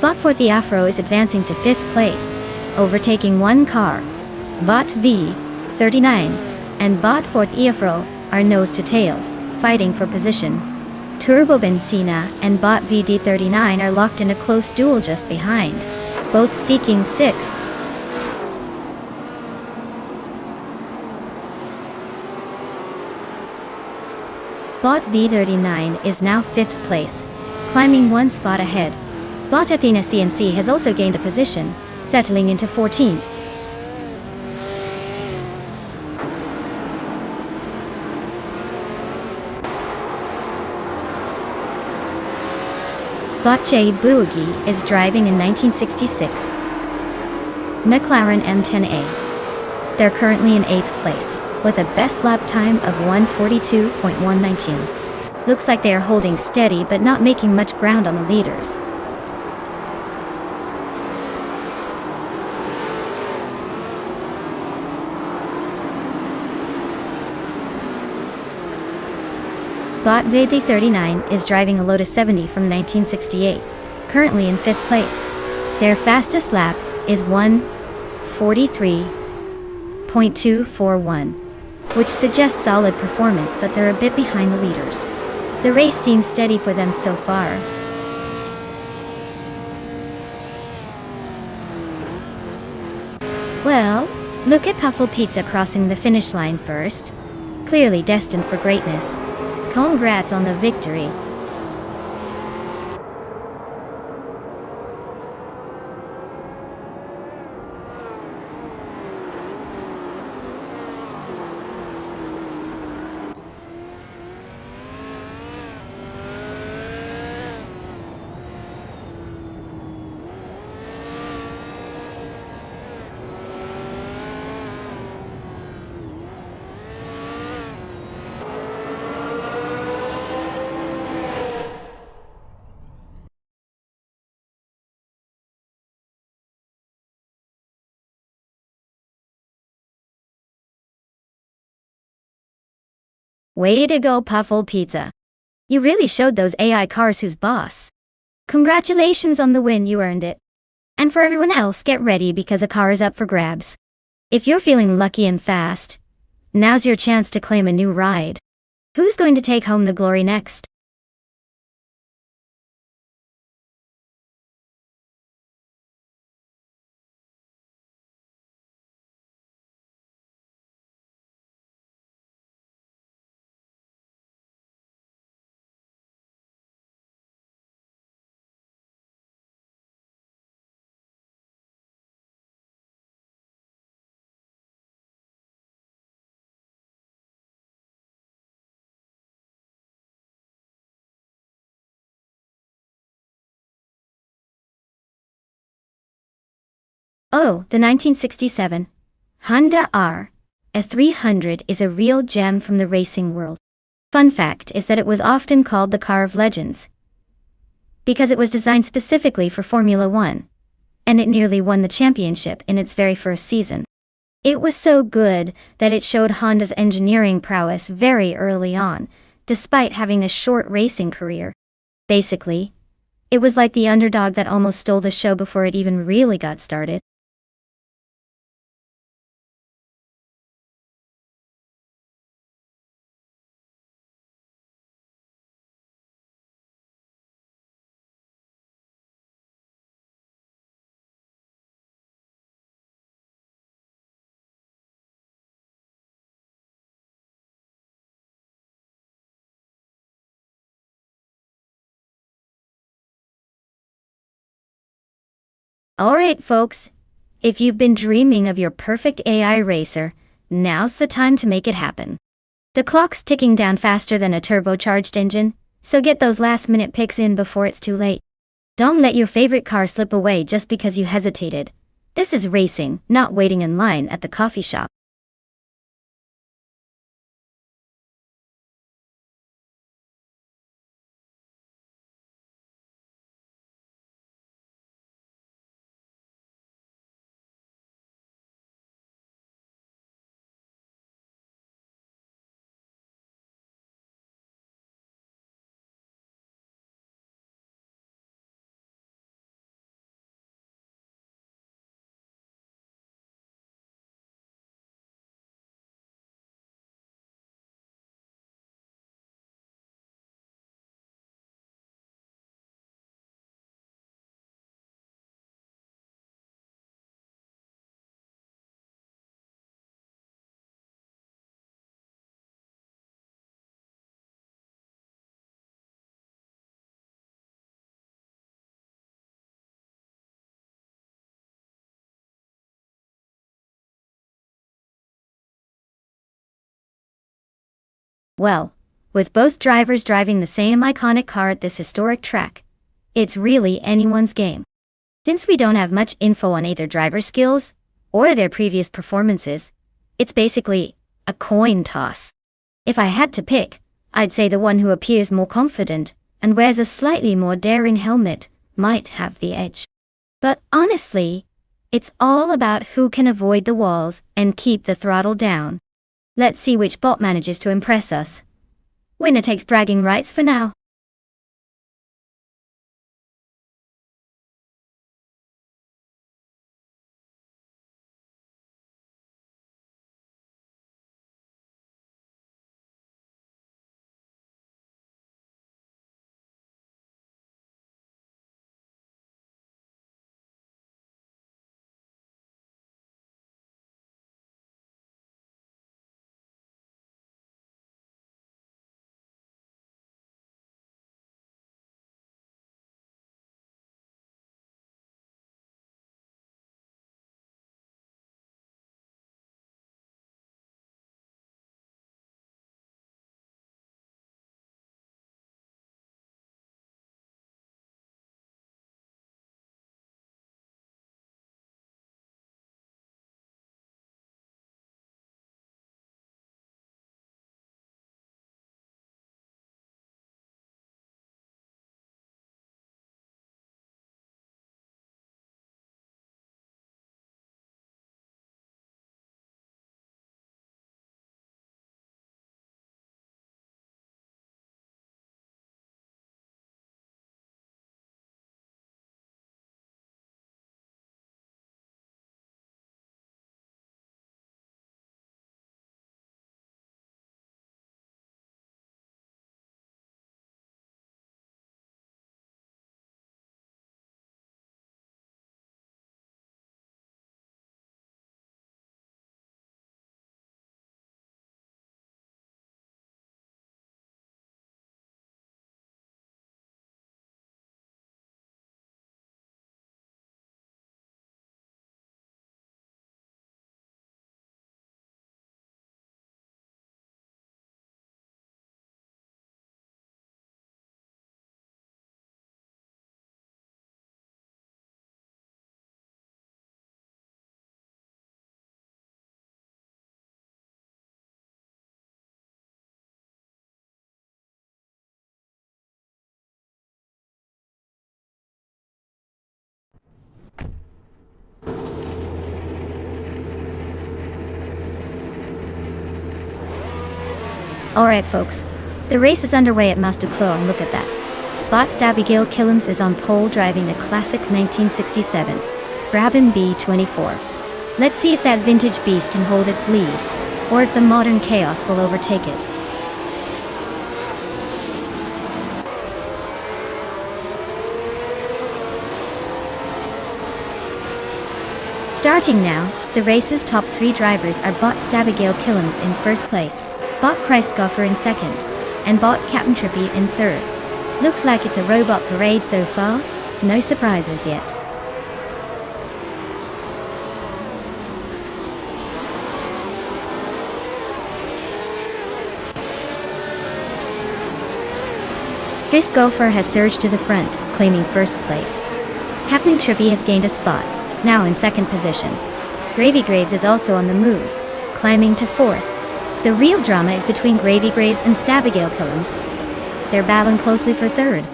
Bot 4 The Afro is advancing to 5th place, overtaking 1 car. Bot V39 and Bot 4th Eafro are nose to tail, fighting for position. Turbo Benzina and Bot VD39 are locked in a close duel just behind, both seeking 6th. Bot V39 is now 5th place, climbing 1 spot ahead. Bot Athena CNC has also gained a position, settling into 14th. Bot J Boogie is driving in 1966 McLaren M10A. They're currently in 8th place, with a best lap time of 1:42.119. Looks like they are holding steady but not making much ground on the leaders. Bot VD39 is driving a Lotus 70 from 1968, currently in 5th place. Their fastest lap is 1:43.241, which suggests solid performance, but they're a bit behind the leaders. The race seems steady for them so far. Well, look at Puffle Pizza crossing the finish line first. Clearly destined for greatness. Congrats on the victory. Way to go, Puffle Pizza. You really showed those AI cars who's boss. Congratulations on the win, you earned it. And for everyone else, get ready because a car is up for grabs. If you're feeling lucky and fast, now's your chance to claim a new ride. Who's going to take home the glory next? Oh, the 1967 Honda R. A 300 is a real gem from the racing world. Fun fact is that it was often called the car of legends because it was designed specifically for Formula One, and it nearly won the championship in its very first season. It was so good that it showed Honda's engineering prowess very early on, despite having a short racing career. Basically, it was like the underdog that almost stole the show before it even really got started. Alright folks, if you've been dreaming of your perfect AI racer, now's the time to make it happen. The clock's ticking down faster than a turbocharged engine, so get those last-minute picks in before it's too late. Don't let your favorite car slip away just because you hesitated. This is racing, not waiting in line at the coffee shop. Well, with both drivers driving the same iconic car at this historic track, it's really anyone's game. Since we don't have much info on either driver's skills or their previous performances, it's basically a coin toss. If I had to pick, I'd say the one who appears more confident and wears a slightly more daring helmet might have the edge. But honestly, it's all about who can avoid the walls and keep the throttle down. Let's see which bot manages to impress us. Winner takes bragging rights for now. Alright folks, the race is underway at Masterclaw and look at that. Bot's Abigail Killens is on pole driving a classic 1967 Brabham B24. Let's see if that vintage beast can hold its lead, or if the modern chaos will overtake it. Starting now, the race's top 3 drivers are Bot's Abigail Killens in first place, Bot Kreisgoffer in second, and Bot Captain Trippy in third. Looks like it's a robot parade so far, no surprises yet. Kreisgoffer has surged to the front, claiming first place. Captain Trippy has gained a spot, now in second position. Gravy Graves is also on the move, climbing to fourth. The real drama is between Gravy Graves and Stabigail Killens. They're battling closely for third.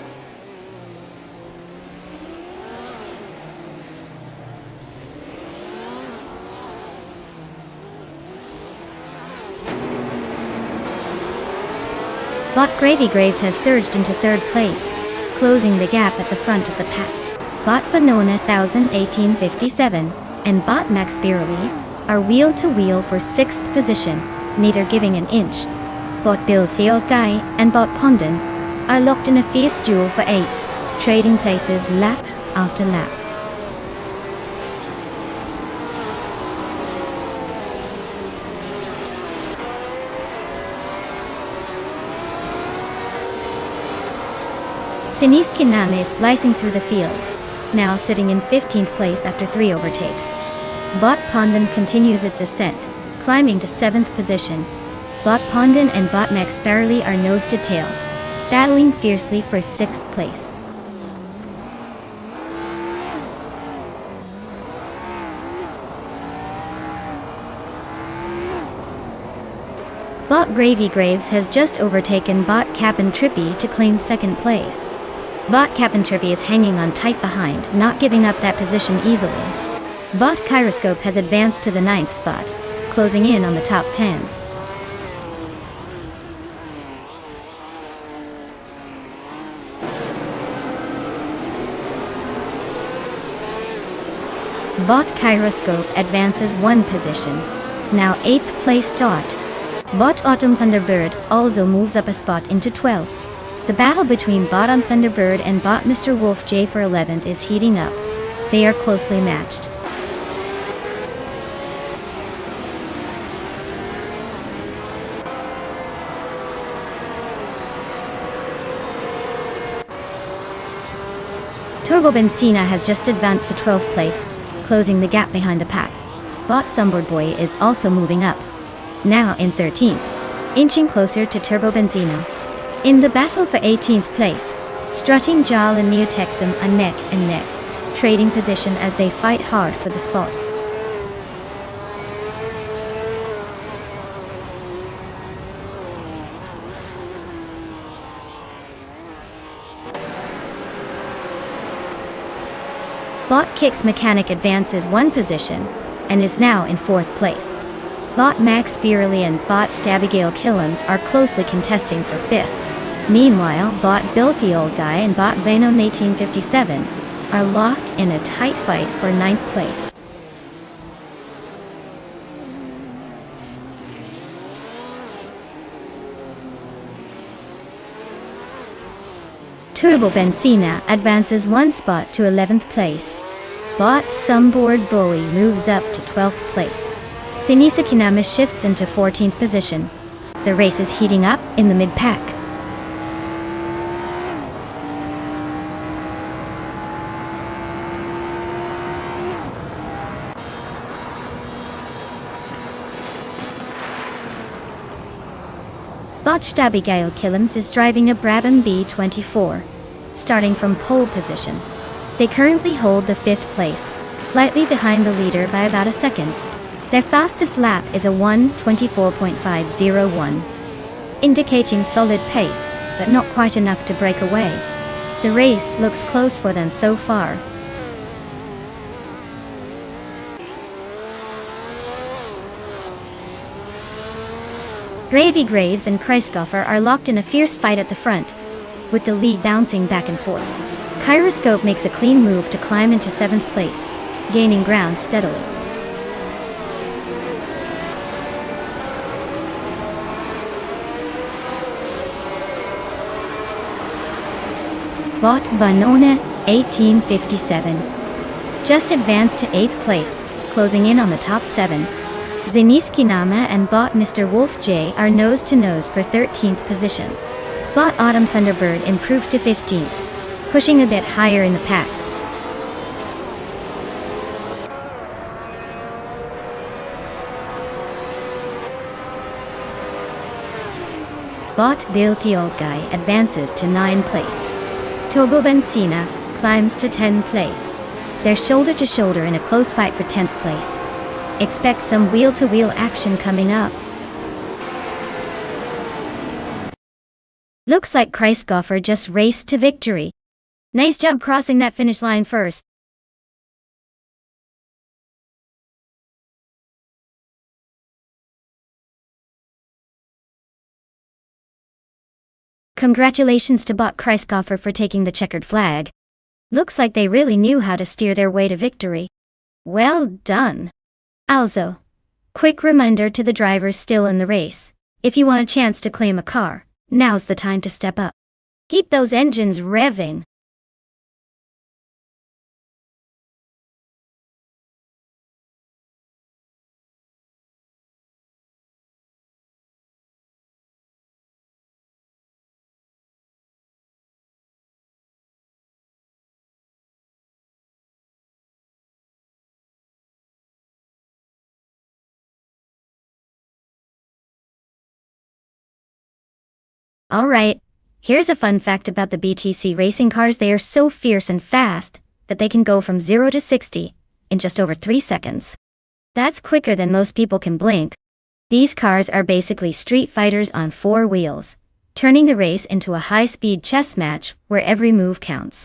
Bot Gravy Graves has surged into third place, closing the gap at the front of the pack. Bot Vanona 1857 and Bot Max Beerley are wheel-to-wheel for sixth position, neither giving an inch. Bot Bill Theolgai and Bot Pondon are locked in a fierce duel for eighth, trading places lap after lap. Siniski Nam is slicing through the field, now sitting in 15th place after 3 overtakes. Bot Pondon continues its ascent, climbing to 7th position. Bot Pondon and Bot Max Barley are nose to tail, battling fiercely for 6th place. Bot Gravy Graves has just overtaken Bot Cap'n Trippy to claim 2nd place. Bot Cap'n Trippy is hanging on tight behind, not giving up that position easily. Bot Kyroscope has advanced to the 9th spot, closing in on the top 10. Bot Kyroscope advances 1 position, now 8th place Dot. Bot Autumn Thunderbird also moves up a spot into 12th. The battle between Bot on Thunderbird and Bot Mr. Wolf J for 11th is heating up. They are closely matched. Turbo Benzina has just advanced to 12th place, closing the gap behind the pack. Bot Sunboard Boy is also moving up, now in 13th, inching closer to Turbo Benzina. In the battle for 18th place, Strutting Jal and Neotexum are neck and neck, trading position as they fight hard for the spot. Bot Kicks Mechanic advances 1 position, and is now in 4th place. Bot Max Beerley and Bot Stabigail Killens are closely contesting for 5th. Meanwhile, Bot Bill the Old Guy and Bot Venom 1857 are locked in a tight fight for 9th place. Turbo Benzina advances 1 spot to 11th place. Bot Sunboard Bowie moves up to 12th place. Sinisa Kinama shifts into 14th position. The race is heating up in the mid-pack. Bot Stabigail Killens is driving a Brabham B24, starting from pole position. They currently hold the 5th place, slightly behind the leader by about a second. Their fastest lap is a 1:24.501, indicating solid pace, but not quite enough to break away. The race looks close for them so far. Gravy Graves and Kreisgoffer are locked in a fierce fight at the front, with the lead bouncing back and forth. Kyroscope makes a clean move to climb into 7th place, gaining ground steadily. Bot Vanone, 1857. Just advanced to 8th place, closing in on the top 7. Zeniski Nama and Bot Mr. Wolf J are nose-to-nose for 13th position. Bot Autumn Thunderbird improved to 15th, pushing a bit higher in the pack. Bot Bilty Old Guy advances to 9th place. Togo Benzina climbs to 10th place. They're shoulder to shoulder in a close fight for 10th place. Expect some wheel-to-wheel action coming up. Looks like Kreisgoffer just raced to victory. Nice job crossing that finish line first. Congratulations to Bot Kreisgoffer for taking the checkered flag. Looks like they really knew how to steer their way to victory. Well done. Also, quick reminder to the drivers still in the race. If you want a chance to claim a car, now's the time to step up. Keep those engines revving. Alright, here's a fun fact about the BTC racing cars. They are so fierce and fast that they can go from 0 to 60 in just over 3 seconds. That's quicker than most people can blink. These cars are basically street fighters on 4 wheels, turning the race into a high-speed chess match where every move counts.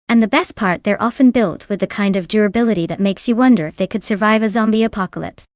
And the best part, they're often built with the kind of durability that makes you wonder if they could survive a zombie apocalypse.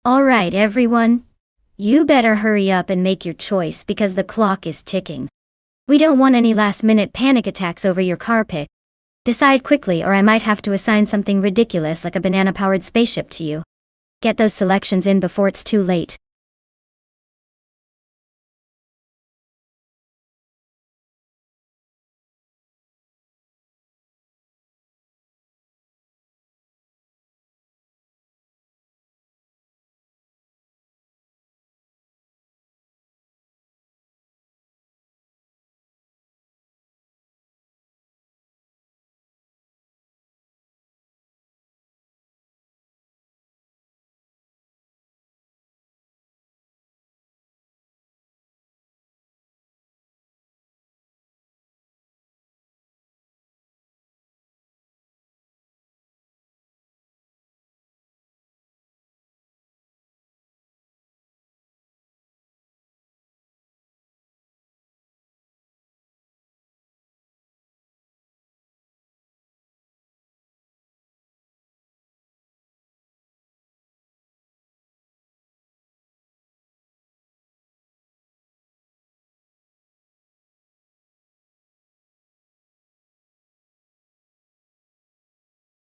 Alright everyone, you better hurry up and make your choice because the clock is ticking. We don't want any last-minute panic attacks over your car pick. Decide quickly or I might have to assign something ridiculous like a banana-powered spaceship to you. Get those selections in before it's too late.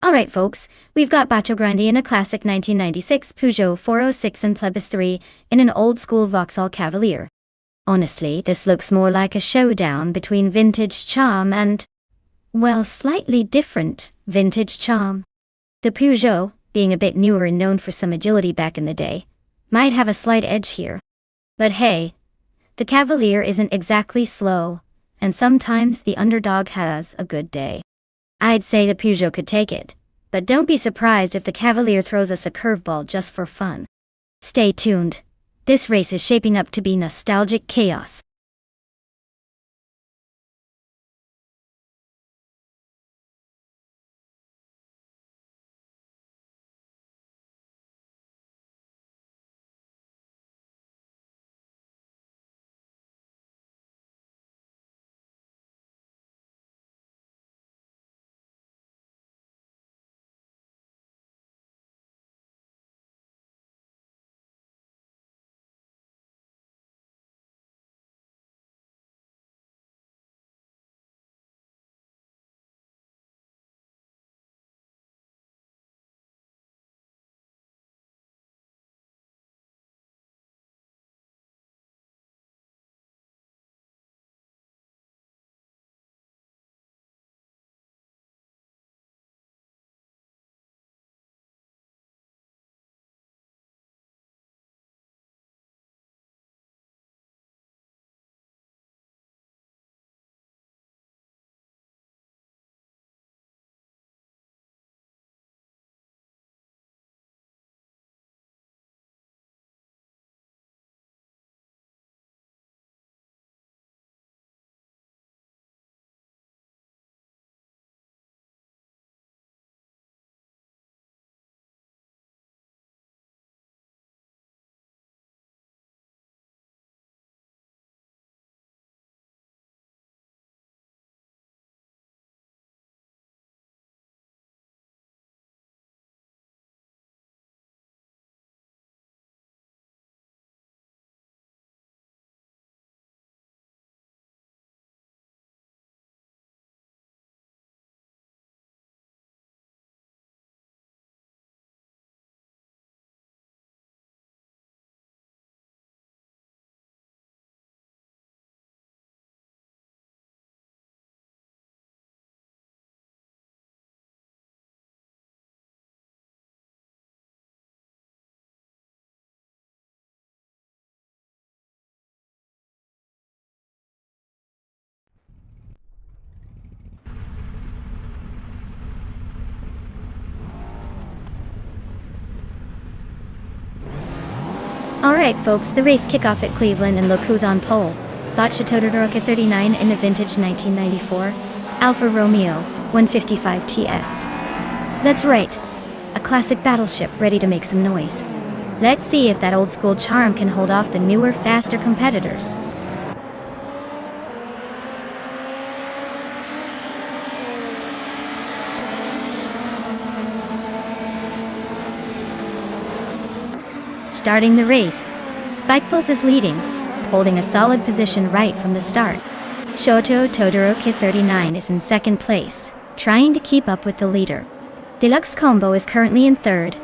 Alright folks, we've got Bacio Grande in a classic 1996 Peugeot 406 and Plebis 3 in an old-school Vauxhall Cavalier. Honestly, this looks more like a showdown between vintage charm and, well, slightly different vintage charm. The Peugeot, being a bit newer and known for some agility back in the day, might have a slight edge here. But hey, the Cavalier isn't exactly slow, and sometimes the underdog has a good day. I'd say the Peugeot could take it, but don't be surprised if the Cavalier throws us a curveball just for fun. Stay tuned. This race is shaping up to be nostalgic chaos. Alright folks, the race kickoff at Cleveland, and look who's on pole. Boccia Todoroki 39 in the vintage 1994 Alfa Romeo 155 TS. That's right, a classic battleship ready to make some noise. Let's see if that old school charm can hold off the newer, faster competitors. Starting the race, Spikebos is leading, holding a solid position right from the start. Shoto Todoroki 39 is in second place, trying to keep up with the leader. Deluxe Combo is currently in third,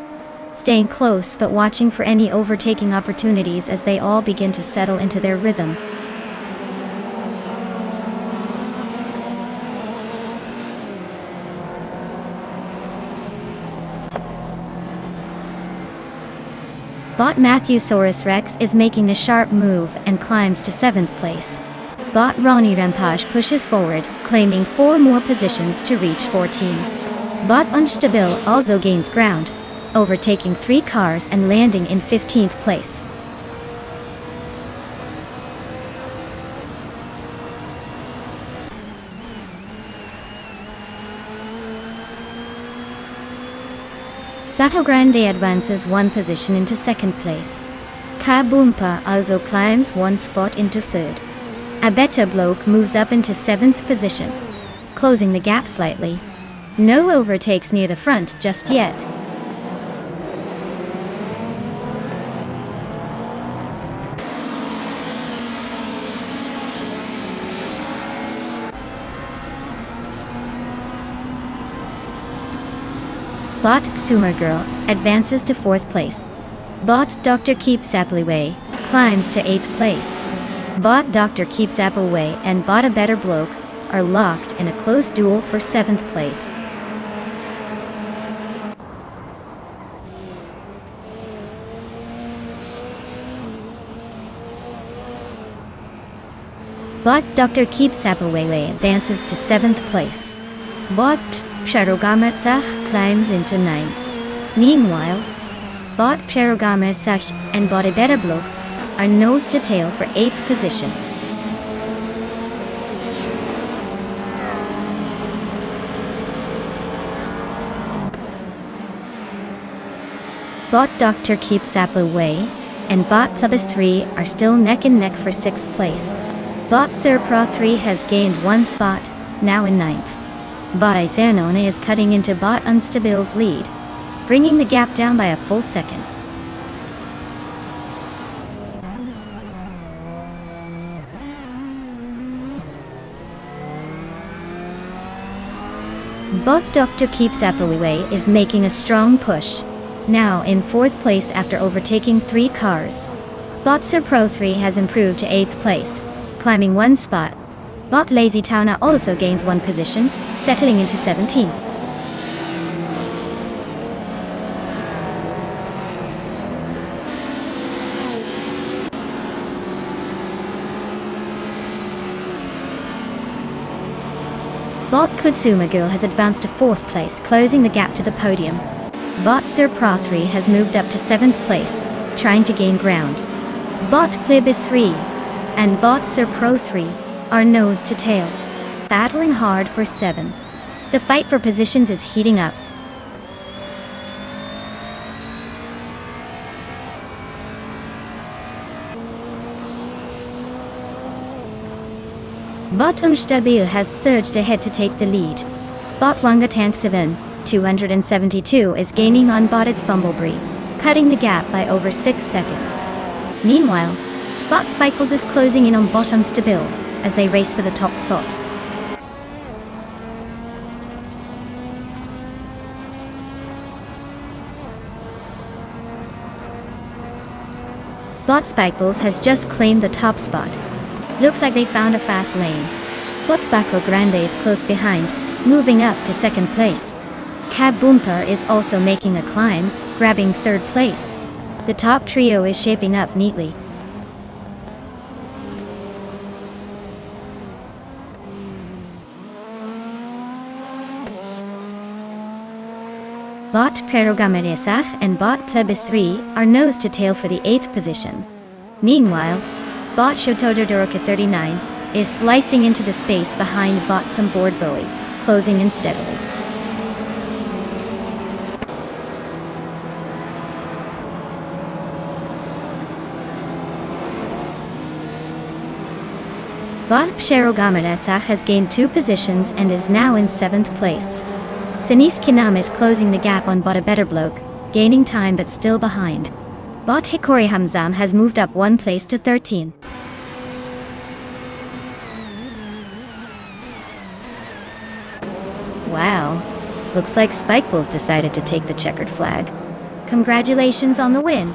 staying close but watching for any overtaking opportunities as they all begin to settle into their rhythm. Bot Matthewsaurus Rex is making a sharp move and climbs to 7th place. Bot Ronnie Rampage pushes forward, claiming 4 more positions to reach 14. Bot Unstabil also gains ground, overtaking 3 cars and landing in 15th place. Battle Grande advances 1 position into 2nd place. Kaboompa also climbs 1 spot into 3rd. Abeta Bloke moves up into 7th position, closing the gap slightly. No overtakes near the front just yet. Bot Xumer Girl advances to 4th place. Bot Dr. Keeps Appleway climbs to 8th place. Bot Dr. Keeps Appleway and Bot A Better Bloke are locked in a close duel for 7th place. But Dr. Keep Sapawele advances to 7th place. But Przerogamercach climbs into 9th. Meanwhile, Bot Przerogamercach and Bodebereblo are nose to tail for 8th position. Bot Dr. Keep Sapawele and Bot Plebis 3 are still neck and neck for 6th place. Bot Sir Pro 3 has gained 1 spot, now in 9th. Bot Isanone is cutting into Bot Unstabile's lead, bringing the gap down by a full second. Bot Dr. Keep Sapawele is making a strong push, now in 4th place after overtaking 3 cars. Bot Sir Pro 3 has improved to 8th place, climbing 1 spot. Bot Lazy Tauna also gains 1 position, settling into 17th. Bot Kutsumagul has advanced to 4th place, closing the gap to the podium. Bot Sir Pro 3 has moved up to 7th place, trying to gain ground. Bot Plebis 3 and Bot Sir Pro 3 are nose to tail, battling hard for 7. The fight for positions is heating up. Bot Umstabil has surged ahead to take the lead. Bot Wangatank 7, 272 is gaining on Bot its Bumblebee, cutting the gap by over 6 seconds. Meanwhile, Bot Spikles is closing in on Bot Unstabil as they race for the top spot. Bot Spikles has just claimed the top spot. Looks like they found a fast lane. Bot Baco Grande is close behind, moving up to 2nd place. Cab Boomper is also making a climb, grabbing 3rd place. The top trio is shaping up neatly. Bot Prerogameresach and Bot Plebis 3 are nose to tail for the 8th position. Meanwhile, Bot Shotododoroka 39 is slicing into the space behind Bot Board Bowie, closing in steadily. Bot Psherogameretsach has gained 2 positions and is now in 7th place. Sinis Kinam is closing the gap on Bot a Better Bloke, gaining time but still behind. Bot Hikori Hamzam has moved up 1 place to 13. Wow, looks like Spikeballs decided to take the checkered flag. Congratulations on the win!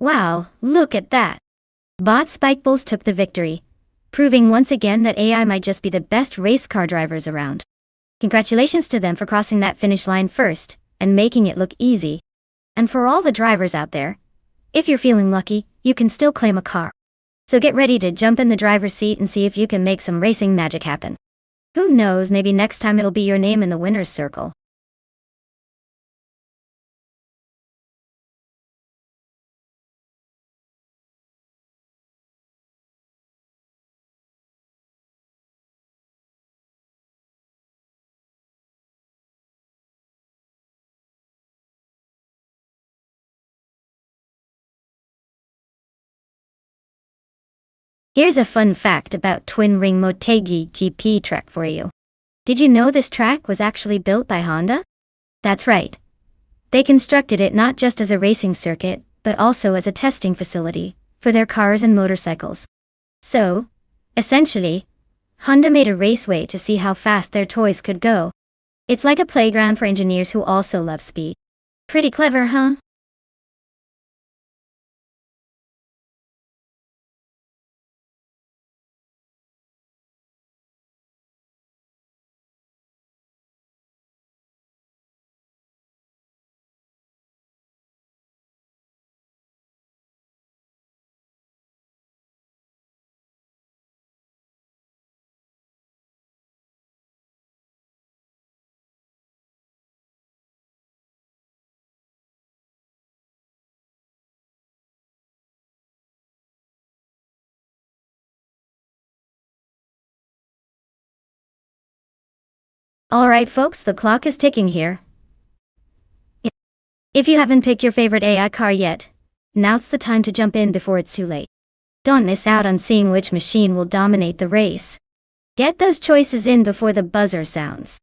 Wow, look at that! Bot Spikeballs took the victory, proving once again that AI might just be the best race car drivers around. Congratulations to them for crossing that finish line first, and making it look easy. And for all the drivers out there, if you're feeling lucky, you can still claim a car. So get ready to jump in the driver's seat and see if you can make some racing magic happen. Who knows, maybe next time it'll be your name in the winner's circle. Here's a fun fact about Twin Ring Motegi GP track for you. Did you know this track was actually built by Honda? That's right. They constructed it not just as a racing circuit, but also as a testing facility for their cars and motorcycles. So, essentially, Honda made a raceway to see how fast their toys could go. It's like a playground for engineers who also love speed. Pretty clever, huh? Alright folks, the clock is ticking here. If you haven't picked your favorite AI car yet, now's the time to jump in before it's too late. Don't miss out on seeing which machine will dominate the race. Get those choices in before the buzzer sounds.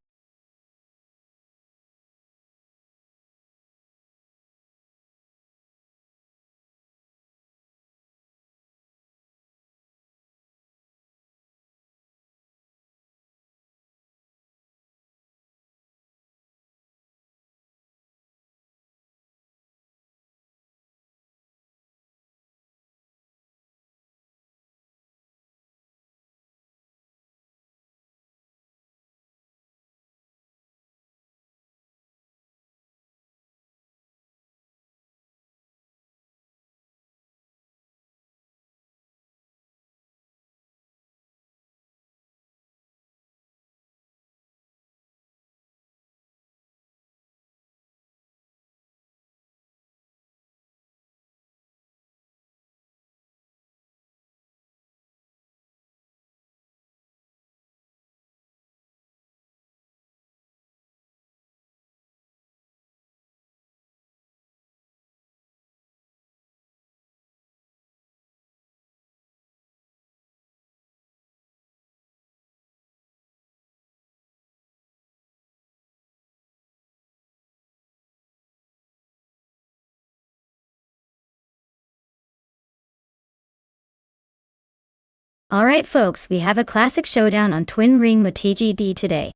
Alright folks, we have a classic showdown on Twin Ring Motegi B today.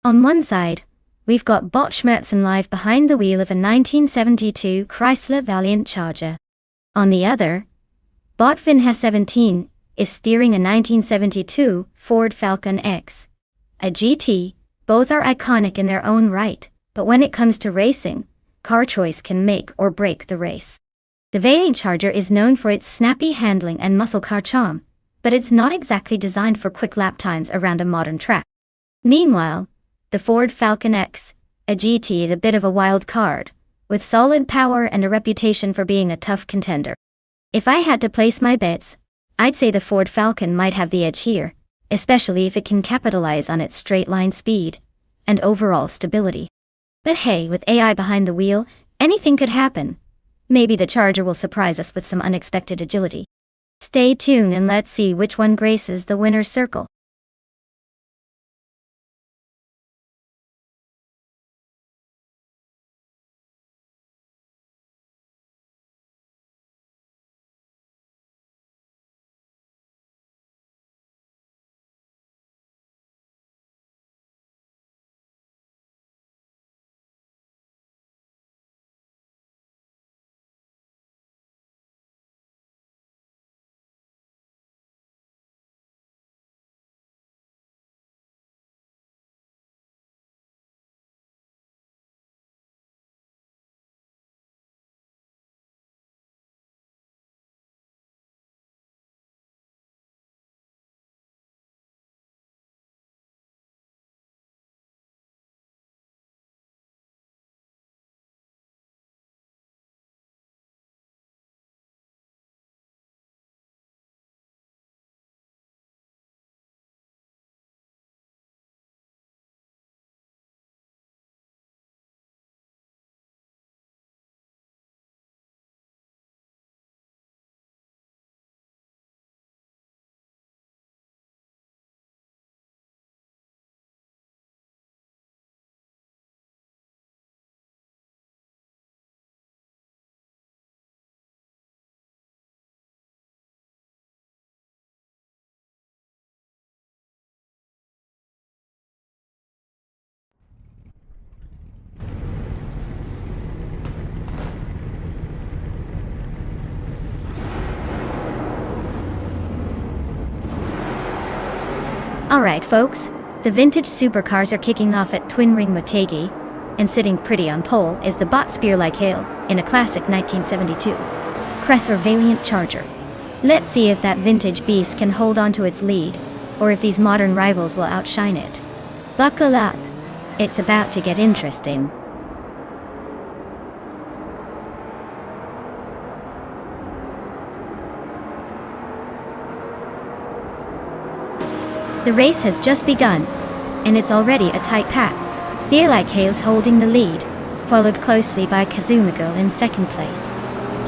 On one side, we've got Bot Schmerzen live behind the wheel of a 1972 Chrysler Valiant Charger. On the other, Bot Vinha 17 is steering a 1972 Ford Falcon X. A GT, both are iconic in their own right, but when it comes to racing, car choice can make or break the race. The Valiant Charger is known for its snappy handling and muscle car charm, but it's not exactly designed for quick lap times around a modern track. Meanwhile, the Ford Falcon X, a GT, is a bit of a wild card, with solid power and a reputation for being a tough contender. If I had to place my bets, I'd say the Ford Falcon might have the edge here, especially if it can capitalize on its straight-line speed and overall stability. But hey, with AI behind the wheel, anything could happen. Maybe the Charger will surprise us with some unexpected agility. Stay tuned and let's see which one graces the winner's circle. Alright folks, the vintage supercars are kicking off at Twin Ring Motegi, and sitting pretty on pole is the bot Spear-like Hail in a classic 1972 Cressor Valiant Charger. Let's see if that vintage beast can hold on to its lead, or if these modern rivals will outshine it. Buckle up, it's about to get interesting. The race has just begun, and it's already a tight pack. Spear-like Hail's holding the lead, followed closely by Kazumagirl in second place.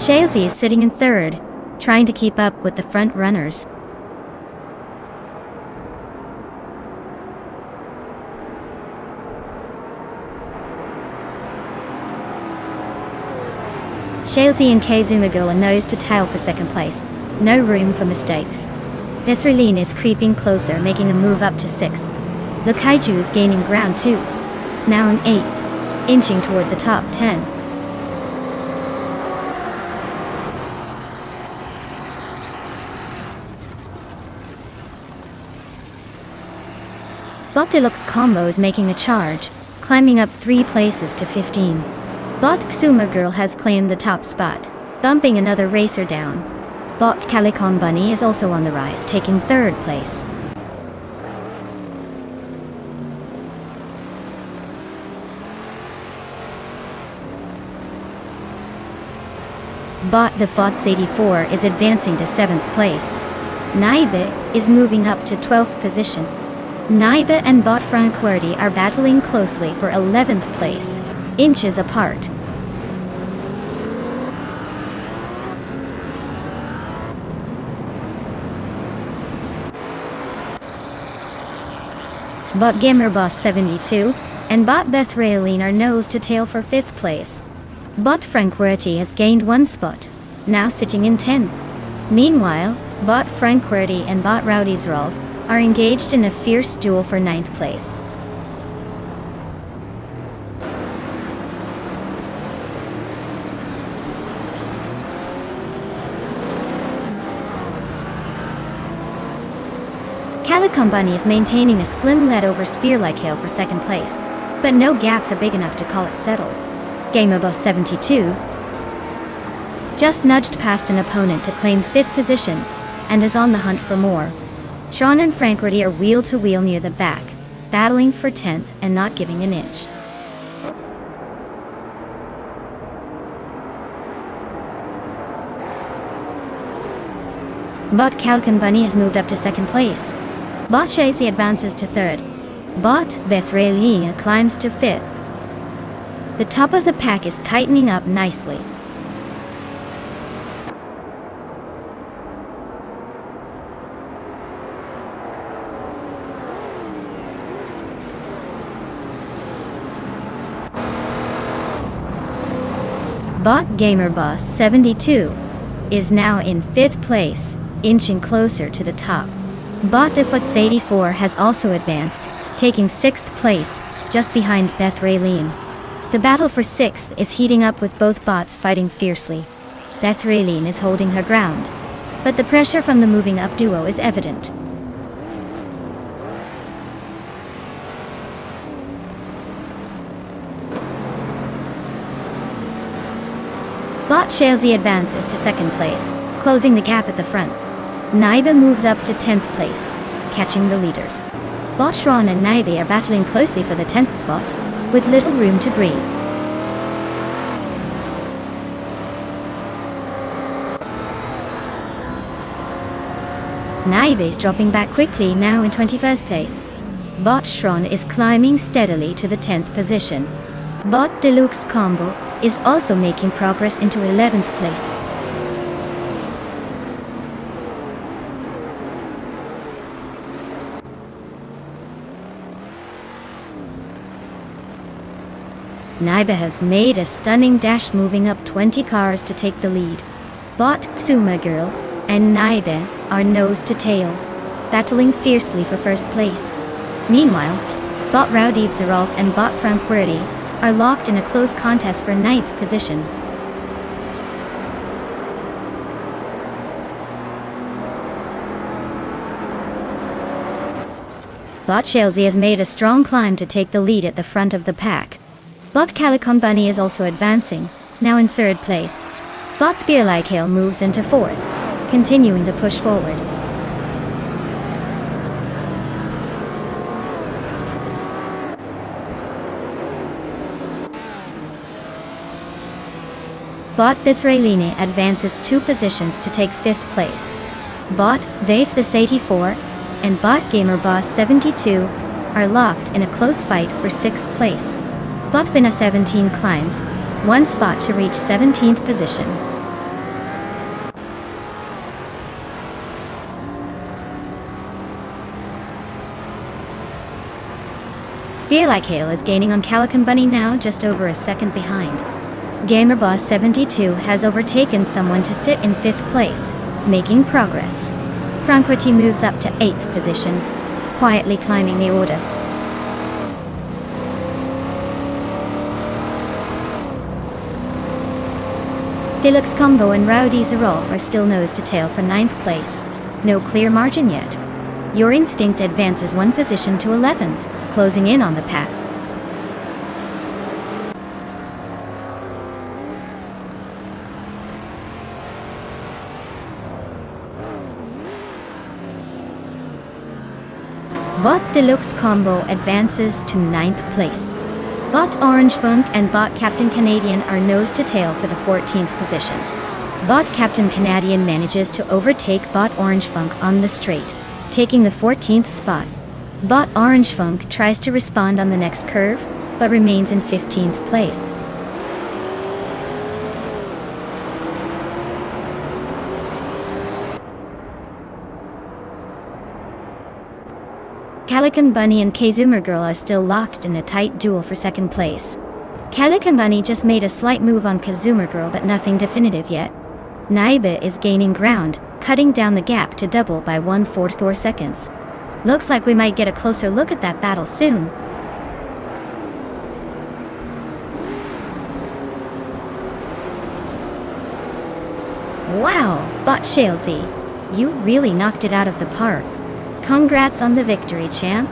Chelsea is sitting in third, trying to keep up with the front runners. Chelsea and Kazumagirl are nose to tail for second place, no room for mistakes. Bethraline is creeping closer, making a move up to 6th. The Kaiju is gaining ground too, now in 8th, inching toward the top 10. Bot Deluxe Combo is making a charge, climbing up 3 places to 15. Bot Kazumagirl has claimed the top spot, bumping another racer down. Bot Calicon Bunny is also on the rise, taking 3rd place. Bot the Fots 84 is advancing to 7th place. Naibe is moving up to 12th position. Naibe and Bot Franquerti are battling closely for 11th place, inches apart. Bot Gamer Boss 72 and Bot Bethraline are nose to tail for 5th place. Bot Franquerti has gained 1 spot, now sitting in 10th. Meanwhile, Bot Franquerti and Bot Rowdy's Rolf are engaged in a fierce duel for 9th place. Calicon Bunny is maintaining a slim lead over Spear-like Hail for 2nd place, but no gaps are big enough to call it settled. Gamerboss 72 just nudged past an opponent to claim 5th position, and is on the hunt for more. Sean and Franquerti are wheel to wheel near the back, battling for 10th and not giving an inch. Bot Calicon Bunny has moved up to 2nd place. Bot Chasey advances to 3rd. Bot Bethraline climbs to 5th. The top of the pack is tightening up nicely. Bot Gamer Boss 72 is now in 5th place, inching closer to the top. Bot the Foots 84 has also advanced, taking 6th place, just behind Bethraline. The battle for 6th is heating up with both bots fighting fiercely. Bethraline is holding her ground, but the pressure from the moving up duo is evident. Bot Chelsea advances to 2nd place, closing the gap at the front. Naibe moves up to 10th place, catching the leaders. Bot Shron and Naibe are battling closely for the 10th spot, with little room to breathe. Naibe is dropping back quickly, now in 21st place. Bot Shron is climbing steadily to the 10th position. Bot Deluxe Combo is also making progress into 11th place. Naibe has made a stunning dash, moving up 20 cars to take the lead. Bot Kazumagirl and Naibe are nose to tail, battling fiercely for 1st place. Meanwhile, Bot Rowdy Zerolf and Bot Franquerti are locked in a close contest for 9th position. Bot Chelsea has made a strong climb to take the lead at the front of the pack. Bot Calicon Bunny is also advancing, now in third place. Bot Spear Like Hail moves into fourth, continuing the push forward. Bot Bithraline advances 2 positions to take 5th place. Bot Vaith this 84 and Bot Gamer Boss 72 are locked in a close fight for 6th place. Bot Vina 17 climbs 1 spot to reach 17th position. Spear Like Hail is gaining on Calicon Bunny now, just over a second behind. Gamer Boss 72 has overtaken someone to sit in 5th place, making progress. Franquity moves up to 8th position, quietly climbing the order. Deluxe Combo and Rowdy Zerolf are still nose to tail for 9th place. No clear margin yet. Your Instinct advances 1 position to 11th, closing in on the pack. Bot Deluxe Combo advances to 9th place. Bot Orange Funk and Bot Captain Canadian are nose to tail for the 14th position. Bot Captain Canadian manages to overtake Bot Orange Funk on the straight, taking the 14th spot. Bot Orange Funk tries to respond on the next curve, but remains in 15th place. Calicon Bunny and Kazoomer Girl are still locked in a tight duel for 2nd place. Calicon Bunny just made a slight move on Kazoomer Girl, but nothing definitive yet. Naiba is gaining ground, cutting down the gap to double by 1/4 seconds. Looks like we might get a closer look at that battle soon. Wow, Bot Chelsea, you really knocked it out of the park. Congrats on the victory, champ.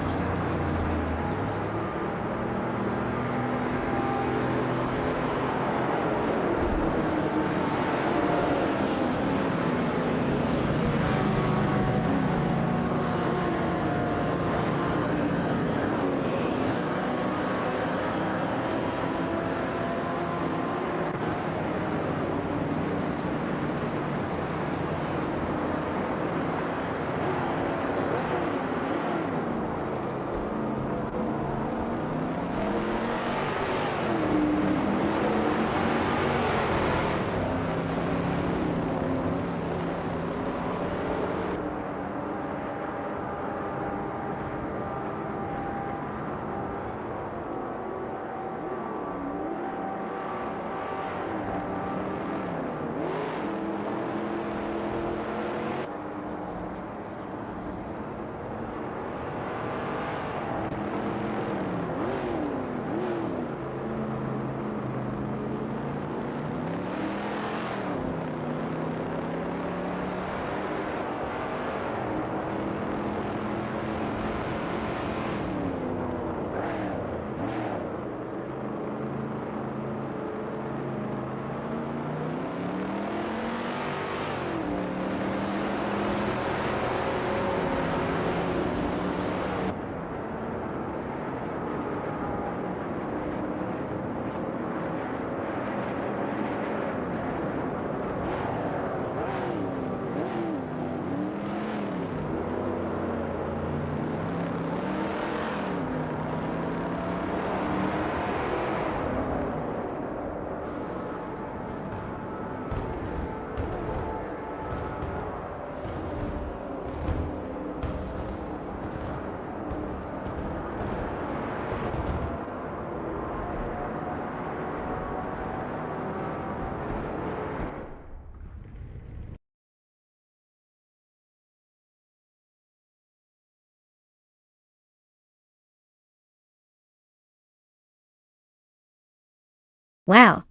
Wow,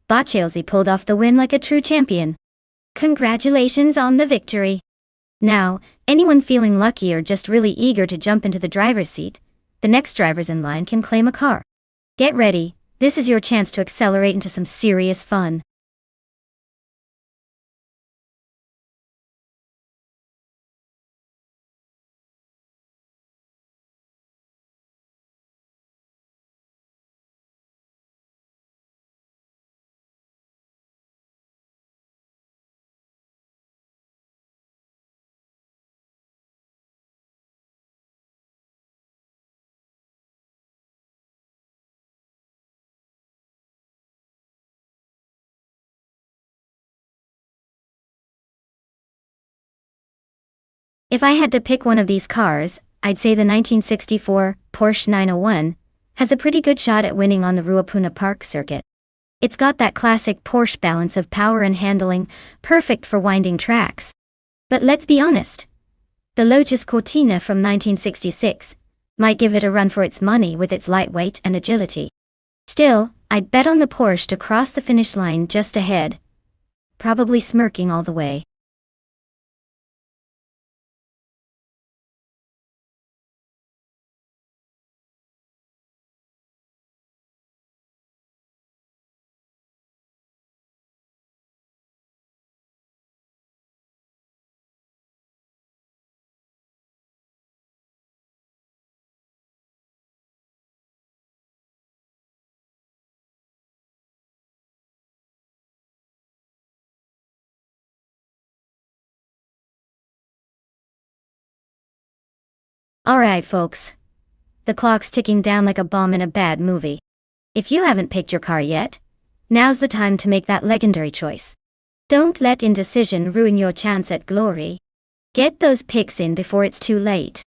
Bot Chelsea pulled off the win like a true champion. Congratulations on the victory. Now, anyone feeling lucky or just really eager to jump into the driver's seat, the next drivers in line can claim a car. Get ready, this is your chance to accelerate into some serious fun. If I had to pick one of these cars, I'd say the 1964 Porsche 901 has a pretty good shot at winning on the Ruapuna Park circuit. It's got that classic Porsche balance of power and handling, perfect for winding tracks. But let's be honest, the Lotus Cortina from 1966 might give it a run for its money with its lightweight and agility. Still, I'd bet on the Porsche to cross the finish line just ahead, probably smirking all the way. Alright folks, the clock's ticking down like a bomb in a bad movie. If you haven't picked your car yet, now's the time to make that legendary choice. Don't let indecision ruin your chance at glory. Get those picks in before it's too late.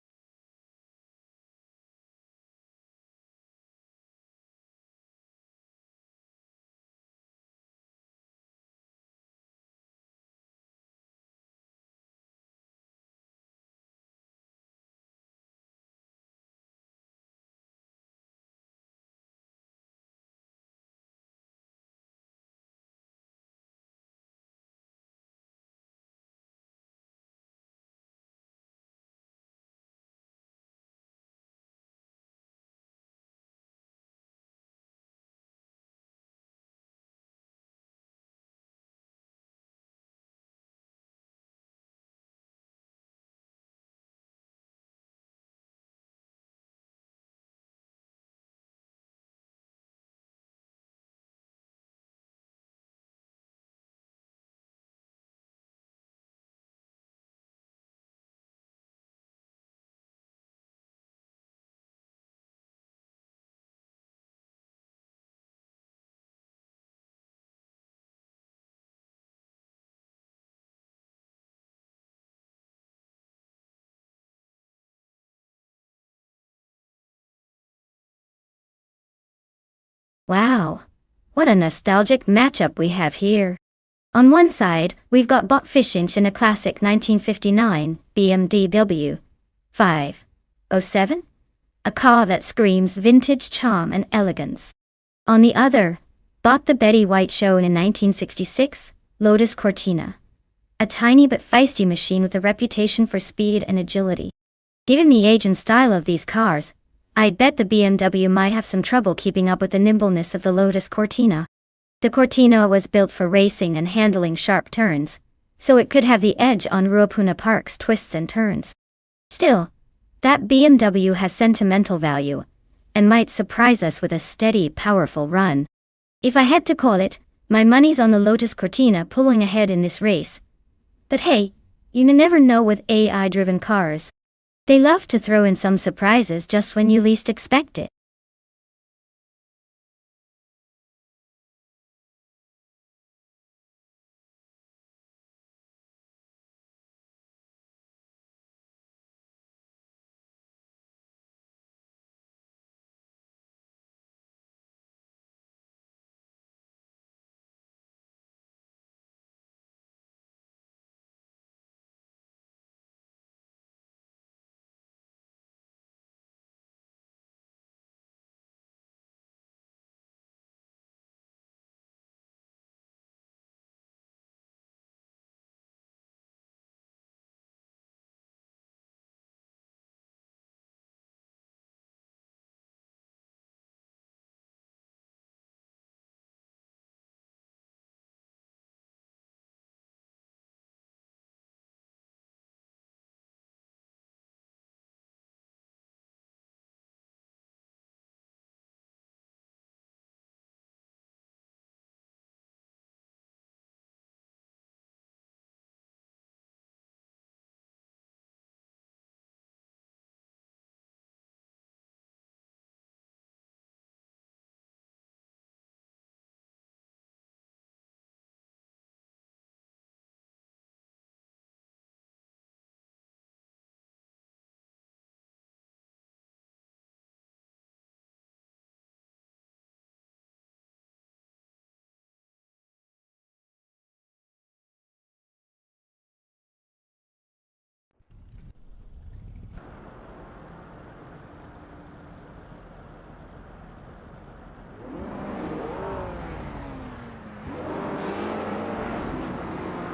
Wow, what a nostalgic matchup we have here. On one side, we've got Bob Fishinch in a classic 1959 BMW 507, a car that screams vintage charm and elegance. On the other, bought the Betty White show in 1966 Lotus Cortina, a tiny but feisty machine with a reputation for speed and agility. Given the age and style of these cars, I'd bet the BMW might have some trouble keeping up with the nimbleness of the Lotus Cortina. The Cortina was built for racing and handling sharp turns, so it could have the edge on Ruapuna Park's twists and turns. Still, that BMW has sentimental value, and might surprise us with a steady, powerful run. If I had to call it, my money's on the Lotus Cortina pulling ahead in this race. But hey, you never know with AI-driven cars. They love to throw in some surprises just when you least expect it.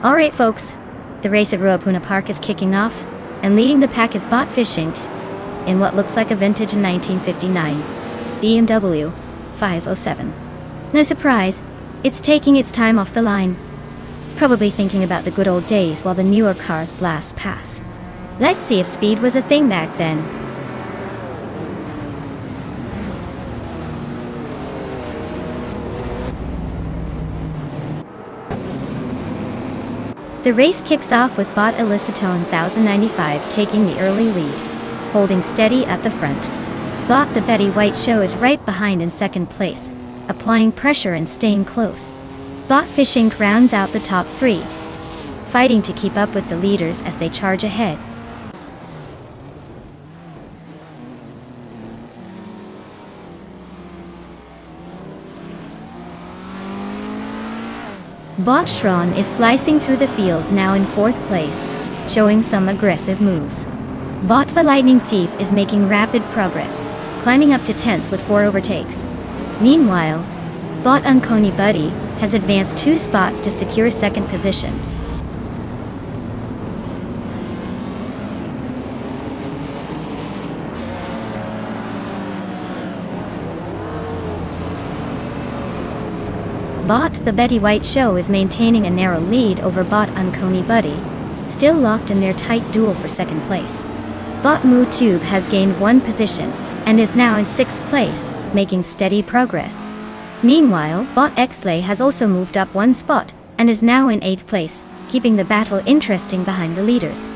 Alright folks, the race at Ruapuna Park is kicking off, and leading the pack is Bot Fishings, in what looks like a vintage 1959 BMW 507. No surprise, it's taking its time off the line, probably thinking about the good old days while the newer cars blast past. Let's see if speed was a thing back then. The race kicks off with Bot Elicitone 1095 taking the early lead, holding steady at the front. Bot the Betty White Show is right behind in second place, applying pressure and staying close. Bot Fishing rounds out the top three, fighting to keep up with the leaders as they charge ahead. Bot Shron is slicing through the field now in fourth place, showing some aggressive moves. Bot the Lightning Thief is making rapid progress, climbing up to 10th with 4 overtakes. Meanwhile, Bot Uncony Buddy has advanced 2 spots to secure second position. Bot the Betty White Show is maintaining a narrow lead over Bot Uncony Buddy, still locked in their tight duel for second place. Bot Moo Tube has gained 1 position, and is now in 6th place, making steady progress. Meanwhile, Bot Xlay has also moved up 1 spot, and is now in 8th place, keeping the battle interesting behind the leaders.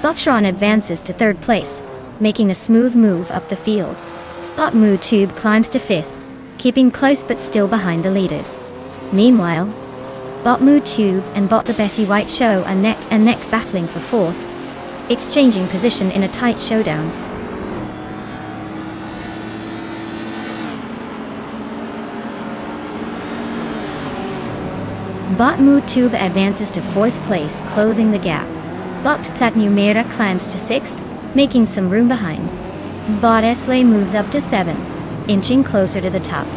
Botshron advances to 3rd place, making a smooth move up the field. Bot Moo Tube climbs to 5th, keeping close but still behind the leaders. Meanwhile, Bot Moo Tube and Bot the Betty White Show are neck and neck battling for 4th, exchanging position in a tight showdown. Bot Moo Tube advances to 4th place, closing the gap. Bot Platnumera climbs to 6th, making some room behind. Bot Esley moves up to 7th, inching closer to the top.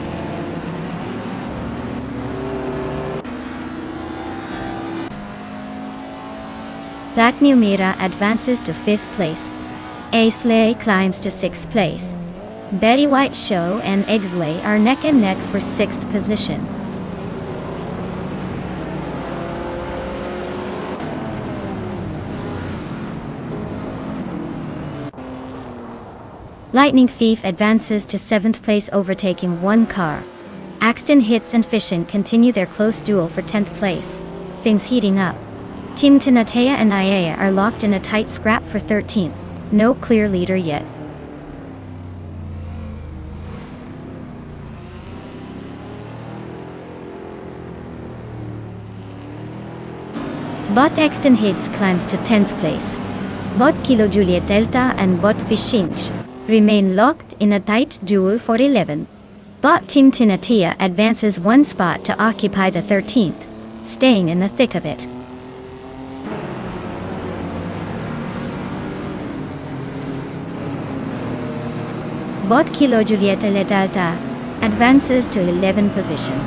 Platnumera advances to 5th place. Esley climbs to 6th place. Betty White Show and Exley are neck and neck for 6th position. Lightning Thief advances to 7th place, overtaking 1 car. Axton Hits and Fishing continue their close duel for 10th place. Things heating up. Team Tinatea and Iea are locked in a tight scrap for 13th. No clear leader yet. Bot Axton Hits climbs to 10th place. Bot Kilo Juliet Delta and Bot Fishing remain locked in a tight duel for 11th. Bot Team Tinatea advances 1 spot to occupy the 13th, staying in the thick of it. Bot Kilo Julieta Delta advances to 11th position.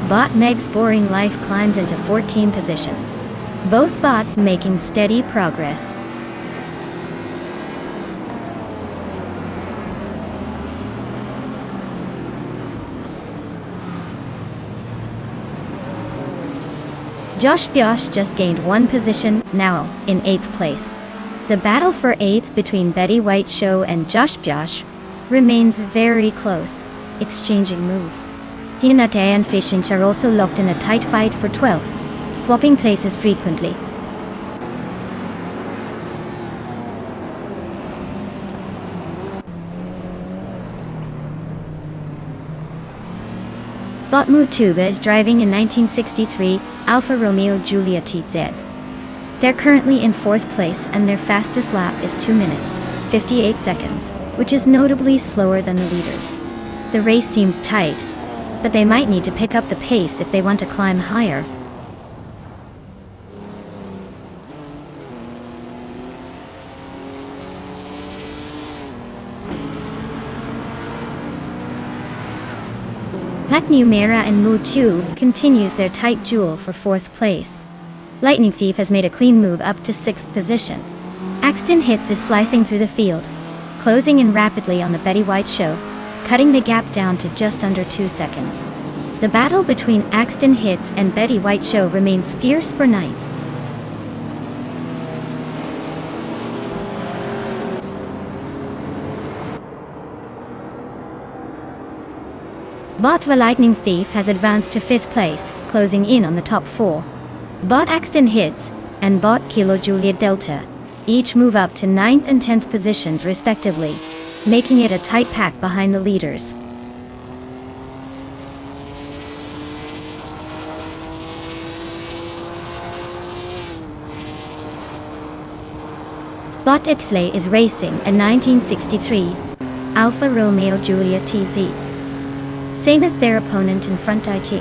Bot Meg's Boring Life climbs into 14th position. Both bots making steady progress. Josh Biosh just gained 1 position, now in 8th place. The battle for 8th between Betty White Show and Josh Biosh remains very close, exchanging moves. Tinate and Fishing are also locked in a tight fight for 12th, swapping places frequently. Bot Moo Tuba is driving a 1963 Alfa Romeo Giulia TZ. They're currently in 4th place and their fastest lap is 2 minutes, 58 seconds, which is notably slower than the leaders. The race seems tight, but they might need to pick up the pace if they want to climb higher. Black Numera and Mu Chu continues their tight duel for 4th place. Lightning Thief has made a clean move up to 6th position. Axton Hits is slicing through the field, closing in rapidly on the Betty White Show, cutting the gap down to just under 2 seconds. The battle between Axton Hits and Betty White Show remains fierce for 9th. Bot the Lightning Thief has advanced to 5th place, closing in on the top 4. Bot Axton Hits and Bot Kilo Juliet Delta each move up to 9th and 10th positions respectively, making it a tight pack behind the leaders. Bot Ixley is racing a 1963 Alfa Romeo Giulia TZ. Same as their opponent in front IG.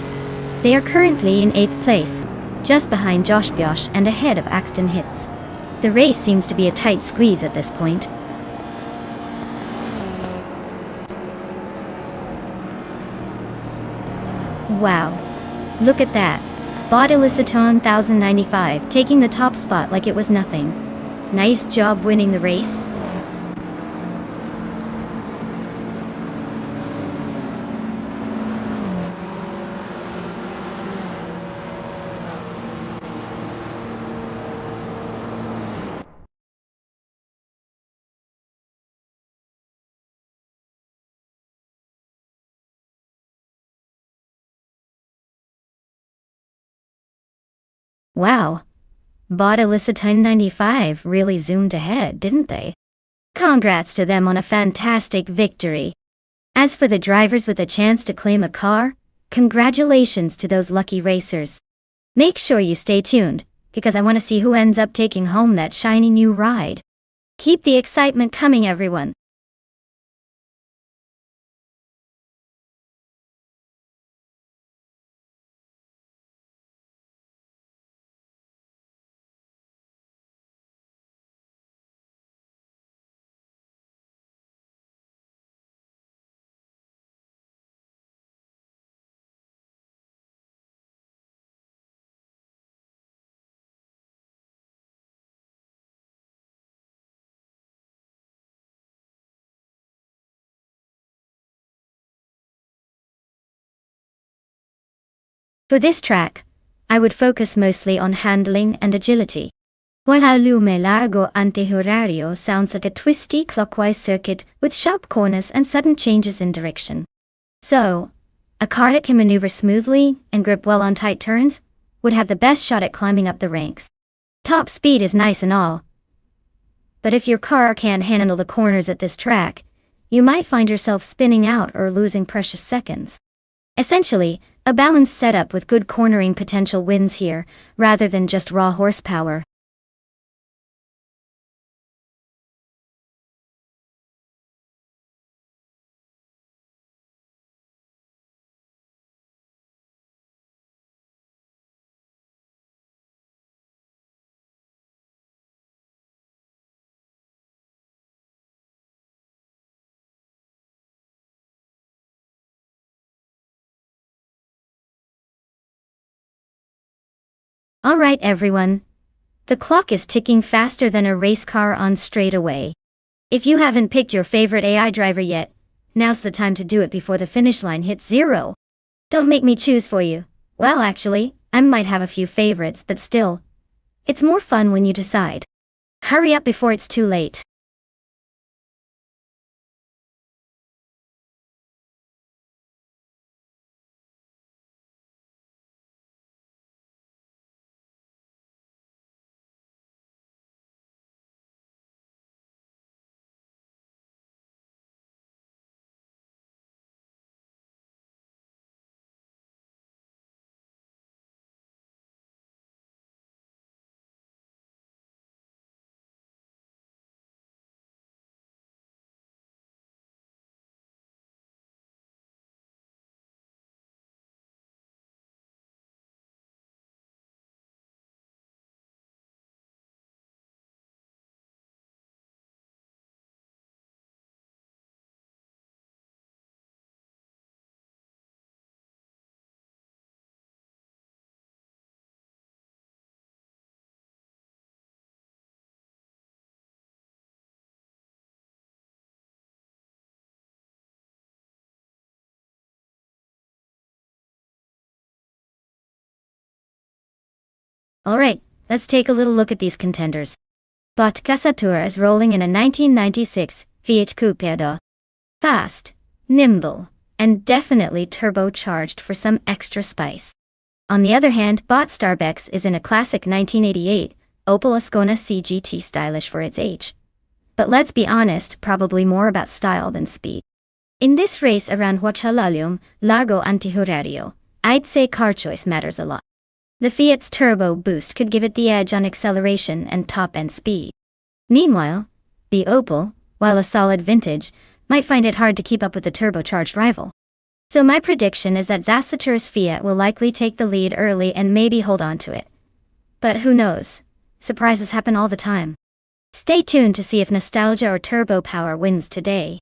They are currently in 8th place, just behind Josh Biosh and ahead of Axton Hits. The race seems to be a tight squeeze at this point. Wow. Look at that. Bot Eliciton 1095 taking the top spot like it was nothing. Nice job winning the race. Wow. Bot Eliciton 95 really zoomed ahead, didn't they? Congrats to them on a fantastic victory. As for the drivers with a chance to claim a car, congratulations to those lucky racers. Make sure you stay tuned, because I want to see who ends up taking home that shiny new ride. Keep the excitement coming, everyone. For this track, I would focus mostly on handling and agility. Guadalupe Largo Antihorario sounds like a twisty clockwise circuit with sharp corners and sudden changes in direction. So, a car that can maneuver smoothly and grip well on tight turns would have the best shot at climbing up the ranks. Top speed is nice and all, but if your car can't handle the corners at this track, you might find yourself spinning out or losing precious seconds. Essentially, a balanced setup with good cornering potential wins here, rather than just raw horsepower. Alright everyone. The clock is ticking faster than a race car on straightaway. If you haven't picked your favorite AI driver yet, now's the time to do it before the finish line hits 0. Don't make me choose for you. Well actually, I might have a few favorites, but still. It's more fun when you decide. Hurry up before it's too late. Alright, let's take a little look at these contenders. But Casatura is rolling in a 1996 Fiat Coupe. Fast, nimble, and definitely turbocharged for some extra spice. On the other hand, Bot Starbex is in a classic 1988 Opel Ascona CGT, stylish for its age. But let's be honest, probably more about style than speed. In this race around Huachalalum, Largo Antihorario, I'd say car choice matters a lot. The Fiat's turbo boost could give it the edge on acceleration and top-end speed. Meanwhile, the Opel, while a solid vintage, might find it hard to keep up with the turbocharged rival. So my prediction is that Zasatura's Fiat will likely take the lead early and maybe hold on to it. But who knows? Surprises happen all the time. Stay tuned to see if nostalgia or turbo power wins today.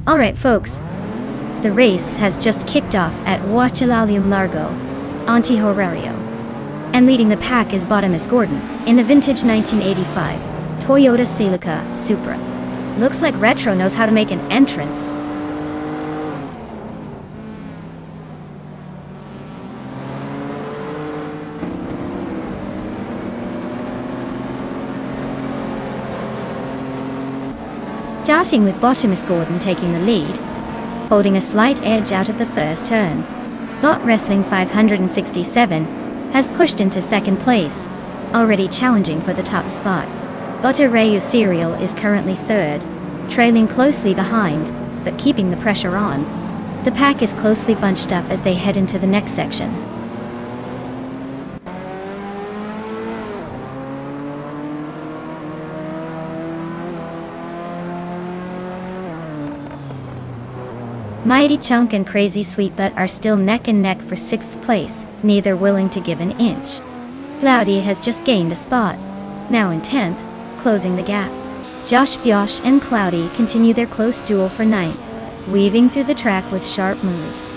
Alright folks, the race has just kicked off at Huachalalum Largo Antihorario. And leading the pack is Bottomus Gordon, in a vintage 1985 Toyota Celica Supra. Looks like Retro knows how to make an entrance. Starting with Bottomus Gordon taking the lead, holding a slight edge out of the first turn. Bot Wrestling 567 has pushed into second place, already challenging for the top spot. Botarayu Serial is currently third, trailing closely behind, but keeping the pressure on. The pack is closely bunched up as they head into the next section. Mighty Chunk and Crazy Sweetbutt are still neck and neck for 6th place, neither willing to give an inch. Cloudy has just gained a spot, now in 10th, closing the gap. Josh Biosh and Cloudy continue their close duel for 9th, weaving through the track with sharp moves.